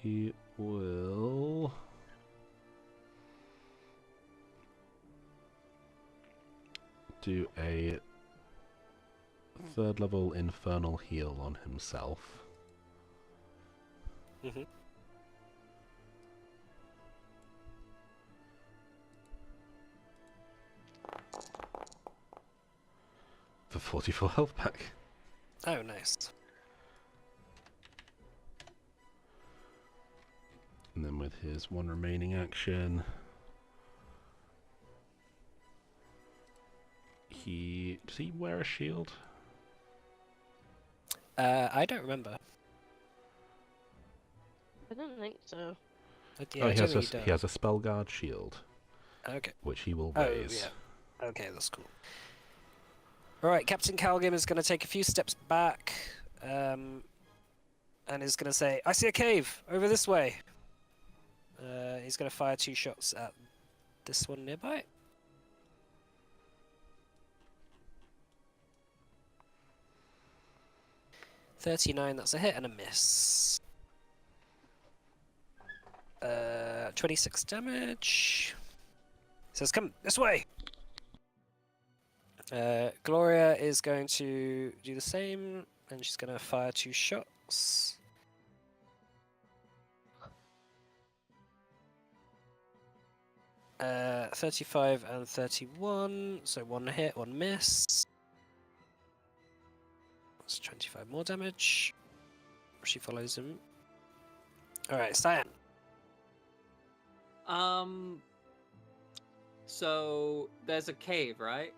He will... do a 3rd level infernal heal on himself. Mm-hmm. For 44 health back. Oh, nice. And then with his 1 remaining action, does he wear a shield? I don't remember. I don't think so. But yeah, Oh, I he don't has, think he he has a spell guard shield, Okay. which he will Oh, raise. yeah. Okay, that's cool. Alright, Captain Calgim is going to take a few steps back, and is going to say, I see a cave! Over this way! He's going to fire 2 shots at this one nearby. $39, that's a hit and a miss. 26 damage. Says, come this way. Gloria is going to do the same, and she's going to fire 2 shots. Uh, 35 and 31, so 1 hit, 1 miss. That's 25 more damage. She follows him. Alright, Cyan. So there's a cave, right?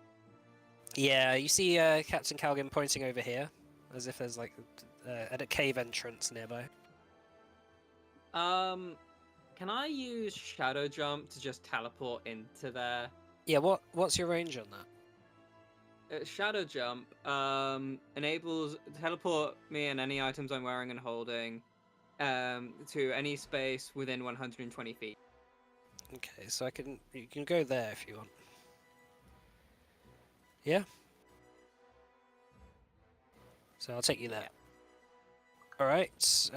Yeah, you see Captain Calgan pointing over here, as if there's like a cave entrance nearby. Can I use Shadow Jump to just teleport into there? Yeah, what's your range on that? Shadow Jump enables teleport me and any items I'm wearing and holding to any space within 120 feet. Okay, so you can go there if you want. Yeah. So I'll take you there. All right. It's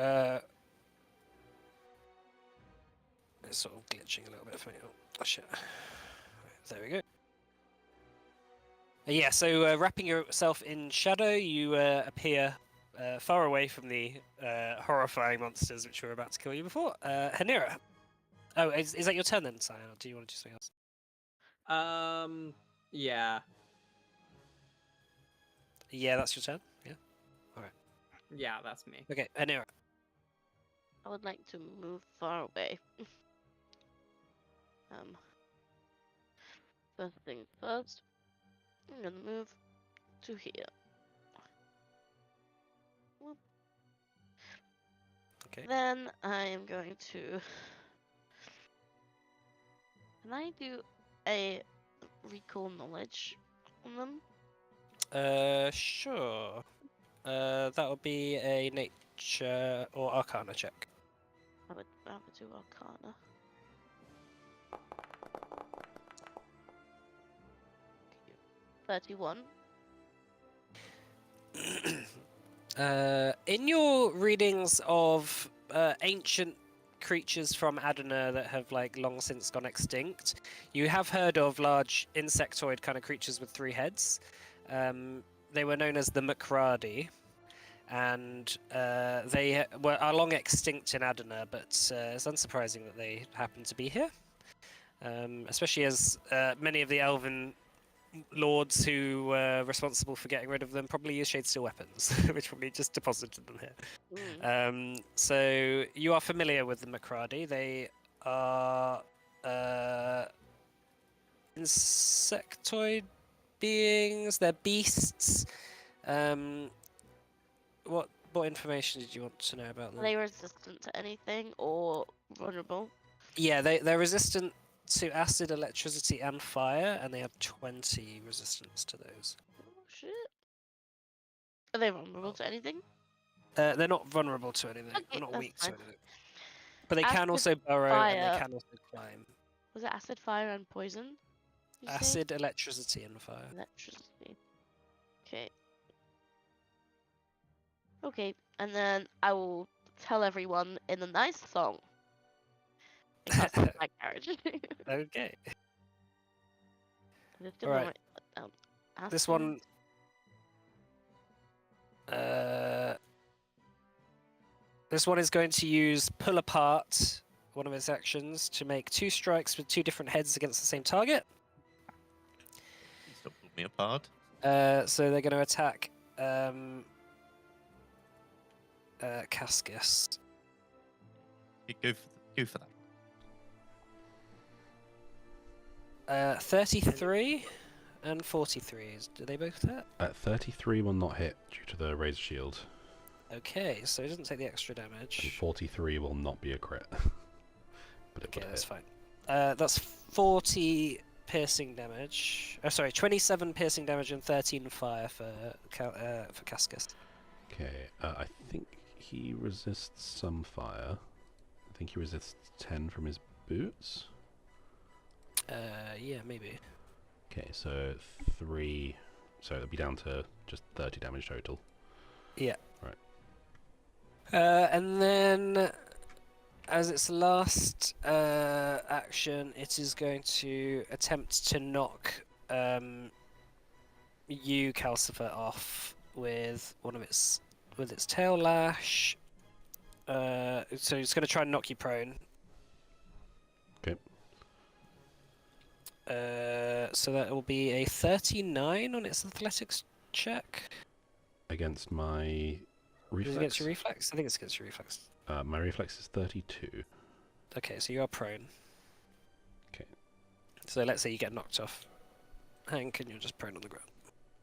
sort of glitching a little bit for me. Oh shit. There we go. Yeah. So wrapping yourself in shadow, you appear far away from the horrifying monsters which were about to kill you before. Hanira. Oh, is that your turn then, Cyan, or do you want to do something else? Yeah. Yeah, that's your turn. Yeah. Yeah, that's me. Okay, Hanira. I would like to move far away. First thing first, I'm gonna move to here. Whoop. Okay. Then I am going to. Can I do a recall knowledge on them? Sure. That would be a nature or arcana check. I would do Arcana. $31. In your readings of ancient creatures from Adana that have like long since gone extinct, you have heard of large insectoid kind of creatures with 3 heads. They were known as the Macradi, and they are long extinct in Adana, but it's unsurprising that they happen to be here. Especially as many of the elven lords who were responsible for getting rid of them probably use shade steel weapons, which probably just deposited them here. So you are familiar with the Macradi. They are insectoid beings. They're beasts. What information did you want to know about them? Are they resistant to anything or vulnerable? Yeah, they're resistant to acid, electricity, and fire, and they have 20 resistance to those. Oh shit. Are they vulnerable to anything? They're not vulnerable to anything. Okay, They're not that's weak to fine. anything. But they can Acid, also burrow and fire. they can also climb. Was it acid, fire, and poison? You say? Acid, electricity, and fire. Electricity. Okay. Okay, and then I will tell everyone in a nice song. That's my carriage. Okay. This Alright. This one. This one is going to use pull apart, one of its actions, to make 2 strikes with 2 different heads against the same target. Please don't pull me apart. So they're going to attack Cascus. Okay, go for that. 33 and 43. Do they both hit? 33 will not hit due to the razor shield, Okay, so it doesn't take the extra and damage. 43 will not be a crit. But it Okay, would that's hit. fine. That's 40 piercing damage. Oh, sorry, 27 piercing damage and 13 fire for Cascus. Okay, I think he resists some fire. I think he resists 10 from his boots. Yeah, maybe. Okay, so 3. So it'll be down to just 30 damage total. Yeah. Right. And then, as its last action, it is going to attempt to knock you, Calcifer, off with its tail lash. So it's going to try and knock you prone. Okay. So that will be a 39 on its athletics check. Against my Is it reflex? against your reflex? I think it's against your reflex. My reflex is 32. Okay, so you are prone. Okay. So let's say you get knocked off, Hank, and you're just prone on the ground.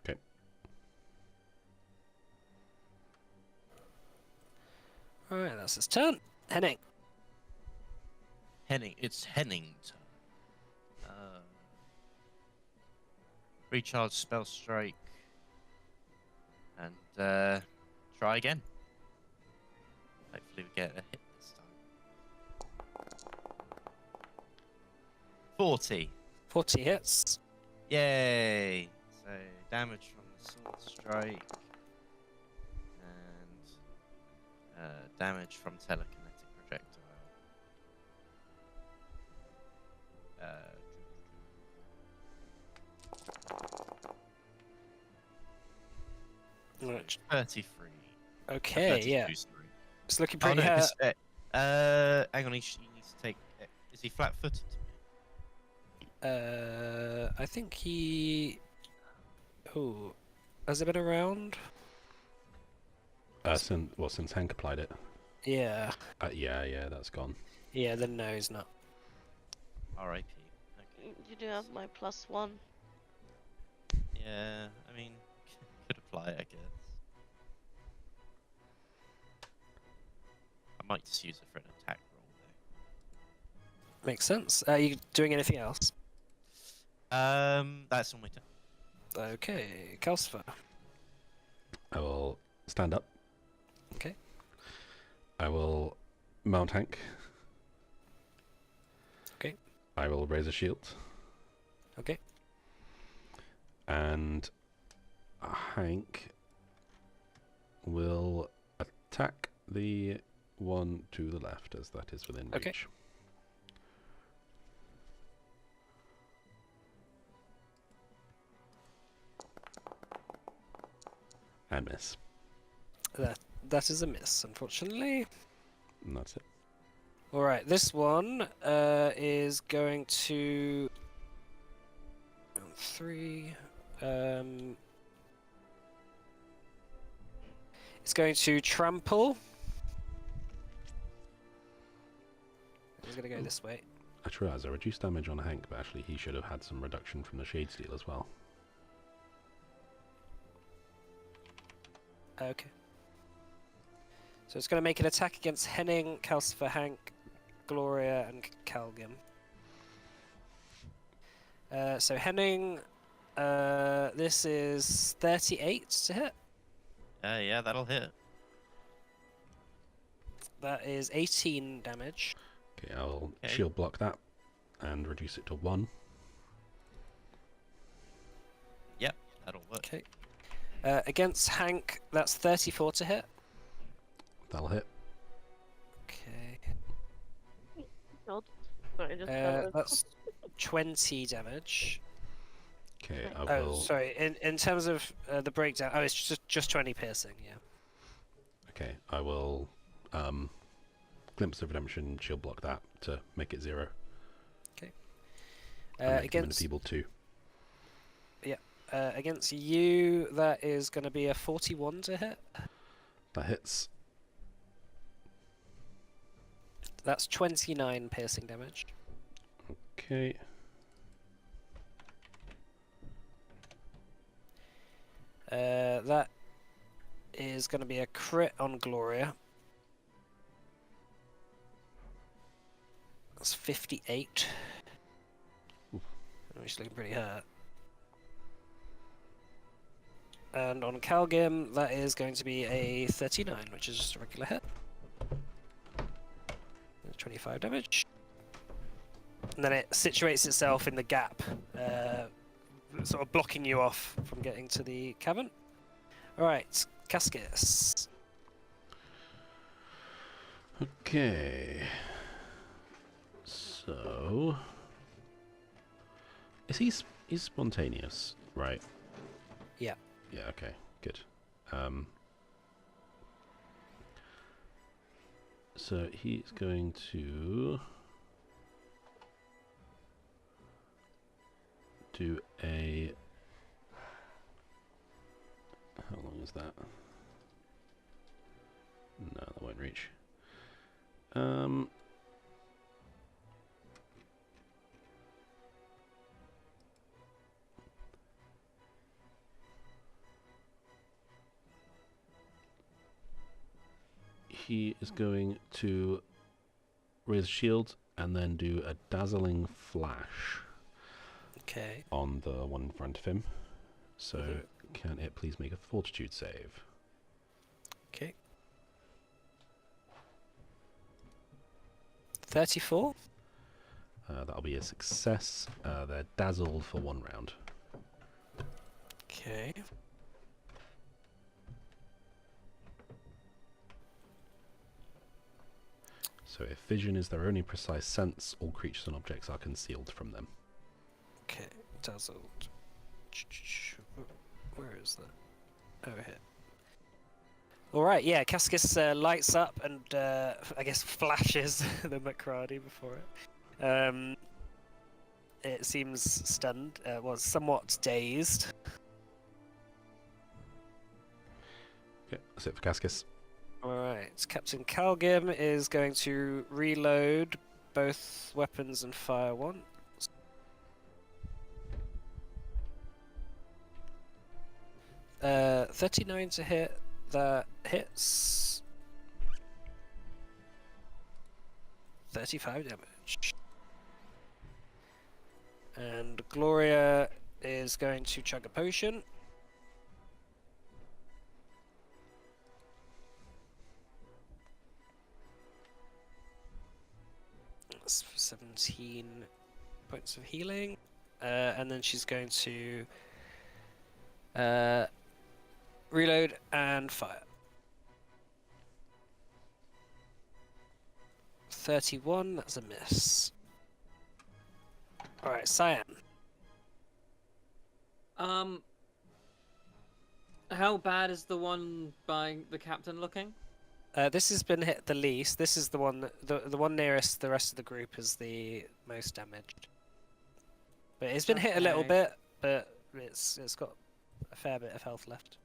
Okay. Alright, that's his turn. Henning. It's Hennington. Recharge spell strike. And try again. Hopefully we get a hit this time. 40. 40 hits. Yay! So damage from the sword strike. And damage from telekinetic projectile. Right. 33. Okay, 32, yeah. sorry. It's looking Oh pretty no, 'cause, hang on, he needs to take. Is he flat-footed? I think he... Oh, has it been around? Since Hank applied it. Yeah. Yeah, that's gone. Yeah, then no, he's not. R.I.P. Okay. You do have my +1. Yeah, I mean, could apply it, I guess. I might just use it for an attack roll, Makes sense. Are you doing anything else? though. That's on my turn. Okay, Calcifer. I will stand up. Okay. I will mount Hank. Okay. I will raise a shield. Okay. And Hank will attack the one to the left, as that is within Okay. reach. And miss. That is a miss, unfortunately. And that's it. Alright, this one is going to... 3... It's going to trample. It's going to go this way. I just realised I reduced damage on Hank, but actually he should have had some reduction from the Shade Steel as well. Okay. So it's going to make an attack against Henning, Calcifer, Hank, Gloria, and Calgim. So Henning, this is 38 to hit. Yeah, that'll hit. That is 18 damage. Okay, I'll Okay. shield block that and reduce it to 1. Yep, that'll work. Okay. Against Hank, that's 34 to hit. That'll hit. Okay. God. Sorry, just That's 20 damage. Okay, I Oh, will. sorry. In terms of the breakdown, oh, it's just 20 piercing. Yeah. Okay, I will Glimpse of Redemption shield block that to make it 0. And make him Against enfeebled 2. against you, that is going to be a 41 to hit. That hits. That's 29 piercing damage. Okay. That is going to be a crit on Gloria. That's 58. Oof. Oh, she's looking pretty hurt. And on Calgim, that is going to be a 39, which is just a regular hit. 25 damage. and then it situates itself in the gap, sort of blocking you off from getting to the cavern. All right, Cascus. Okay. So, he's spontaneous, right? Yeah. Yeah. Okay. Good. So he's going to do a. How long is that? No, that won't reach. He is going to raise shield and then do a dazzling flash Okay. on the one in front of him. So can it please make a fortitude save? Okay. 34. That'll be a success. They're dazzled for 1 round. Okay. So if vision is their only precise sense, all creatures and objects are concealed from them. Okay. Dazzled. Where is that? Over here. All right. Yeah. Cascus lights up and I guess flashes the Macradi before it. It seems stunned. Was somewhat dazed. Okay, that's it for Cascus. Alright, Captain Calgim is going to reload both weapons and fire once. Uh, 39 to hit, that hits. 35 damage. And Gloria is going to chug a potion. That's 17 points of healing. And then she's going to reload and fire. 31, that's a miss. Alright, Cyan. How bad is the one by the captain looking? This has been hit the least. This is the one the one nearest the rest of the group is the most damaged. But it's been hit a little Okay. bit, but it's got a fair bit of health left.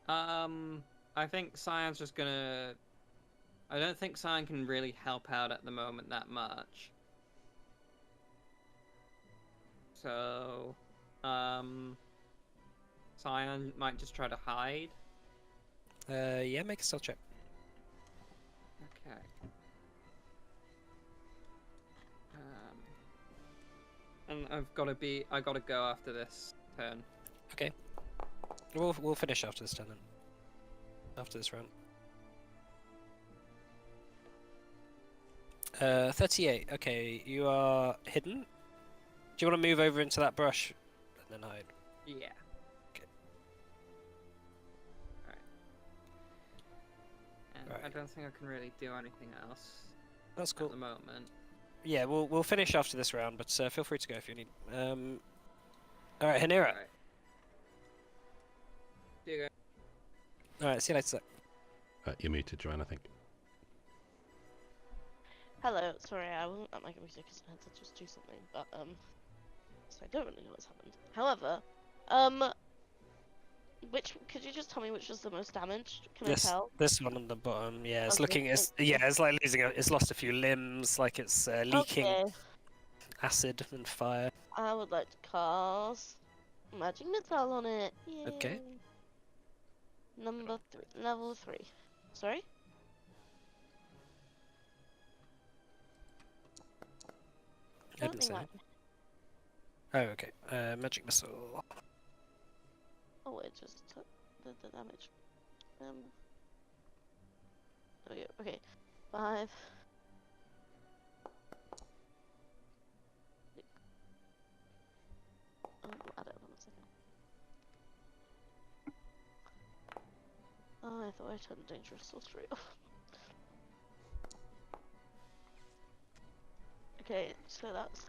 I think Cyan's just gonna. I don't think Cyan can really help out at the moment that much. So, Cyan might just try to hide. Yeah, make a stealth check. Okay. And I gotta go after this turn. Okay. We'll finish after this turn then. After this round. 38. Okay, you are hidden. Do you want to move over into that brush and then hide? Yeah. Okay. Alright. And I Right. don't think I can really do anything else That's at cool. the moment. Yeah, we'll finish after this round, but feel free to go if you need. All right, Hanira. Alright. See you guys. All right, see you later. You're muted, Joanne, I think. Hello, sorry, I wasn't at my computer because I had to just do something, but so I don't really know what's happened. However, could you just tell me which was the most damaged? Can I tell? This one on the bottom. Yeah, it's Okay, looking. It's it's like losing. It's lost a few limbs. Like it's leaking Okay, acid and fire. I would like to cast Magic Missile on it. Yay. Okay. Number 3, level 3. Sorry? I didn't say. Oh, okay. Magic missile. Oh, it just took the damage. Oh yeah, okay. 5. second. Oh, I thought I turned dangerous sorcery off. Okay, so that's...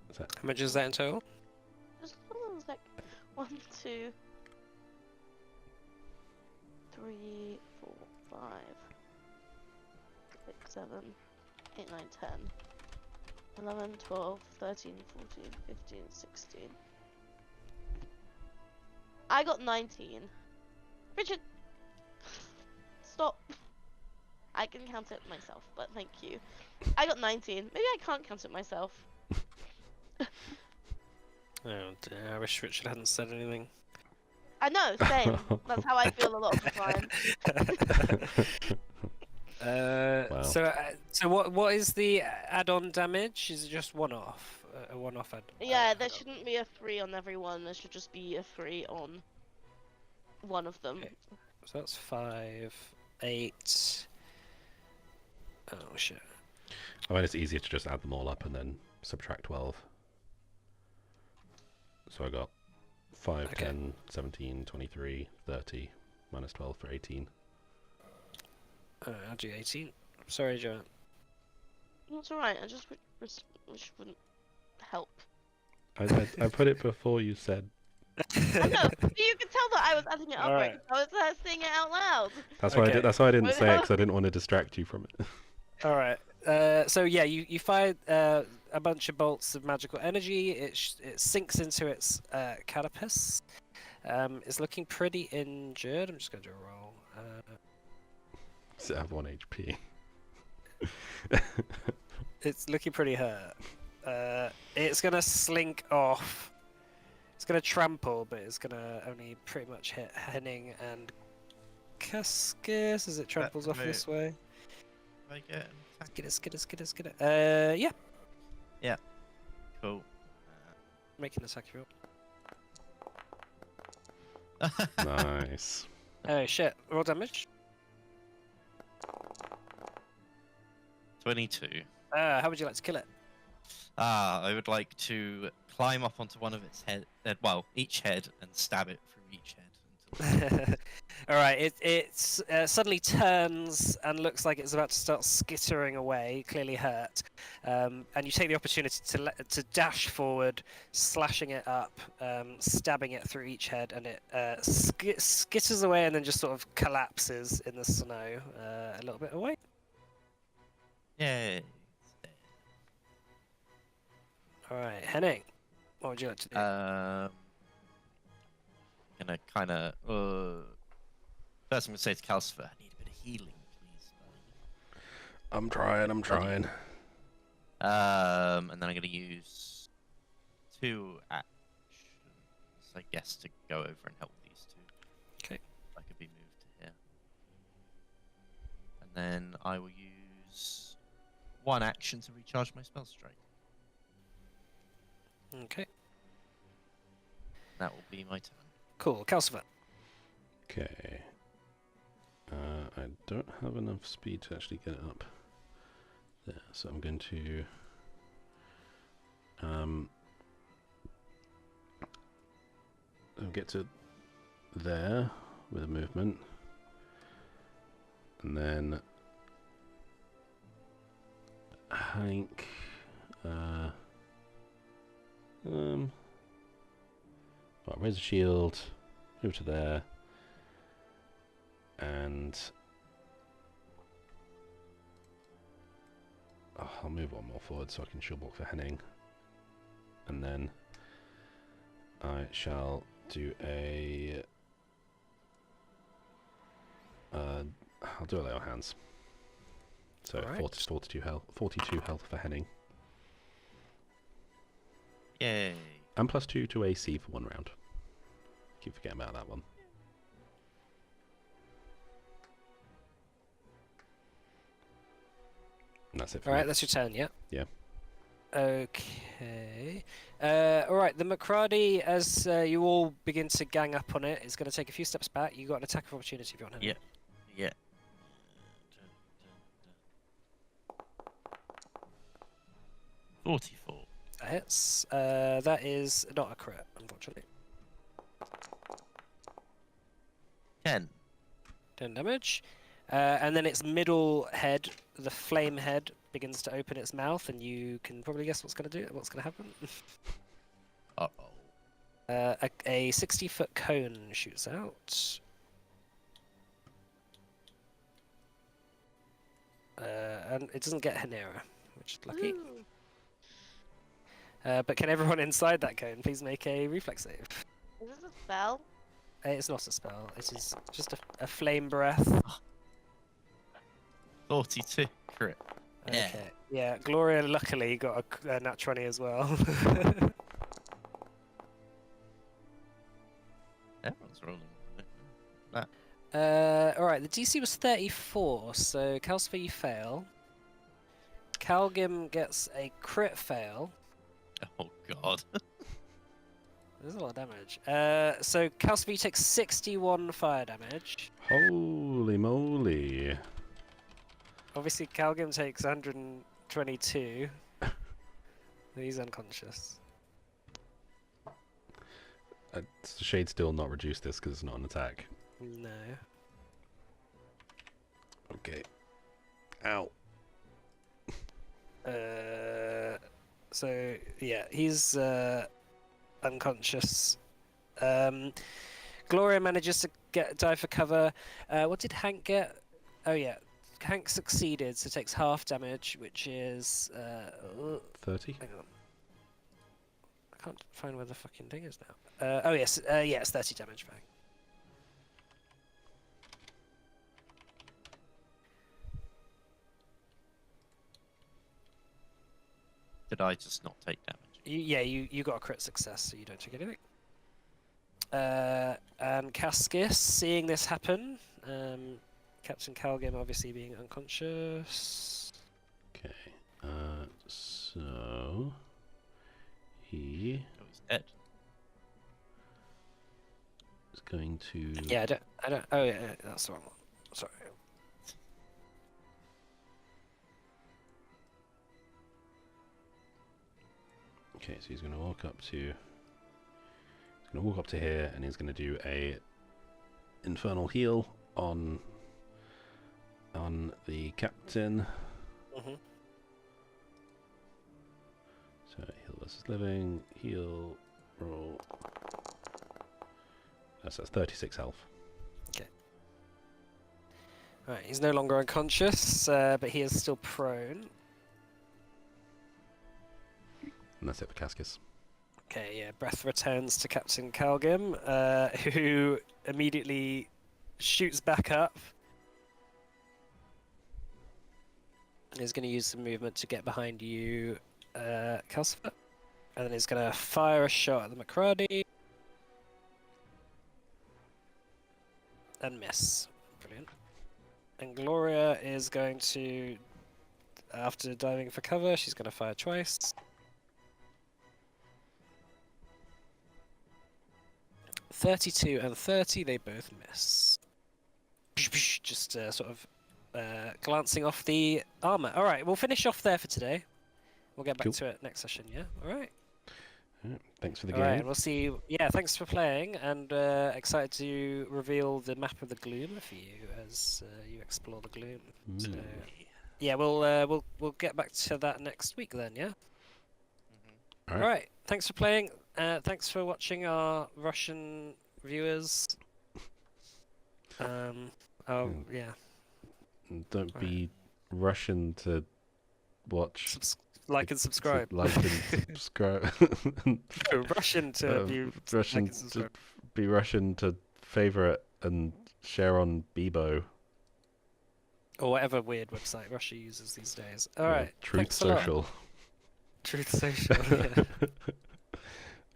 What's that? How much is that in total? Just hold on a sec. 1, 2, 3, 4, 5, 6, 7, 8, 9, 10, 11, 12, 13, 14, 15, 16. I got 19. Richard! Stop. I can count it myself, but thank you. I got 19. Maybe I can't count it myself. Oh dear, I wish Richard hadn't said anything. I know, same. That's how I feel a lot of the time. Wow. So what is the add-on damage? Is it just one-off? A one-off add? Yeah, there add-on? shouldn't be a 3 on every one. There should just be a 3 on one of them. Okay. So that's 5, 8. Oh shit. I mean, it's easier to just add them all up and then subtract 12. So I got 5, Okay. 10, 17, 23, 30, minus 12 for 18. I'll do 18. Sorry, Joe. That's alright, I just wish wouldn't help. I put it before you said. I know, you can tell that I was adding it up right, Alright. because I was saying it out loud. That's why I Okay. did. That's why I didn't Wait, say it how- because I didn't want to distract you from it. All right. So yeah, you fired a bunch of bolts of magical energy. It sinks into its carapace. It's looking pretty injured. I'm just going to do a roll. Does it have 1 HP? It's looking pretty hurt. It's gonna slink off. It's gonna trample, but it's gonna only pretty much hit Henning and Cascus as it tramples off wait. this way. If I get an attack? Get it. Yeah, Cool. making the attack roll. Nice. Oh shit! Roll damage. 22. How would you like to kill it? I would like to climb up onto one of its head, well, each head, and stab it through each head. Until... All right, it suddenly turns and looks like it's about to start skittering away, clearly hurt. And you take the opportunity to dash forward, slashing it up, stabbing it through each head, and it skitters away and then just sort of collapses in the snow a little bit away. Yay. All right, Henning, what would you like to do? Gonna kind of. First, I'm gonna say to Calcifer, I need a bit of healing, please. I'm trying. And then I'm gonna use 2 actions, I guess, to go over and help these 2. Okay. I could be moved to here. And then I will use 1 action to recharge my spell strike. Okay, That will be my turn. cool. Calcifer. Okay. I don't have enough speed to actually get it up there, so I'm going to I'll get to there with a movement, and then Hank. Right, raise a shield, move to there, and I'll move 1 more forward so I can shield block for Henning, and then I shall do a I'll do a lay on hands. So Alright. 42 health for Henning, Yay. and +2 to AC for 1 round. Keep forgetting about that one. And that's it for All right, me. that's your turn. Yeah. Yeah. Okay. All right. The McCarty, as you all begin to gang up on it, is going to take a few steps back. You got an attack of opportunity if you want him. Yeah. Yeah. 44. That hits. That is not a crit, unfortunately. 10. 10 damage. And then its middle head, the flame head, begins to open its mouth, and you can probably guess what's going to do. What's going to happen? Uh-oh. A 60-foot cone shoots out. And it doesn't get Hanera, which is lucky. Ooh. But can everyone inside that cone please make a reflex save? Is this a spell? It's not a spell. It is just a flame breath. 42. Crit. Yeah. Okay. Yeah, Gloria luckily got a nat 20 as well. Everyone's rolling. Alright, the DC was 34, so Calcifer, you fail. Calgim gets a crit fail. Oh god. There's a lot of damage. So Calcifer, you take 61 fire damage. Holy moly. Obviously, Calgim takes 122. He's unconscious. Shade still not reduce this because it's not an attack. No. Okay. Ow. So yeah, he's unconscious. Gloria manages to dive for cover. What did Hank get? Oh yeah, Hank succeeded, so takes half damage, which is 30? hang on. I can't find where the fucking thing is now. Oh yes, yeah, it's 30 damage back. Did I just not take damage? You got a crit success, so you don't take anything. And Cascus, seeing this happen, Captain Calgim obviously being unconscious. Okay. So he Oh, he's dead. is going to. Yeah, I don't. Oh yeah, that's the wrong one. Sorry. Okay, so he's going to walk up to. He's going to walk up to here, and he's going to do a infernal heal on the captain. Mm-hmm. So heal versus living, heal, roll. That's 36 health. Right, he's no longer unconscious, but he is still prone. And that's it for Cascus. Okay, yeah, breath returns to Captain Calgim, who immediately shoots back up. He's going to use some movement to get behind you, Calcifer. And then he's going to fire a shot at the McCarty. And miss. Brilliant. And Gloria is going to, after diving for cover, she's going to fire twice. .32 and 30, they both miss. Just sort of glancing off the armor. All right, we'll finish off there for today. We'll get back Cool. to it next session. Yeah. All right. Alright, thanks for the All right. game. We'll see you. Yeah. Thanks for playing, and excited to reveal the map of the gloom for you as you explore the gloom. So, yeah, we'll get back to that next week then. Yeah. Mm-hmm. All All right. Thanks for playing. Thanks for watching our Russian viewers. Oh yeah. Don't Alright. be rushing to watch. Like and subscribe. Like and subscribe. Russian to view. Russian like and to subscribe. be Russian to favorite and share on Bebo. Or whatever weird website Russia uses these days. All Yeah, right. Truth Thanks a lot. Social. Truth Social. Yeah.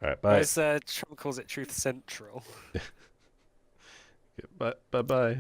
All right. Bye. Whereas Trump calls it Truth Central. Bye. Bye. Bye.